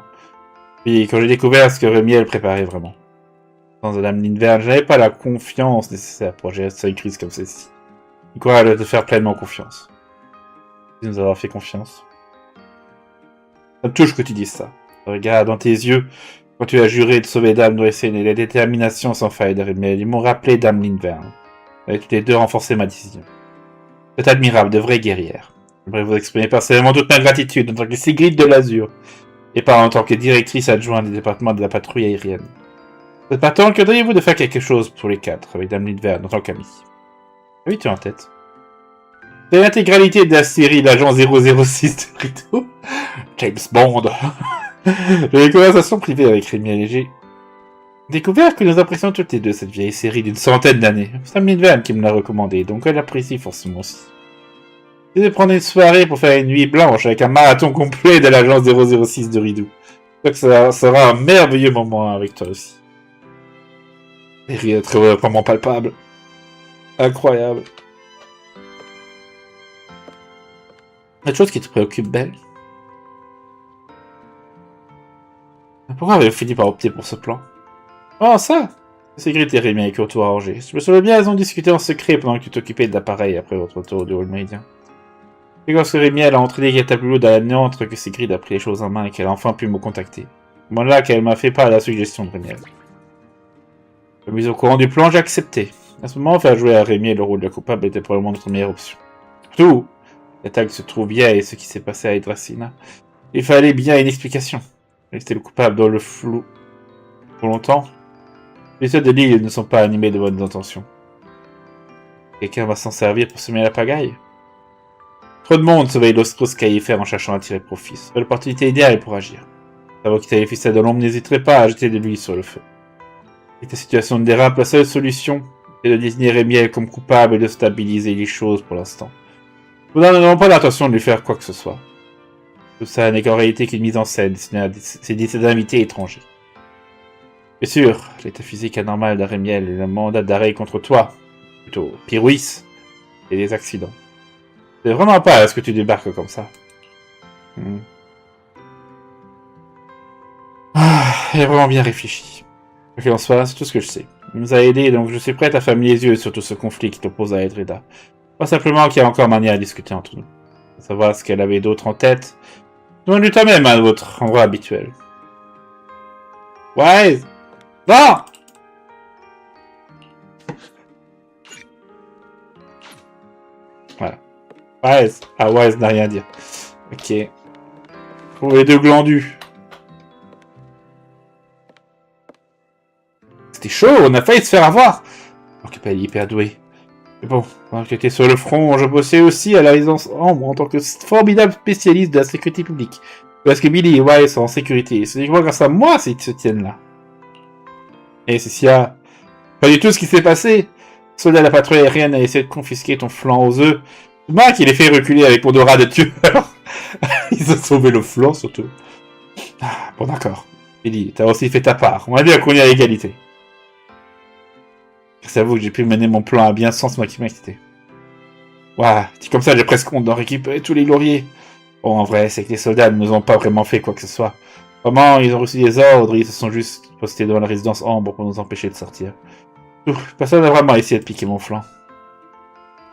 Puis quand j'ai découvert ce que Rémiel préparait vraiment. Sans Madame Lindverne, je n'avais pas la confiance nécessaire pour gérer cette crise comme celle-ci. Il croit de te faire pleinement confiance. De nous avoir fait confiance. Ça me touche que tu dises ça. Regarde dans tes yeux, quand tu as juré de sauver Dame Dressén et la détermination sans faille de Rémiel, ils m'ont rappelé Dame Lindverne. Et toutes les deux renforcé ma décision. C'est admirable, de vraie guerrière. J'aimerais vous exprimer personnellement toute ma gratitude en tant que Sigrid de l'Azur, et pas en tant que directrice adjointe du département de la patrouille aérienne. Vous êtes partant, que diriez-vous de faire quelque chose pour les quatre, avec Dame Lindverne en tant qu'amie? Oui, tu es en tête. C'est l'intégralité de la série l'agent 006 de Rito. James Bond. J'ai des conversations privées avec Rémiel et j'ai découvert que nous apprécions toutes les deux cette vieille série d'une centaine d'années. C'est Dame Lindverne qui me l'a recommandée, donc elle l'apprécie forcément aussi. Je vais prendre une soirée pour faire une nuit blanche avec un marathon complet de l'agence 006 de Ridou. Je crois que ça sera un merveilleux moment avec toi aussi. Les rires très vraiment palpables. Incroyable. Quelque chose qui te préoccupe, Belle? Pourquoi avez-vous fini par opter pour ce plan? Oh, ça! Sigrid et Rémi avec autour arrangé. Je me souviens bien, elles ont discuté en secret pendant que tu t'occupais de l'appareil après votre retour du hall méridien. Et lorsque Rémi a entraîné Girtablulu dans la néantre que Sigrid a pris les choses en main et qu'elle a enfin pu me contacter. C'est là qu'elle m'a fait part de la suggestion de Rémi. Je me mise au courant du plan, j'ai accepté. À ce moment, faire jouer à Rémi le rôle de coupable était probablement notre meilleure option. Surtout, l'attaque se trouve bien et ce qui s'est passé à Hydrasina. Il fallait bien une explication. Rester le coupable dans le flou. Pour longtemps, les ceux de l'île ne sont pas animés de bonnes intentions. Quelqu'un va s'en servir pour semer la pagaille. Trop de monde surveille l'Ostros caillifère en cherchant à tirer profit. C'est l'opportunité idéale pour agir. Savoir quitter les ficelles de l'ombre, n'hésiterait pas à jeter de l'huile sur le feu. Et ta situation de dérape, la seule solution est de désigner Rémiel comme coupable et de stabiliser les choses pour l'instant. Nous n'avons pas l'intention de lui faire quoi que ce soit. Tout ça n'est qu'en réalité qu'une mise en scène, c'est des invités étrangers. Bien sûr, l'état physique anormal de Rémiel et le mandat d'arrêt contre toi, plutôt Pirouis, et des accidents. C'est vraiment pas à ce que tu débarques comme ça. Il est vraiment bien réfléchi. Quoi qu'il en soit, c'est tout ce que je sais. Il nous a aidés, donc je suis prête à fermer les yeux sur tout ce conflit qui t'oppose à Edreda. Pas simplement qu'il y a encore manière à discuter entre nous. Pour savoir ce qu'elle avait d'autre en tête. Demande-lui toi-même à votre endroit habituel. Ouais. Non. Voilà. Wise. Ah, Wise n'a rien à dire. Ok. Pour les deux glandus. C'était chaud, on a failli se faire avoir. Donc, elle est hyper douée. Mais bon, pendant que j'étais sur le front, je bossais aussi à la résidence Ambre en tant que formidable spécialiste de la sécurité publique. Parce que Billy et Wise sont en sécurité. C'est grâce à moi s'ils se tiennent là. Et Cécia, pas du tout ce qui s'est passé. Soldat de la patrouille aérienne a essayé de confisquer ton flanc aux œufs. C'est moi qui l'ai fait reculer avec mon aura de tueur. Ils ont sauvé le flanc surtout. Ah, bon d'accord. Billy, t'as aussi fait ta part. On va dire qu'on est à égalité. C'est à vous que j'ai pu mener mon plan à bien sans ce qui m'a quitté. Ouah, dit comme ça, j'ai presque honte d'en récupérer tous les lauriers. Bon, en vrai, c'est que les soldats ne nous ont pas vraiment fait quoi que ce soit. Vraiment, ils ont reçu des ordres, ils se sont juste postés devant la résidence Ambre pour nous empêcher de sortir. Ouf, personne n'a vraiment essayé de piquer mon flanc.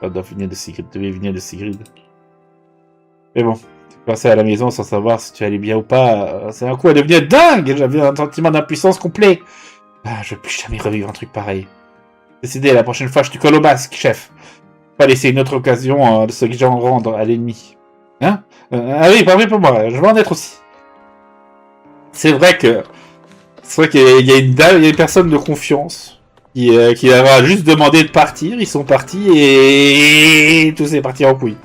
Ça doit venir de Sigrid. Mais bon, tu passais à la maison sans savoir si tu allais bien ou pas. C'est un coup à devenir dingue. J'avais un sentiment d'impuissance complet. Ah, je ne veux plus jamais revivre un truc pareil. Décidé, la prochaine fois, je te colle au basque, chef. Pas laisser une autre occasion de se rendre à l'ennemi. Hein? Ah oui, pas vrai pour moi, je vais en être aussi. C'est vrai qu'il y a une personne de confiance qui leur a juste demandé de partir, ils sont partis et tout s'est parti en couille.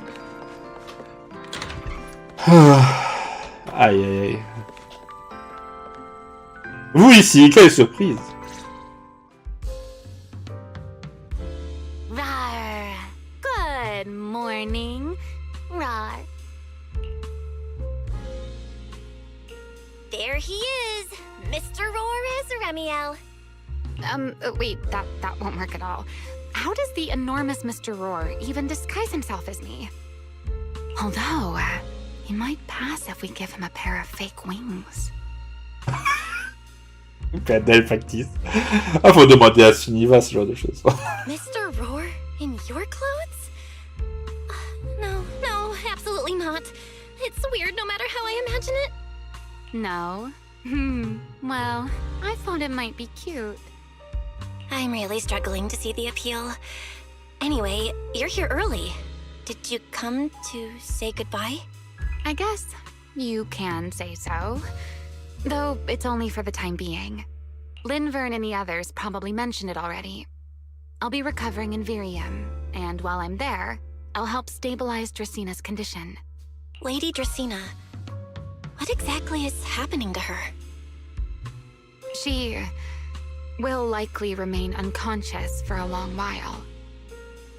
Aïe aïe aïe. Vous ici, quelle surprise! Good morning, Rar. There he is, Mr. Rores Remiel. Wait, that won't work at all. How does the enormous Mr. Roar even disguise himself as me? Although, He might pass if we give him a pair of fake wings. PNL factice. Ah, faut demander à Suniva ce genre de choses. Mr. Roar in your clothes? No, absolutely not. It's weird no matter how I imagine it. No? Well, I thought it might be cute. I'm really struggling to see the appeal. Anyway, you're here early. Did you come to say goodbye? I guess you can say so. Though it's only for the time being. Linvern and the others probably mentioned it already. I'll be recovering in Virium, and while I'm there, I'll help stabilize Dracina's condition. Lady Dracina, what exactly is happening to her? She will likely remain unconscious for a long while.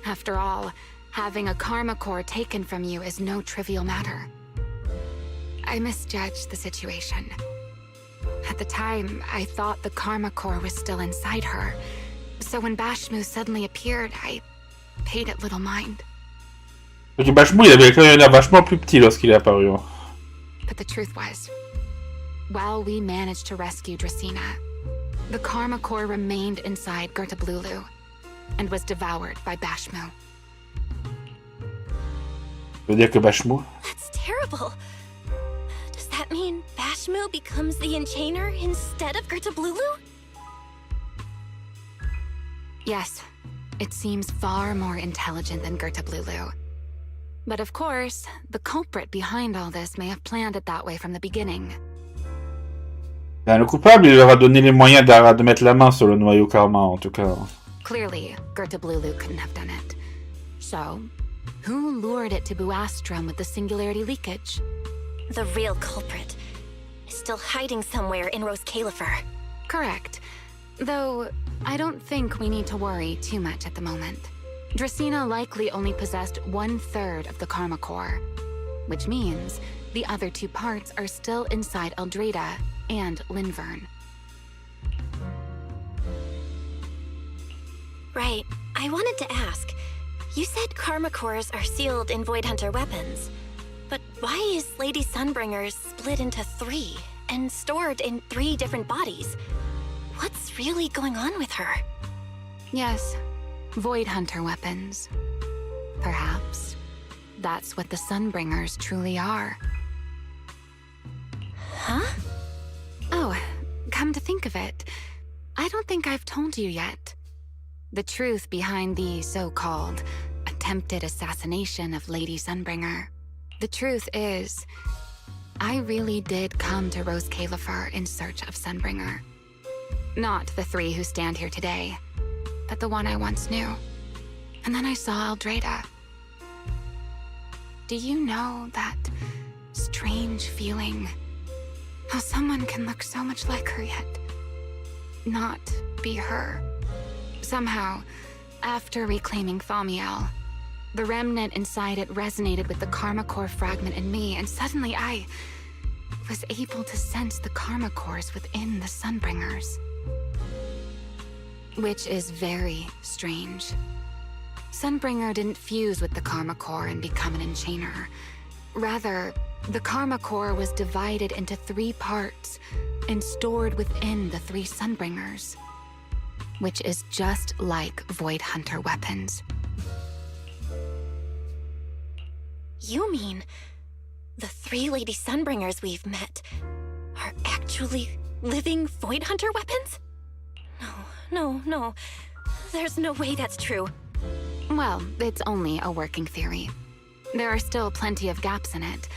After all, having a karma core taken from you is no trivial matter. I misjudged the situation. At the time, I thought the karma core was still inside her. So when Bashmu suddenly appeared, I paid it little mind. Ok, Bashmu, il avait quand même l'air vachement plus petit lorsqu'il est apparu. But the truth was, while we managed to rescue Dracina, the karma core remained inside Girtablulu and was devoured by Bashmu. Ça veut dire que Bashmu? That's terrible. Does that mean Bashmu becomes the Enchainer instead of Girtablulu? Yes, it seems far more intelligent than Girtablulu. But of course, the culprit behind all this may have planned it that way from the beginning. Ben, le coupable, il leur a donné les moyens de mettre la main sur le noyau karma, en tout cas. Clearly, Girtablulu couldn't have done it. So, who lured it to Buastrum with the singularity leakage? The real culprit is still hiding somewhere in Rose Califer. Correct. Though, I don't think we need to worry too much at the moment. Dracina likely only possessed 1/3 of the karma core, which means the other 2 parts are still inside Eldrada and Linvern. Right. I wanted to ask. You said karma cores are sealed in Void Hunter weapons. But why is Lady Sunbringer's split into 3 and stored in 3 different bodies? What's really going on with her? Yes, Void Hunter weapons. Perhaps that's what the Sunbringers truly are. Huh? Oh, come to think of it, I don't think I've told you yet. The truth behind the so-called attempted assassination of Lady Sunbringer. The truth is, I really did come to Rose Califer in search of Sunbringer. Not the 3 who stand here today, but the one I once knew. And then I saw Eldrada. Do you know that strange feeling? How someone can look so much like her yet not be her. Somehow, after reclaiming Thaumiel, the remnant inside it resonated with the karma core fragment in me, and suddenly I was able to sense the karma cores within the Sunbringers. Which is very strange. Sunbringer didn't fuse with the karma core and become an enchainer. Rather, the karma core was divided into 3 parts and stored within the 3 Sunbringers, which is just like Void Hunter weapons. You mean the 3 Lady Sunbringers we've met are actually living Void Hunter weapons? No. There's no way that's true. Well, it's only a working theory. There are still plenty of gaps in it,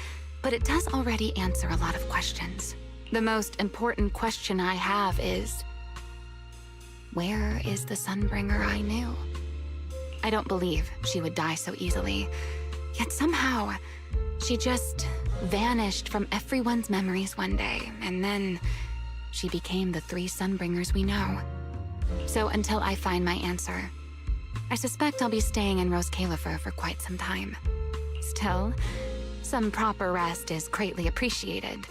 but it does already answer a lot of questions. The most important question I have is, where is the Sunbringer I knew? I don't believe she would die so easily, yet somehow she just vanished from everyone's memories one day, and then she became the 3 Sunbringers we know. So until I find my answer, I suspect I'll be staying in Rose Califer for quite some time. Still, some proper rest is greatly appreciated,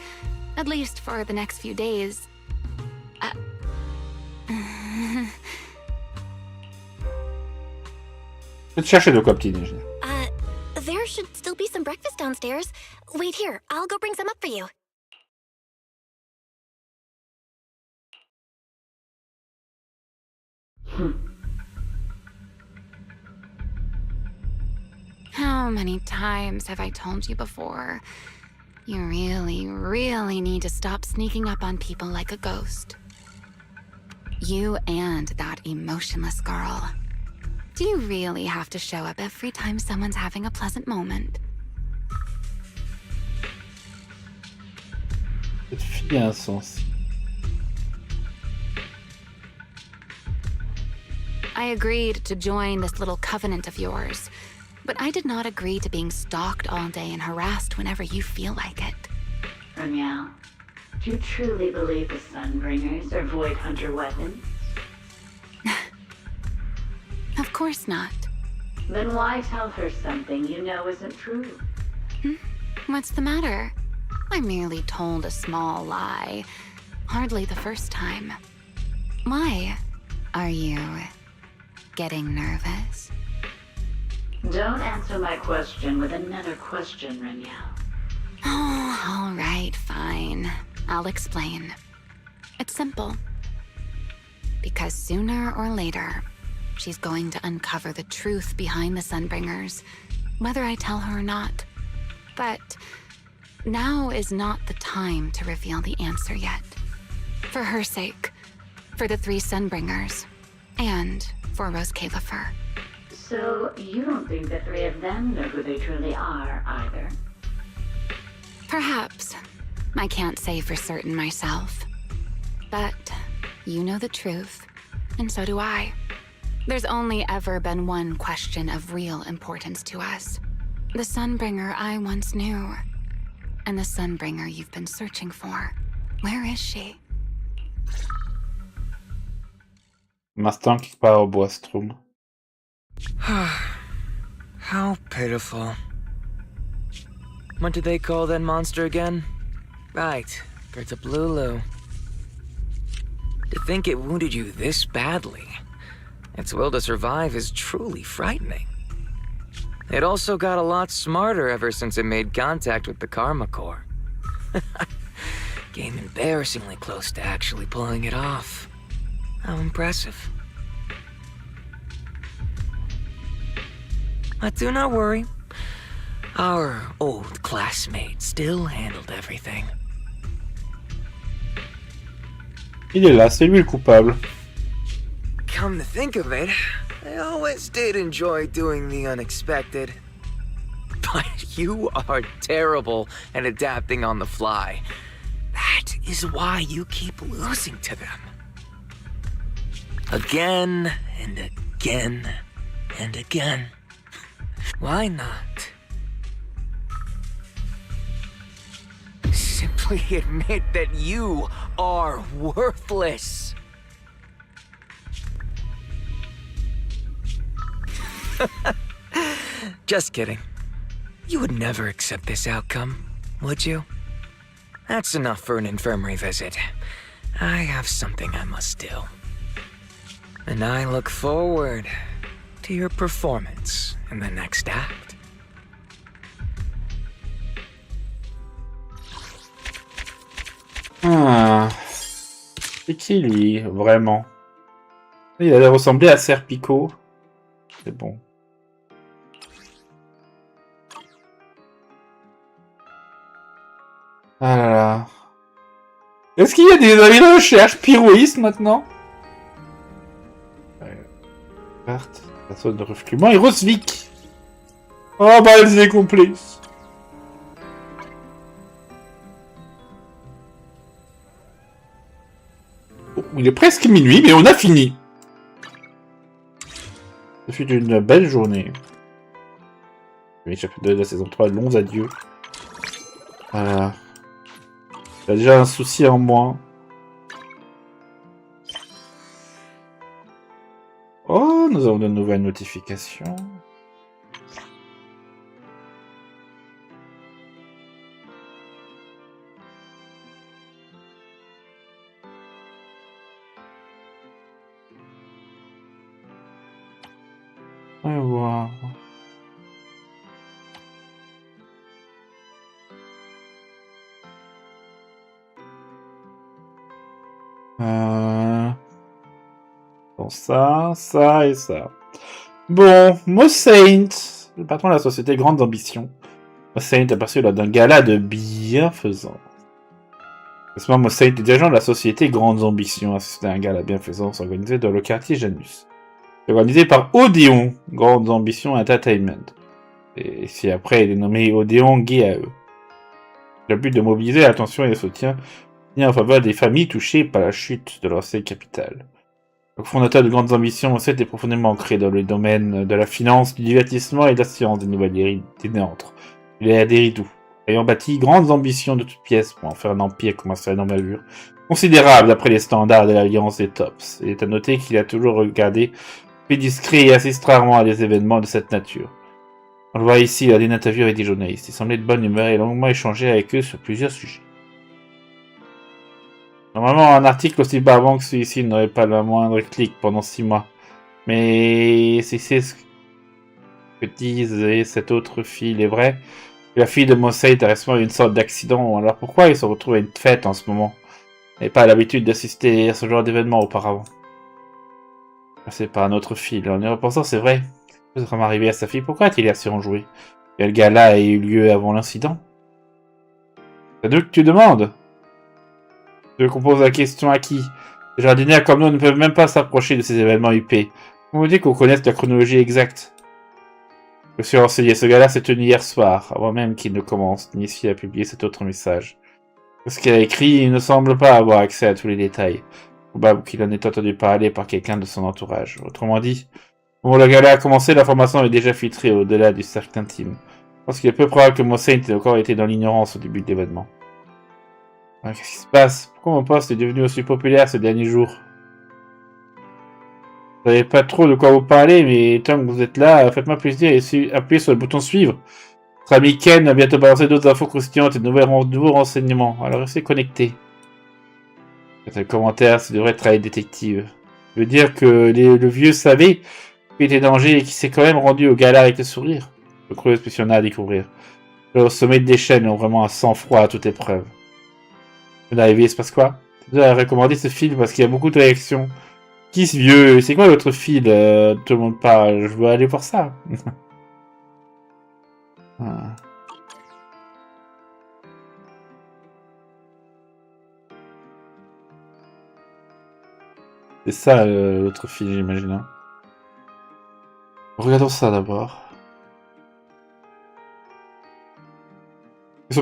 at least for the next few days. Je vais te chercher de quoi petit déjeuner. There should still be some breakfast downstairs. Wait here, I'll go bring some up for you. How many times have I told you before? You really, really need to stop sneaking up on people like a ghost. You and that emotionless girl. Do you really have to show up every time someone's having a pleasant moment? Cette fille a un sens. I agreed to join this little covenant of yours, but I did not agree to being stalked all day and harassed whenever you feel like it. Remiel, do you truly believe the Sunbringers are Void Hunter weapons? Of course not. Then why tell her something you know isn't true? What's the matter? I merely told a small lie. Hardly the first time. Why? Are you getting nervous? Don't answer my question with another question, Remiel. Oh, all right, fine. I'll explain. It's simple. Because sooner or later, she's going to uncover the truth behind the Sunbringers, whether I tell her or not. But now is not the time to reveal the answer yet. For her sake, for the 3 Sunbringers, and for Rose Califer. So, you don't think the 3 of them know who they truly are, either? Perhaps. I can't say for certain myself. But you know the truth, and so do I. There's only ever been one question of real importance to us. The Sunbringer I once knew. And the Sunbringer you've been searching for. Where is she? Mastin quelque part au Boistrom. How pitiful. What do they call that monster again? Right, Girtablulu. To think it wounded you this badly. Its will to survive is truly frightening. It also got a lot smarter ever since it made contact with the Karma Core. Came embarrassingly close to actually pulling it off. How impressive. But do not worry. Our old classmate still handled everything. Il est là, c'est lui le coupable. Come to think of it, I always did enjoy doing the unexpected. But you are terrible at adapting on the fly. That is why you keep losing to them. Again and again and again. Why not? Simply admit that you are worthless. Just kidding. You would never accept this outcome, would you? That's enough for an infirmary visit. I have something I must do. And I look forward to your performance in the next act. Ah. C'est qui lui, vraiment? Il allait ressembler à Serpico. C'est bon. Ah là là. Est-ce qu'il y a des avis de recherche pyroïsme maintenant? Carte, personne de refluement et Rosvik. Oh bah elle est complice. Oh, il est presque minuit, mais on a fini. Ce fut une belle journée. Oui, chapitre 2 de la saison 3, longs adieux. Voilà. J'ai déjà un souci en moins. Oh, nous avons de nouvelles notifications. On va voir. Bon, ça, ça et ça. Bon, Mosaint, le patron de la société Grandes Ambitions. Mosaint est aperçu lors d'un gala de bienfaisance. Mosaint est dirigeant de la société Grandes Ambitions, assisté à un gala de bienfaisance organisé dans le quartier Janus. Organisé par Odéon, Grandes Ambitions Entertainment. Et si après il est nommé Odéon GAE. Le but de mobiliser l'attention et le soutien en faveur des familles touchées par la chute de l'ancienne capitale. Le fondateur de Grandes Ambitions, Mosaint est profondément ancré dans le domaine de la finance, du divertissement et de la science des nouvelles néantres. Il est des rideaux, ayant bâti grandes ambitions de toutes pièces pour en faire un empire commercial en malure, considérable d'après les standards de l'Alliance des Tops. Il est à noter qu'il a toujours regardé plus discret et assiste rarement à des événements de cette nature. On le voit ici lors d'une interview avec des journalistes. Il semblait de bonne humeur et longuement échangé avec eux sur plusieurs sujets. Normalement, un article aussi barbant que celui-ci n'aurait pas le moindre clic pendant 6 mois. Mais si c'est ce que disait cette autre fille, il est vrai, la fille de Mosaint a récemment eu une sorte d'accident. Alors pourquoi il se retrouve à une fête en ce moment? Il n'avait pas l'habitude d'assister à ce genre d'événement auparavant. C'est pas un autre fil. En y repensant, c'est vrai. Qu'est-ce qui serait arrivé à sa fille? Pourquoi a-t-il assez enjoué? Quel gala a eu lieu avant l'incident? C'est d'eux que tu demandes? Tu veux qu'on pose la question à qui? Les jardinières comme nous ne peuvent même pas s'approcher de ces événements UP. On me dit qu'on connaisse la chronologie exacte. Je suis renseigné. Ce gala s'est tenu hier soir, avant même qu'il ne commence, d'initier à publier cet autre message. Ce qu'il a écrit, il ne semble pas avoir accès à tous les détails. Probable qu'il en ait entendu parler par quelqu'un de son entourage. Autrement dit, au moment où le gala a commencé, l'information est déjà filtrée au-delà du cercle intime. Je pense qu'il est peu probable que Mosaint ait encore été dans l'ignorance au début de l'événement. Qu'est-ce qui se passe? Pourquoi mon poste est devenu aussi populaire ces derniers jours? Vous savez pas trop de quoi vous parler, mais tant que vous êtes là, faites-moi plaisir et appuyez sur le bouton suivre. Notre ami Ken va bientôt balancer d'autres infos croustillantes et de nouveaux renseignements. Alors restez connectés. Le commentaire, ça devrait travailler détective. Je veux dire que le vieux savait qu'il était danger et qu'il s'est quand même rendu au gala avec le sourire. Le creux spécial à découvrir. Au sommet des chaînes ont vraiment un sang-froid à toute épreuve. Vous arrivez, il se passe quoi? Tu dois recommander ce film parce qu'il y a beaucoup de réactions. Qui ce vieux? C'est quoi l'autre fil? Tout le monde parle. Je veux aller voir ça. Ah. C'est ça l'autre fil, j'imagine. Hein. Regardons ça d'abord.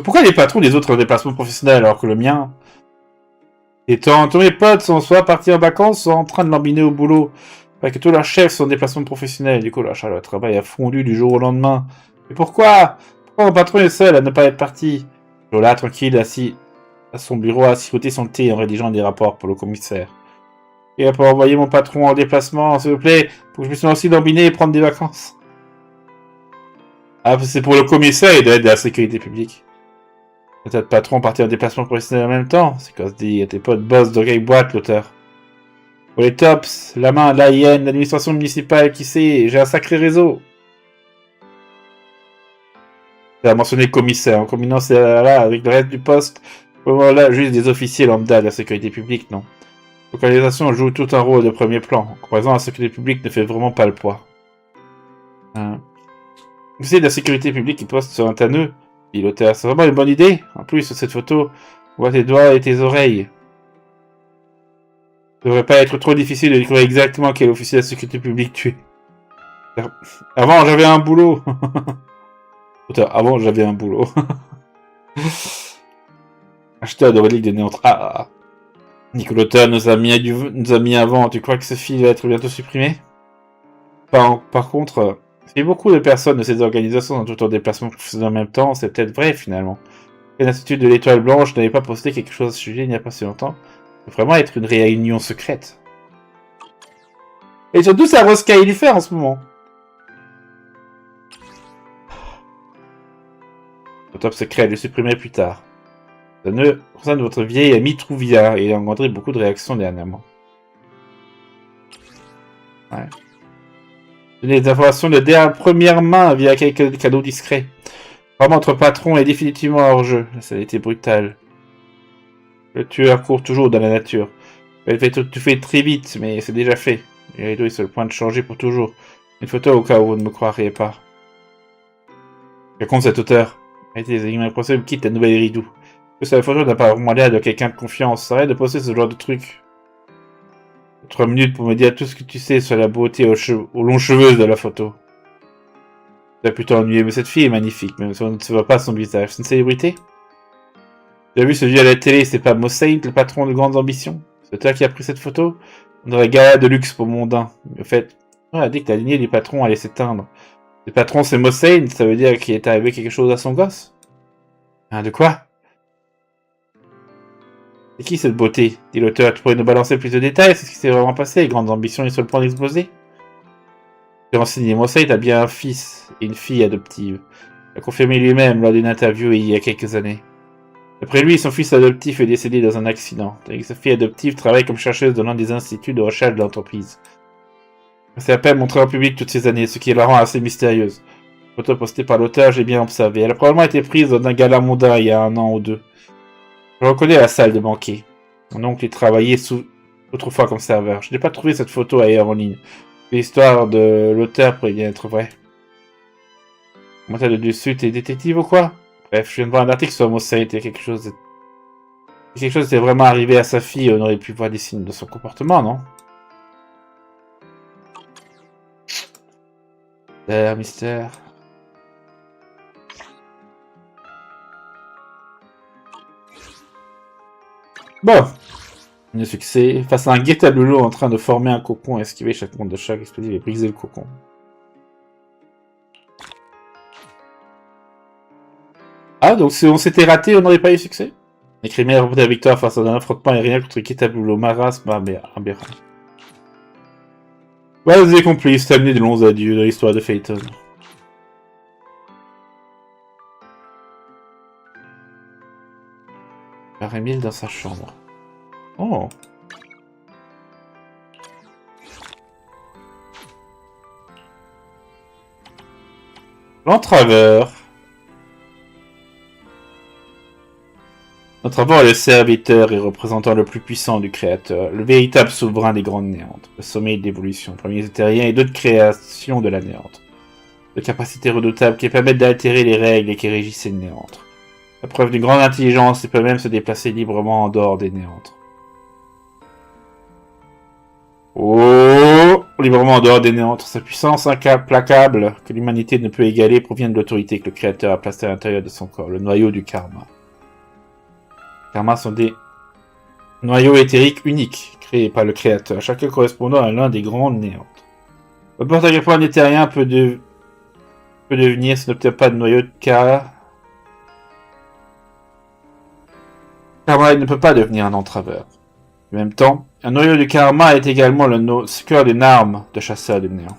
Pourquoi les patrons des autres déplacements professionnels alors que le mien? Et tous mes potes sont soit partis en vacances, soit en train de l'embiner au boulot. Parce que tous leurs chefs sont en déplacement professionnel. Du coup, leur charge de travail a fondu du jour au lendemain. Mais pourquoi? Pourquoi mon patron est seul à ne pas être parti? Toujours là, tranquille, assis à son bureau, à siroter son thé en rédigeant des rapports pour le commissaire. Et pour envoyer mon patron en déplacement, s'il vous plaît, pour que je puisse aussi l'embiner et prendre des vacances. Ah, c'est pour le commissaire, il doit être de la sécurité publique. Peut-être patron partir en déplacement professionnel en même temps. C'est quoi se dit à tes potes boss de vieille boîte, l'auteur. Pour les tops, la main, l'AIN, l'administration municipale, qui sait, j'ai un sacré réseau. Tu as mentionné commissaire, en combinant là avec le reste du poste. Voilà, juste des officiers lambda de la sécurité publique, non. L'organisation joue tout un rôle de premier plan. En comparaison, la sécurité publique ne fait vraiment pas le poids. Vous savez, de la sécurité publique qui poste sur un tanneux. Dit l'auteur, c'est vraiment une bonne idée. En plus, sur cette photo, on voit tes doigts et tes oreilles. Ça devrait pas être trop difficile de découvrir exactement quel officier de la sécurité publique tu es. Avant, j'avais un boulot. Avant, j'avais un boulot. Acheteur de reliques de Néantre. Ah. L'auteur nous a mis avant. Tu crois que ce fil va être bientôt supprimé? Par contre, si beaucoup de personnes de ces organisations sont tout en déplacement professionnel en même temps, c'est peut-être vrai finalement. L'Institut de l'Étoile Blanche n'avait pas posté quelque chose à ce sujet il n'y a pas si longtemps. Ça peut vraiment être une réunion secrète. Et surtout, c'est à Rosca il y fait en ce moment. Le top secret, le supprimer plus tard. Ça ne concerne votre vieille amie Truvia et il a engendré beaucoup de réactions dernièrement. Ouais. Donner des informations de première main via quelques cadeaux discrets. Vraiment, notre patron est définitivement hors jeu. Ça a été brutal. Le tueur court toujours dans la nature. Elle fait tout fait très vite, mais c'est déjà fait. Les rideaux, ils sont le point de changer pour toujours. Une photo au cas où vous ne me croiriez pas. Raconte cet auteur. Arrêtez, les animaux procès me quitte la nouvelle rideau. Que la photo n'a pas vraiment l'air de quelqu'un de confiance. Arrête de poster ce genre de truc. 3 minutes pour me dire tout ce que tu sais sur la beauté aux longs cheveux de la photo. Tu as plutôt ennuyé, mais cette fille est magnifique, même si on ne se voit pas son visage. C'est une célébrité? Tu as vu ce vieux à la télé, c'est pas Mosaint, le patron de grandes ambitions? C'est toi qui as pris cette photo? On aurait gala de luxe pour mondain. Mais au fait, on a dit que la lignée des patrons allait s'éteindre. Le patron c'est Mosaint, ça veut dire qu'il est arrivé quelque chose à son gosse? Hein, de quoi? C'est qui cette beauté? Dit l'auteur, tu pourrais nous balancer plus de détails, c'est ce qui s'est vraiment passé, les grandes ambitions et sur le point d'exploser? Tu renseigné, Mosaint a bien un fils et une fille adoptive. Il a confirmé lui-même lors d'une interview il y a quelques années. D'après lui, son fils adoptif est décédé dans un accident, tandis que sa fille adoptive travaille comme chercheuse dans l'un des instituts de recherche de l'entreprise. Elle s'est à peine montrée en public toutes ces années, ce qui la rend assez mystérieuse. La photo postée par l'auteur, j'ai bien observé. Elle a probablement été prise dans un gala mondain il y a 1 an ou 2. Je reconnais la salle de banquet. Mon oncle y travaillait autrefois comme serveur. Je n'ai pas trouvé cette photo ailleurs en ligne. L'histoire de l'auteur pourrait bien être vraie. Comment t'as de dessus, t'es détective ou quoi? Bref, je viens de voir un article sur Mosaint et quelque chose était vraiment arrivé à sa fille, on aurait pu voir des signes de son comportement, non? Mystère. Bon. Le succès. Face à un Girtablulu en train de former un cocon, esquiver chaque monde de chaque explosif et briser le cocon. Ah, donc si on s'était raté, on n'aurait pas eu succès? Les criminels remportent la victoire face à un affrontement aérien contre Girtablulu, marasme aberrant. Voilà, vous avez compris, c'est amené de longs adieux de l'histoire de Phaeton. Par Emile dans sa chambre. Oh. L'entraveur. L'entraveur est le serviteur et représentant le plus puissant du créateur, le véritable souverain des grandes néantres, le sommet de l'évolution, premiers terriens et d'autres créations de la néantre. De capacités redoutables qui permettent d'altérer les règles et qui régissent les néantres. La preuve d'une grande intelligence et peut même se déplacer librement en dehors des néantres. Oh, librement en dehors des néantres, sa puissance implacable que l'humanité ne peut égaler provient de l'autorité que le créateur a placée à l'intérieur de son corps, le noyau du karma. Les karmas sont des noyaux éthériques uniques, créés par le créateur, chacun correspondant à l'un des grands néantres. Peu importe à quel point un éthérien peut devenir s'il n'obtient pas de noyau de karma, il ne peut pas devenir un entraveur. En même temps, un noyau du karma est également le cœur d'une arme de chasseurs du néant.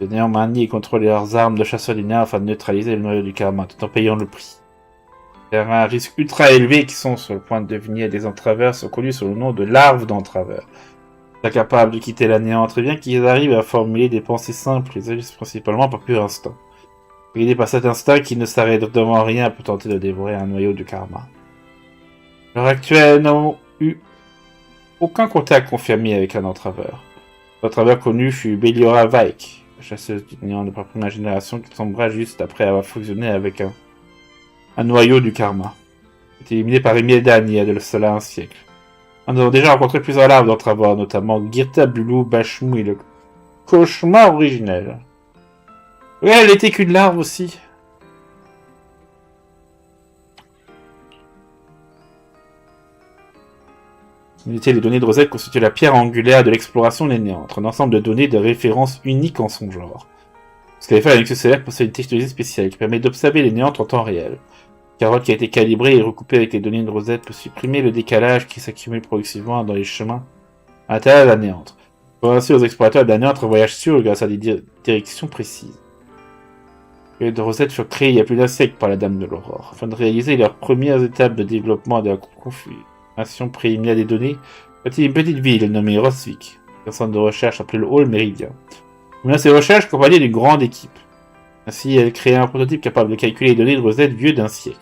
Les néants manient et contrôlent leurs armes de chasseurs du néant afin de neutraliser le noyau du karma, tout en payant le prix. Il y a un risque ultra élevé qui sont sur le point de devenir des entraveurs sont connus sous le nom de larves d'entraveurs. Incapables de quitter la néant, très bien qu'ils arrivent à formuler des pensées simples et agissent principalement par pur instinct. Guidés par cet instinct qui ne s'arrête devant rien pour tenter de dévorer un noyau du karma. À l'heure actuelle, n'ont eu aucun contact confirmé avec un entraveur. L'entraveur connu fut Beliora Vaik, la chasseuse du néant de la première génération qui tombera juste après avoir fusionné avec un noyau du karma. Elle était éliminée par Emildan il y a de cela un siècle. Nous avons déjà rencontré plusieurs larves d'entraveurs, notamment Girtablulu, Bashmou et le cauchemar originel. Oui, elle était qu'une larve aussi. Les données de Rosette constituent la pierre angulaire de l'exploration des néantres, un ensemble de données de référence unique en son genre. Ce qu'elle fait avec ce célèbre possède une technologie spéciale qui permet d'observer les néantres en temps réel. Carotte qui a été calibrée et recoupée avec les données de Rosette peut supprimer le décalage qui s'accumule progressivement dans les chemins à l'intérieur de la néantre. Pour ainsi aux explorateurs de la néantre un voyage sûr grâce à des directions précises. Les de Rosette furent créés il y a plus d'un siècle par la Dame de l'Aurore, afin de réaliser leurs premières étapes de développement de la configuration préliminaire des données, bâtit une petite ville nommée Rosvik, un centre de recherche appelé le Hall Méridien. Mais ces recherches accompagnées d'une grande équipe. Ainsi, elle créa un prototype capable de calculer les données de Rosette vieux d'un siècle.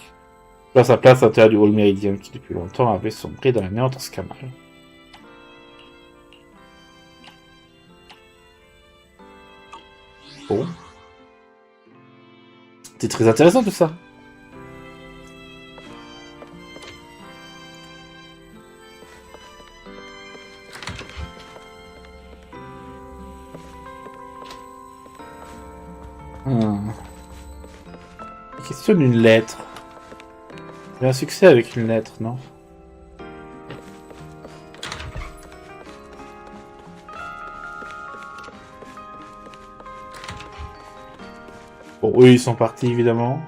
Dans sa place à l'intérieur du Hall Méridien, qui depuis longtemps avait sombré dans la néantre scamale. Bon. C'est très intéressant tout ça. Question d'une lettre. Il y a un succès avec une lettre, non? Bon, eux, ils sont partis, évidemment.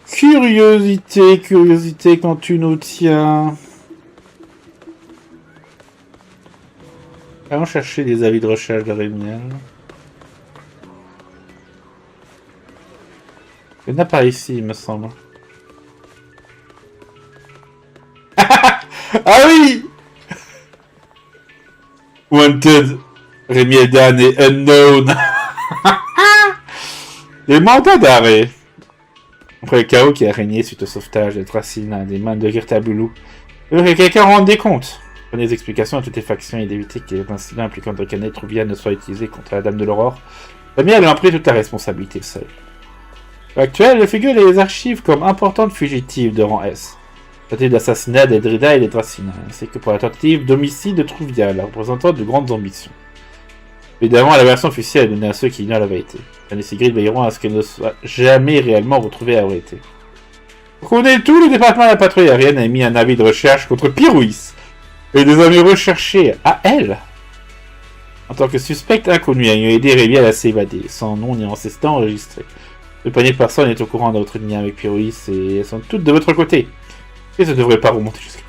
Curiosité, curiosité quand tu nous tiens. Allons chercher des avis de recherche de Rémiel. Il n'y en a pas ici, il me semble. Ah oui! Wanted, Rémiel Dan et Unknown. Les mandats d'arrêt. Après le chaos qui a régné suite au sauvetage des Dracina des mains de Girtablulu, il faudrait que quelqu'un rende des comptes. Prenez des explications à toutes les factions et d'éviter que les incidents impliquant Dracana et Truvia ne soient utilisés contre la Dame de l'Aurore. Rémiel a pris toute la responsabilité seule. À l'heure actuelle, elle figure les archives comme importante fugitive de rang S. Tentative d'assassinat d'Eldrida et des Dracina, ainsi que pour la tentative d'homicide de Truvia, la représentante de grandes ambitions. Évidemment, la version officielle est donnée à ceux qui ignorent la vérité. Les Sigrid veilleront à ce qu'elle ne soit jamais réellement retrouvée à la vérité. Pour connaître tout, le département de la patrouille aérienne a mis un avis de recherche contre Pirouis et des amis recherchés à elle. En tant que suspect inconnu, ayant aidé Rémiel à s'évader, sans nom ni ancêtre enregistré. Le panier de personnes est au courant de votre lien avec Pirouis et elles sont toutes de votre côté. Et ça ne devrait pas remonter jusqu'à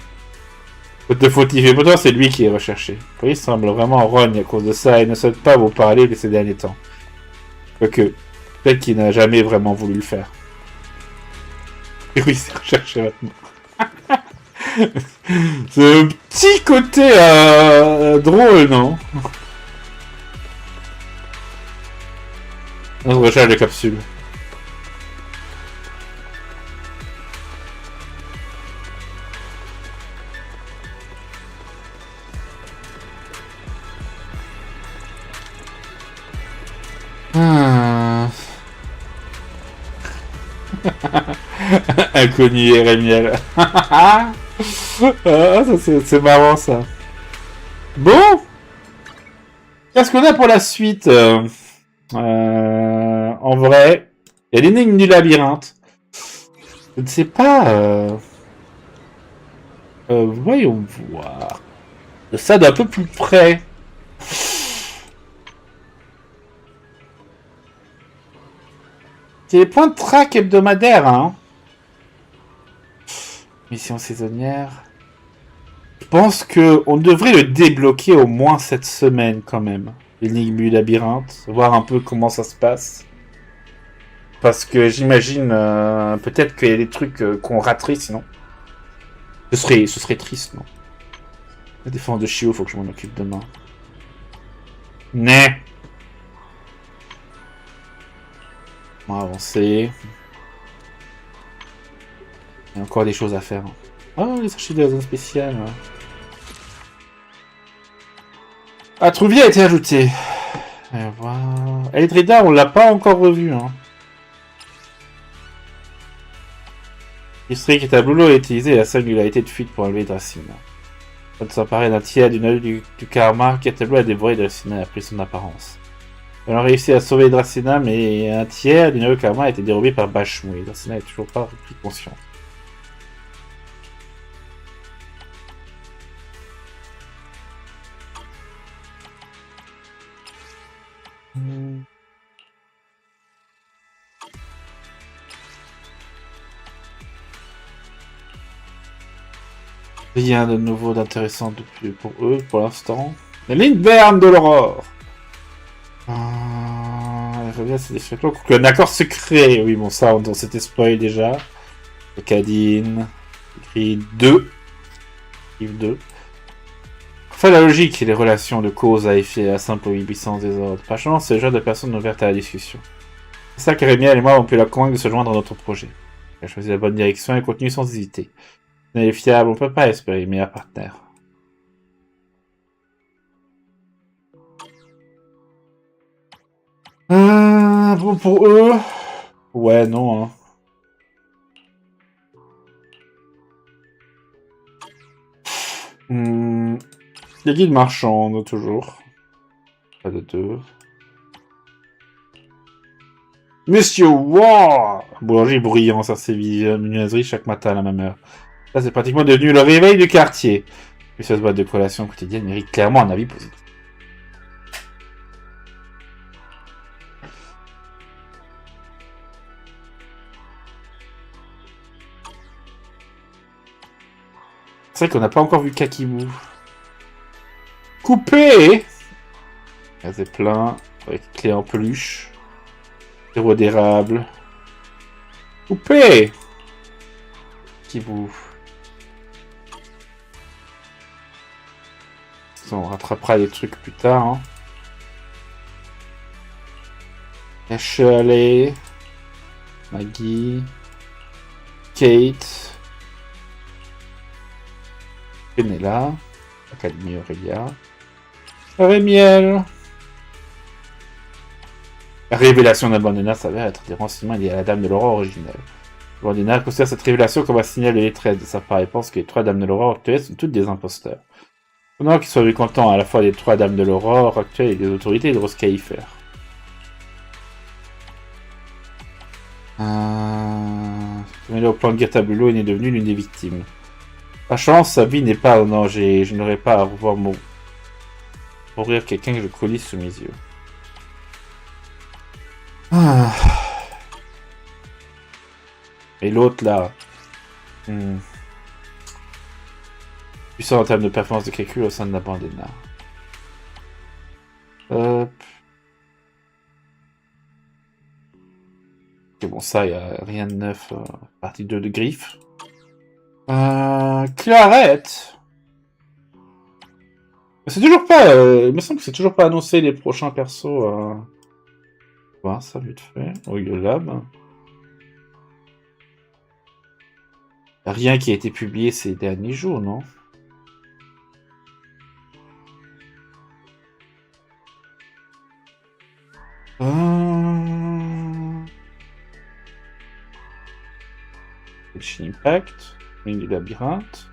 votre fautif, et pourtant c'est lui qui est recherché. Pirouis semble vraiment rogne à cause de ça et ne souhaite pas vous parler de ces derniers temps. Quoique, peut-être qu'il n'a jamais vraiment voulu le faire. Pirouis est recherché maintenant. C'est un petit côté drôle, non? On recherche les capsules. Inconnu et Rémiel. Ah, c'est marrant ça. Bon, qu'est-ce qu'on a pour la suite? En vrai, il y a l'énigme du labyrinthe. Je ne sais pas. Voyons voir. Ça d'un peu plus près. C'est les points de track hebdomadaires, hein. Mission saisonnière. Je pense que on devrait le débloquer au moins cette semaine, quand même. L'énigme du labyrinthe. Voir un peu comment ça se passe. Parce que j'imagine... peut-être qu'il y a des trucs qu'on raterait, sinon. Ce serait triste, non. La défense de Chio, faut que je m'en occupe demain. Né. On va avancer. Il y a encore des choses à faire. Oh, les archives de la zone spéciale. Ah, Truvia a été ajouté. Eldrida, on l'a pas encore revu. Hein. L'historique Girtablulu a utilisé la singularité de fuite pour enlever Dracina. Quand ça paraît d'un tiers d'une œuvre du karma, Girtablulu a dévoré Dracina et a pris son apparence. Elle a réussi à sauver Dracina, mais un tiers du nouveau karma a été dérobé par Bashmou et Dracina n'a toujours pas repris conscience. Rien de nouveau d'intéressant depuis pour eux pour l'instant. La ligne berne de l'aurore. C'est des trucs donc un accord secret. Oui, bon, ça, on s'était spoil déjà. Cadine. Écrit 2. Livre 2. Enfin, la logique et les relations de cause à effet à la simple obéissance des ordres. Par chance, c'est le genre de personnes ouvertes à la discussion. C'est ça que Rémiel et moi avons pu la convaincre de se joindre à notre projet. Elle a choisi la bonne direction et continue sans hésiter. est fiable, on peut pas espérer meilleur partenaire. Bon, pour eux... Ouais, non, hein. Les guides marchands, toujours. Pas de deux. Monsieur, wow! Boulanger bruyant, ça c'est viennoiserie chaque matin à la même heure. Ça c'est pratiquement devenu le réveil du quartier. Puis cette boîte de collation quotidienne mérite clairement un avis positif. C'est vrai qu'on n'a pas encore vu Kakibou. Coupé! C'est plein, avec clé en peluche. Sirop d'érable. Coupé! Kakibou. On rattrapera les trucs plus tard. Hein. Shirley. Maggie. Kate. Penella, Académie Aurélia, Rémiel. La révélation d'Abandonna s'avère être des renseignements liés à la Dame de l'Aurore originelle. Abandonna considère cette révélation comme un signal de détresse de sa part et pense que les 3 Dames de l'Aurore actuelles sont toutes des imposteurs. Pendant qu'ils soient mécontents à la fois des 3 Dames de l'Aurore actuelles et des autorités de Roscaifer. Mêlé au plan de Girtablulu, il est devenu l'une des victimes. Par chance, sa vie n'est pas en danger et je n'aurai pas à revoir mourir quelqu'un que je coulisse sous mes yeux. Et l'autre là... Puissant en termes de performance de calcul au sein de la Bandena. Hop. Ok, bon, ça, il n'y a rien de neuf. Partie 2 de Griffe. Clarette. C'est toujours pas... il me semble que c'est toujours pas annoncé les prochains persos. Voir ça vite fait. Au Lab. Rien qui a été publié ces derniers jours, non? Genshin Impact. Ligne du labyrinthe.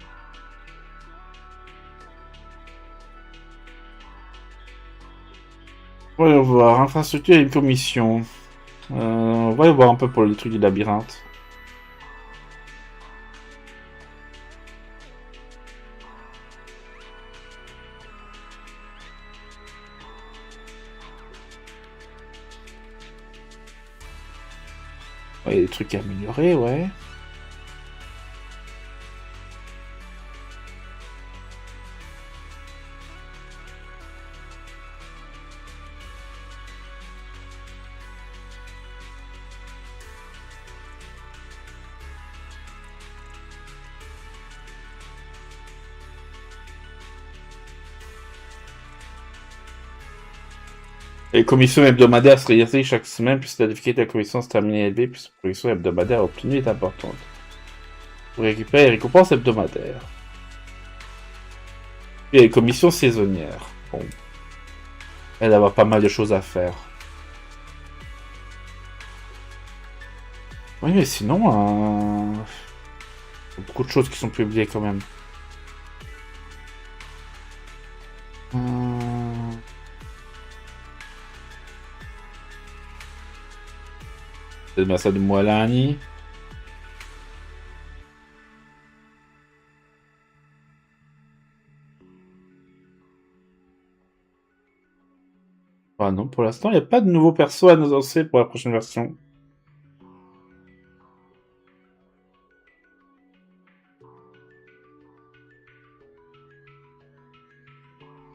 Voyons voir. Infrastructure et une commission. Voyons voir un peu pour le truc du labyrinthe. Ouais, il y a des trucs à améliorer, ouais. Les commissions hebdomadaires seraient réalisées chaque semaine, puisque la difficulté de la commission se termine élevée, puisque la commission hebdomadaire obtenue est importante. Pour récupérer les récompenses hebdomadaires. Et les commissions saisonnières. Bon. Elle va avoir pas mal de choses à faire. Oui, mais sinon, il y a beaucoup de choses qui sont publiées quand même. C'est bien ça de Moalani. Ah non, pour l'instant, il n'y a pas de nouveaux persos à nous annoncer pour la prochaine version.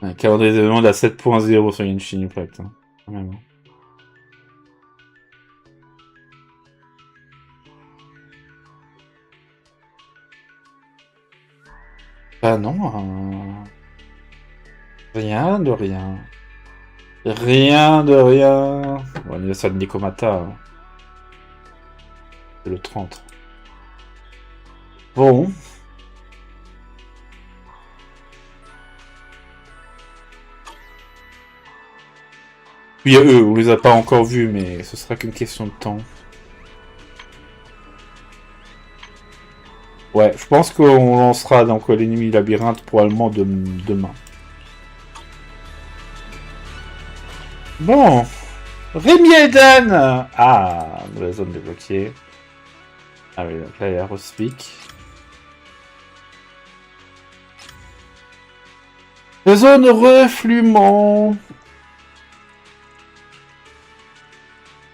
Un calendrier d'événements à 7.0 sur Genshin Impact. Hein. Quand même. Bah non. Rien de rien. Rien de rien. Bon, anniversaire de Nikomata. Hein. C'est le 30. Bon. Puis eux, on les a pas encore vus, mais ce sera qu'une question de temps. Ouais, je pense qu'on lancera donc l'ennemi labyrinthe probablement demain. Bon, Rémi et Dan. Ah, nouvelle zone débloquée. Ah oui, donc là il y a Rospic. La zone refluement.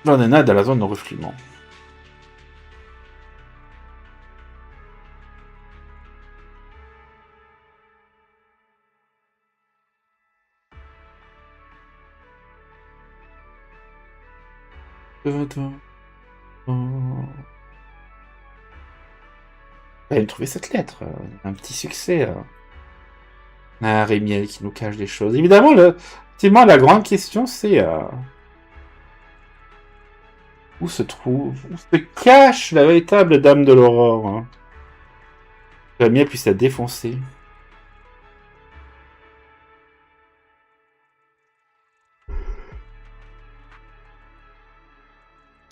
Là on est dans la zone refluement. Elle a trouvé cette lettre, un petit succès. Ah, Rémiel qui nous cache des choses. Évidemment, effectivement, la grande question, c'est où se cache la véritable Dame de l'Aurore, hein. Rémiel puisse la défoncer.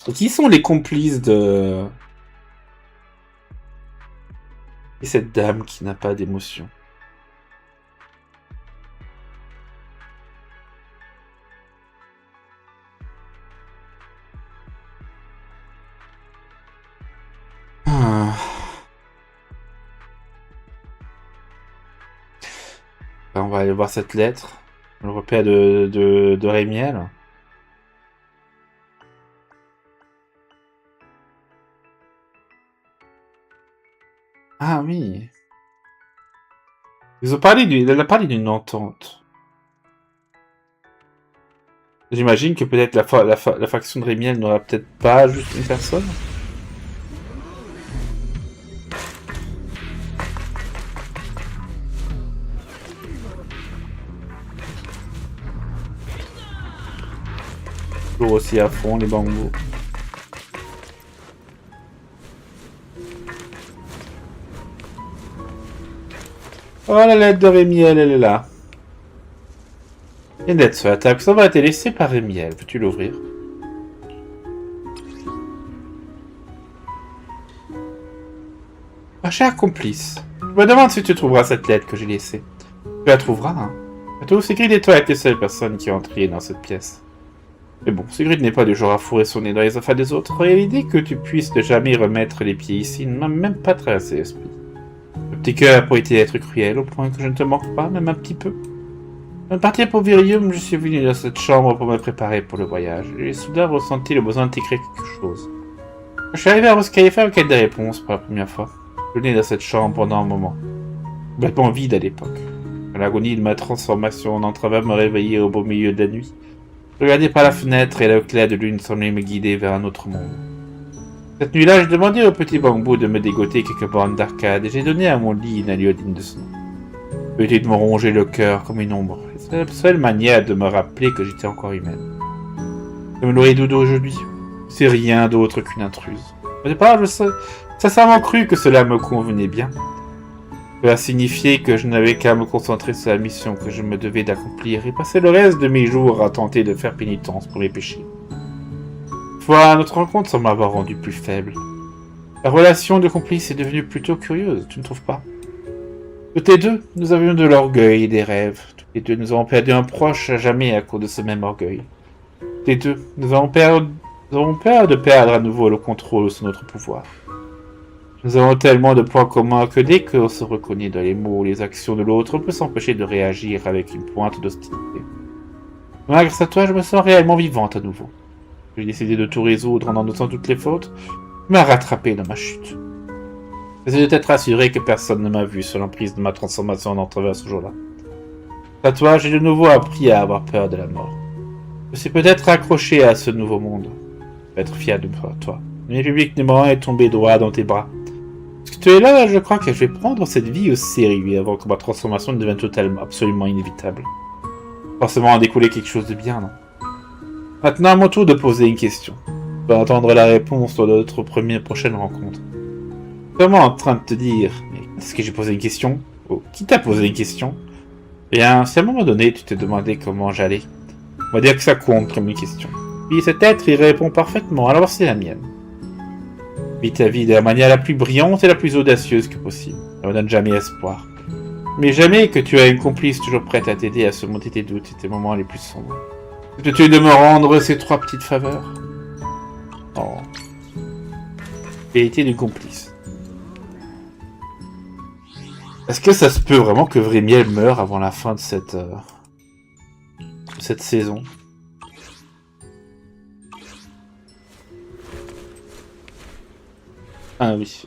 Et qui sont les complices de... Et cette dame qui n'a pas d'émotion? Ah. On va aller voir cette lettre. Le repère de Rémiel. Ah oui. Elle a parlé d'une entente. J'imagine que peut-être la faction de Rémiel n'aura peut-être pas juste une personne. Toujours aussi à fond les bambous. Oh, la lettre de Rémiel, elle est là. Il y a une lettre sur la table. Ça va être laissé par Rémiel. Peux-tu l'ouvrir? Ma chère complice, je me demande si tu trouveras cette lettre que j'ai laissée. Tu la trouveras, hein. Tout Sigrid et toi êtes les seules personnes qui ont entré dans cette pièce. Mais bon, Sigrid n'est pas du genre à fourrer son nez dans les affaires des autres, et l'idée que tu puisses ne jamais remettre les pieds ici ne m'a même pas traversé l'esprit. Le petit cœur a été être cruel au point que je ne te manque pas, même un petit peu. Avant de partir pour Virium, je suis venu dans cette chambre pour me préparer pour le voyage. J'ai soudain ressenti le besoin de t'écrire quelque chose. Je suis arrivé à Roskaifer en quête de réponses pour la première fois. Je venais dans cette chambre pendant un moment. Complètement vide à l'époque. L'agonie de ma transformation en entrave me réveillait au beau milieu de la nuit. Je regardais par la fenêtre et le clair de lune semblait me guider vers un autre monde. Cette nuit-là, j'ai demandé au petit bambou de me dégoter quelques bornes d'arcade et j'ai donné à mon lit une allure digne de ce nom. Petit de me ronger le cœur comme une ombre. C'est la seule manière de me rappeler que j'étais encore humaine. Je me nourris d'eau aujourd'hui. C'est rien d'autre qu'une intruse. Au départ, je sincèrement cru que cela me convenait bien. Cela signifiait que je n'avais qu'à me concentrer sur la mission que je me devais d'accomplir et passer le reste de mes jours à tenter de faire pénitence pour mes péchés. Toutefois, notre rencontre semble m'avoir rendu plus faible. La relation de complice est devenue plutôt curieuse, tu ne trouves pas? Toutes les deux, nous avions de l'orgueil et des rêves. Toutes les deux, nous avons perdu un proche à jamais à cause de ce même orgueil. Toutes les deux, nous avons peur de perdre à nouveau le contrôle sur notre pouvoir. Nous avons tellement de points communs que dès qu'on se reconnaît dans les mots ou les actions de l'autre, on peut s'empêcher de réagir avec une pointe d'hostilité. Grâce à toi, je me sens réellement vivante à nouveau. J'ai décidé de tout résoudre en notant toutes les fautes, mais à rattraper dans ma chute. J'essaie de t'être assuré que personne ne m'a vu sur l'emprise de ma transformation en entrevers ce jour-là. À toi, j'ai de nouveau appris à avoir peur de la mort. Je suis peut-être accroché à ce nouveau monde. Je vais être fier de toi. Le public numéro 1 est tombé droit dans tes bras. Parce que tu es là, je crois que je vais prendre cette vie au sérieux avant que ma transformation ne devienne totalement, absolument inévitable. Forcément en découler quelque chose de bien, non? Maintenant, à mon tour de poser une question. Je vais attendre la réponse de notre prochaine rencontre. Je suis vraiment en train de te dire, mais est-ce que j'ai posé une question? Oh, qui t'a posé une question? Bien, si à un moment donné tu te demandais comment j'allais, On va dire que ça compte comme une question. Puis cet être, il répond parfaitement, alors c'est la mienne. Vis ta vie de la manière la plus brillante et la plus audacieuse que possible. Ne me donne jamais espoir. Mais jamais que tu as une complice toujours prête à t'aider à surmonter tes doutes et tes moments les plus sombres. Peux-tu de me rendre ces 3 petites faveurs? Oh. Vérité du complice. Est-ce que ça se peut vraiment que Vrémiel meure avant la fin de cette saison? Ah oui.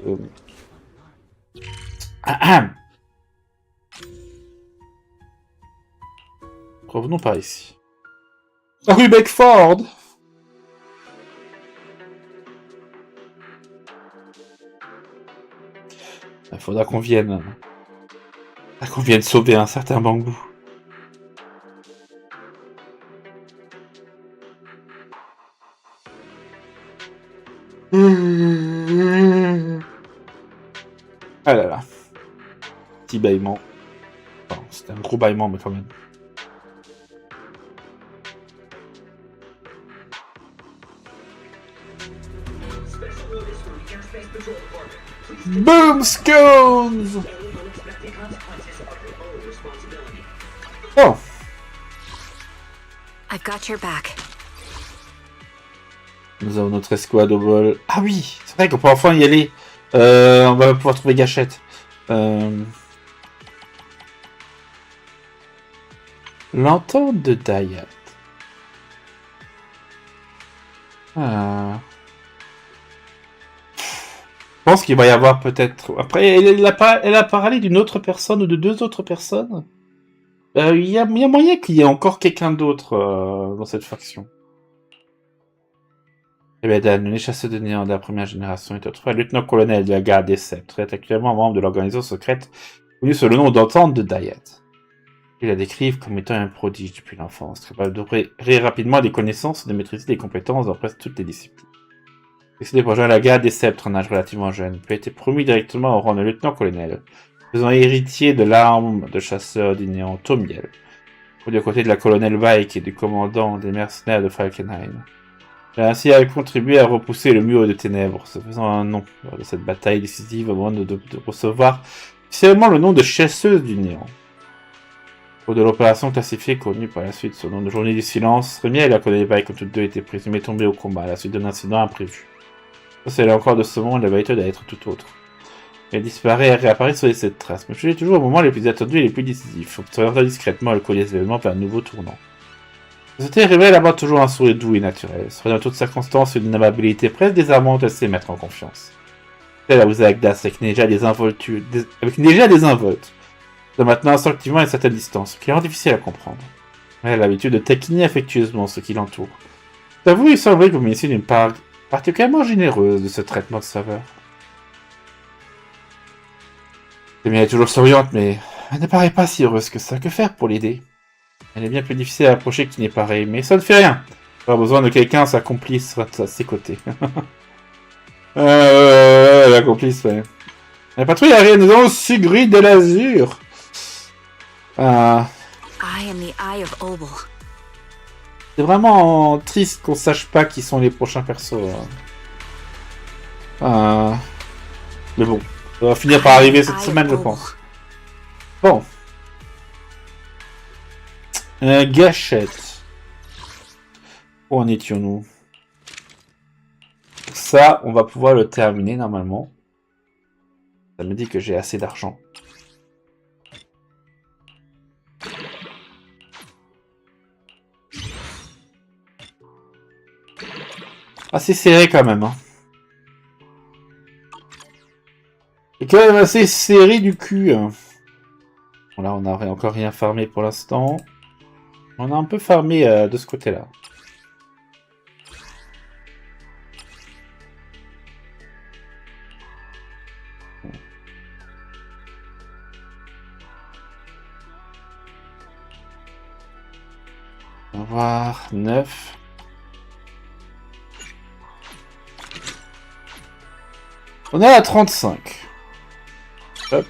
Revenons par ici. Rue Beckford! Il faudra qu'on vienne sauver un certain bambou. Ah là là. Petit bâillement. Enfin, c'était un gros bâillement, mais quand même. Boom scones! Oh! I've got your back. Nous avons notre escouade au vol. Ah oui! C'est vrai qu'on peut enfin y aller. On va pouvoir trouver Gâchette. L'entente de Dayat. Ah. Je pense qu'il va y avoir peut-être... Après, elle a parlé d'une autre personne ou de 2 autres personnes. Il y a moyen qu'il y ait encore quelqu'un d'autre dans cette faction. Eh bien, Dan, les chasseurs de néant de la première génération est autrefois lieutenant-colonel de la garde des sceptres, est actuellement membre de l'organisation secrète connue sous le nom d'entente de Dayat. Ils la décrivent comme étant un prodige depuis l'enfance, capable d'ouvrir rapidement des connaissances et de maîtriser des compétences dans presque toutes les disciplines. Décidé pour rejoindre la garde des sceptres en âge relativement jeune, puis a été promu directement au rang de lieutenant-colonel, faisant héritier de l'arme de chasseur du néant Tomiel, du côté de la colonelle Vike et du commandant des mercenaires de Falkenhayn. Elle a ainsi contribué à repousser le mur de ténèbres, se faisant un nom lors de cette bataille décisive avant de recevoir officiellement le nom de chasseuse du néant. Au cours de l'opération classifiée connue par la suite sous le nom de Journée du silence, Remiel et la colonelle Vike ont toutes deux été présumées tombées au combat à la suite d'un incident imprévu. Celle encore de ce monde, la vérité doit être tout autre. Elle disparaît et réapparaît sur cette trace, mais je suis toujours au moment les plus attendus et les plus décisifs, observant discrètement le cours des événements vers un nouveau tournant. C'était révèle avoir toujours un sourire doux et naturel, serait dans toutes circonstances une amabilité presque désarmante à se mettre en confiance. Elle a osé Agdas avec déjà des involtes, de maintenant instinctivement à une certaine distance, ce qui rend difficile à comprendre. Elle a l'habitude de taquiner affectueusement ce qui l'entoure. J'avoue, il semblerait que vous bénéficiez d'une part particulièrement généreuse de ce traitement de saveur. Elle est toujours souriante, mais elle ne paraît pas si heureuse que ça. Que faire pour l'aider? Elle est bien plus difficile à approcher qu'il n'est pareil, mais ça ne fait rien. Pas besoin de quelqu'un, sa complice sera à ses côtés. La complice, ouais. La patrouille arrive, nous avons Sigrid de l'Azur. I am the Eye of Obel. C'est vraiment triste qu'on sache pas qui sont les prochains persos. Mais bon, ça va finir par arriver cette semaine, je pense. Bon. Gâchette. Où en étions-nous? Ça, on va pouvoir le terminer normalement. Ça me dit que j'ai assez d'argent. Assez serré quand même. Hein. Et quand même assez serré du cul. Hein. Bon, là, on n'a encore rien farmé pour l'instant. On a un peu farmé de ce côté-là. On va voir 9. On est à 35. Hop.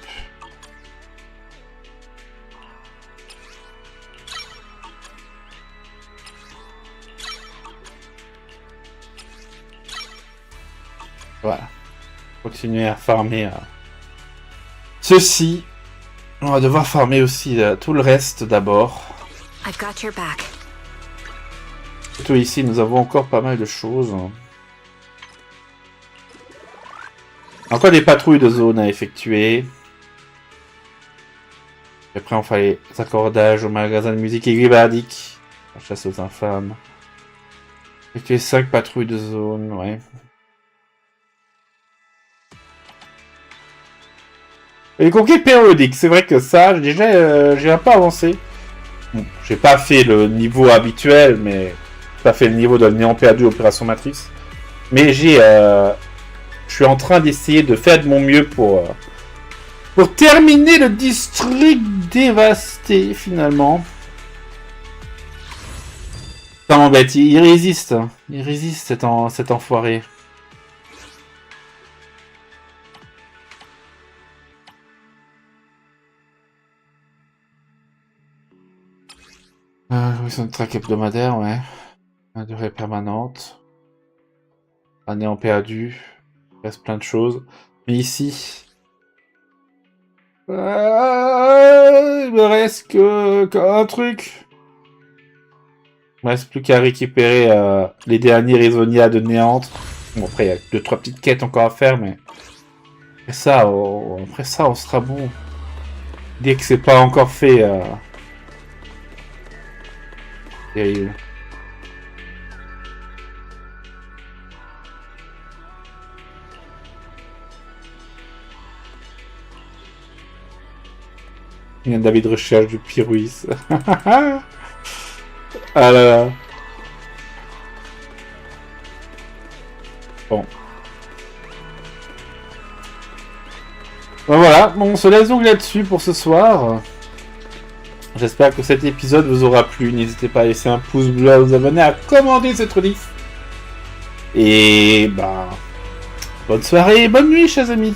Voilà. Continuer à farmer ceci. On va devoir farmer aussi tout le reste d'abord. I've got your back. Surtout ici, nous avons encore pas mal de choses. Encore des patrouilles de zone à effectuer. Et après, on fait les accordages au magasin de musique églibardique. La chasse aux infâmes. Effectuer 5 patrouilles de zone, ouais. Et les conquêtes périodiques, c'est vrai que ça, j'ai un peu avancé. Bon, j'ai pas fait le niveau habituel, mais j'ai pas fait le niveau de néant perdu Opération Matrice. Mais je suis en train d'essayer de faire de mon mieux pour terminer le district dévasté, finalement. Ça m'embête, il résiste. Il résiste, cet enfoiré. Oui, c'est une traque hebdomadaire, ouais. La durée permanente. Un néant perdu. Il reste plein de choses. Mais ici... il me reste qu'un truc. Il me reste plus qu'à récupérer les derniers Résonias de Néantre. Bon, après, il y a 2-3 petites quêtes encore à faire, mais... après ça, on sera bon. Dès que c'est pas encore fait... terrible. Il y a un David recherche du Pirouis. Ah là là. Bon. Ben voilà, bon, on se laisse donc là-dessus pour ce soir. J'espère que cet épisode vous aura plu. N'hésitez pas à laisser un pouce bleu, à vous abonner, à commenter cette rediff. Et bah, bonne soirée et bonne nuit, chers amis.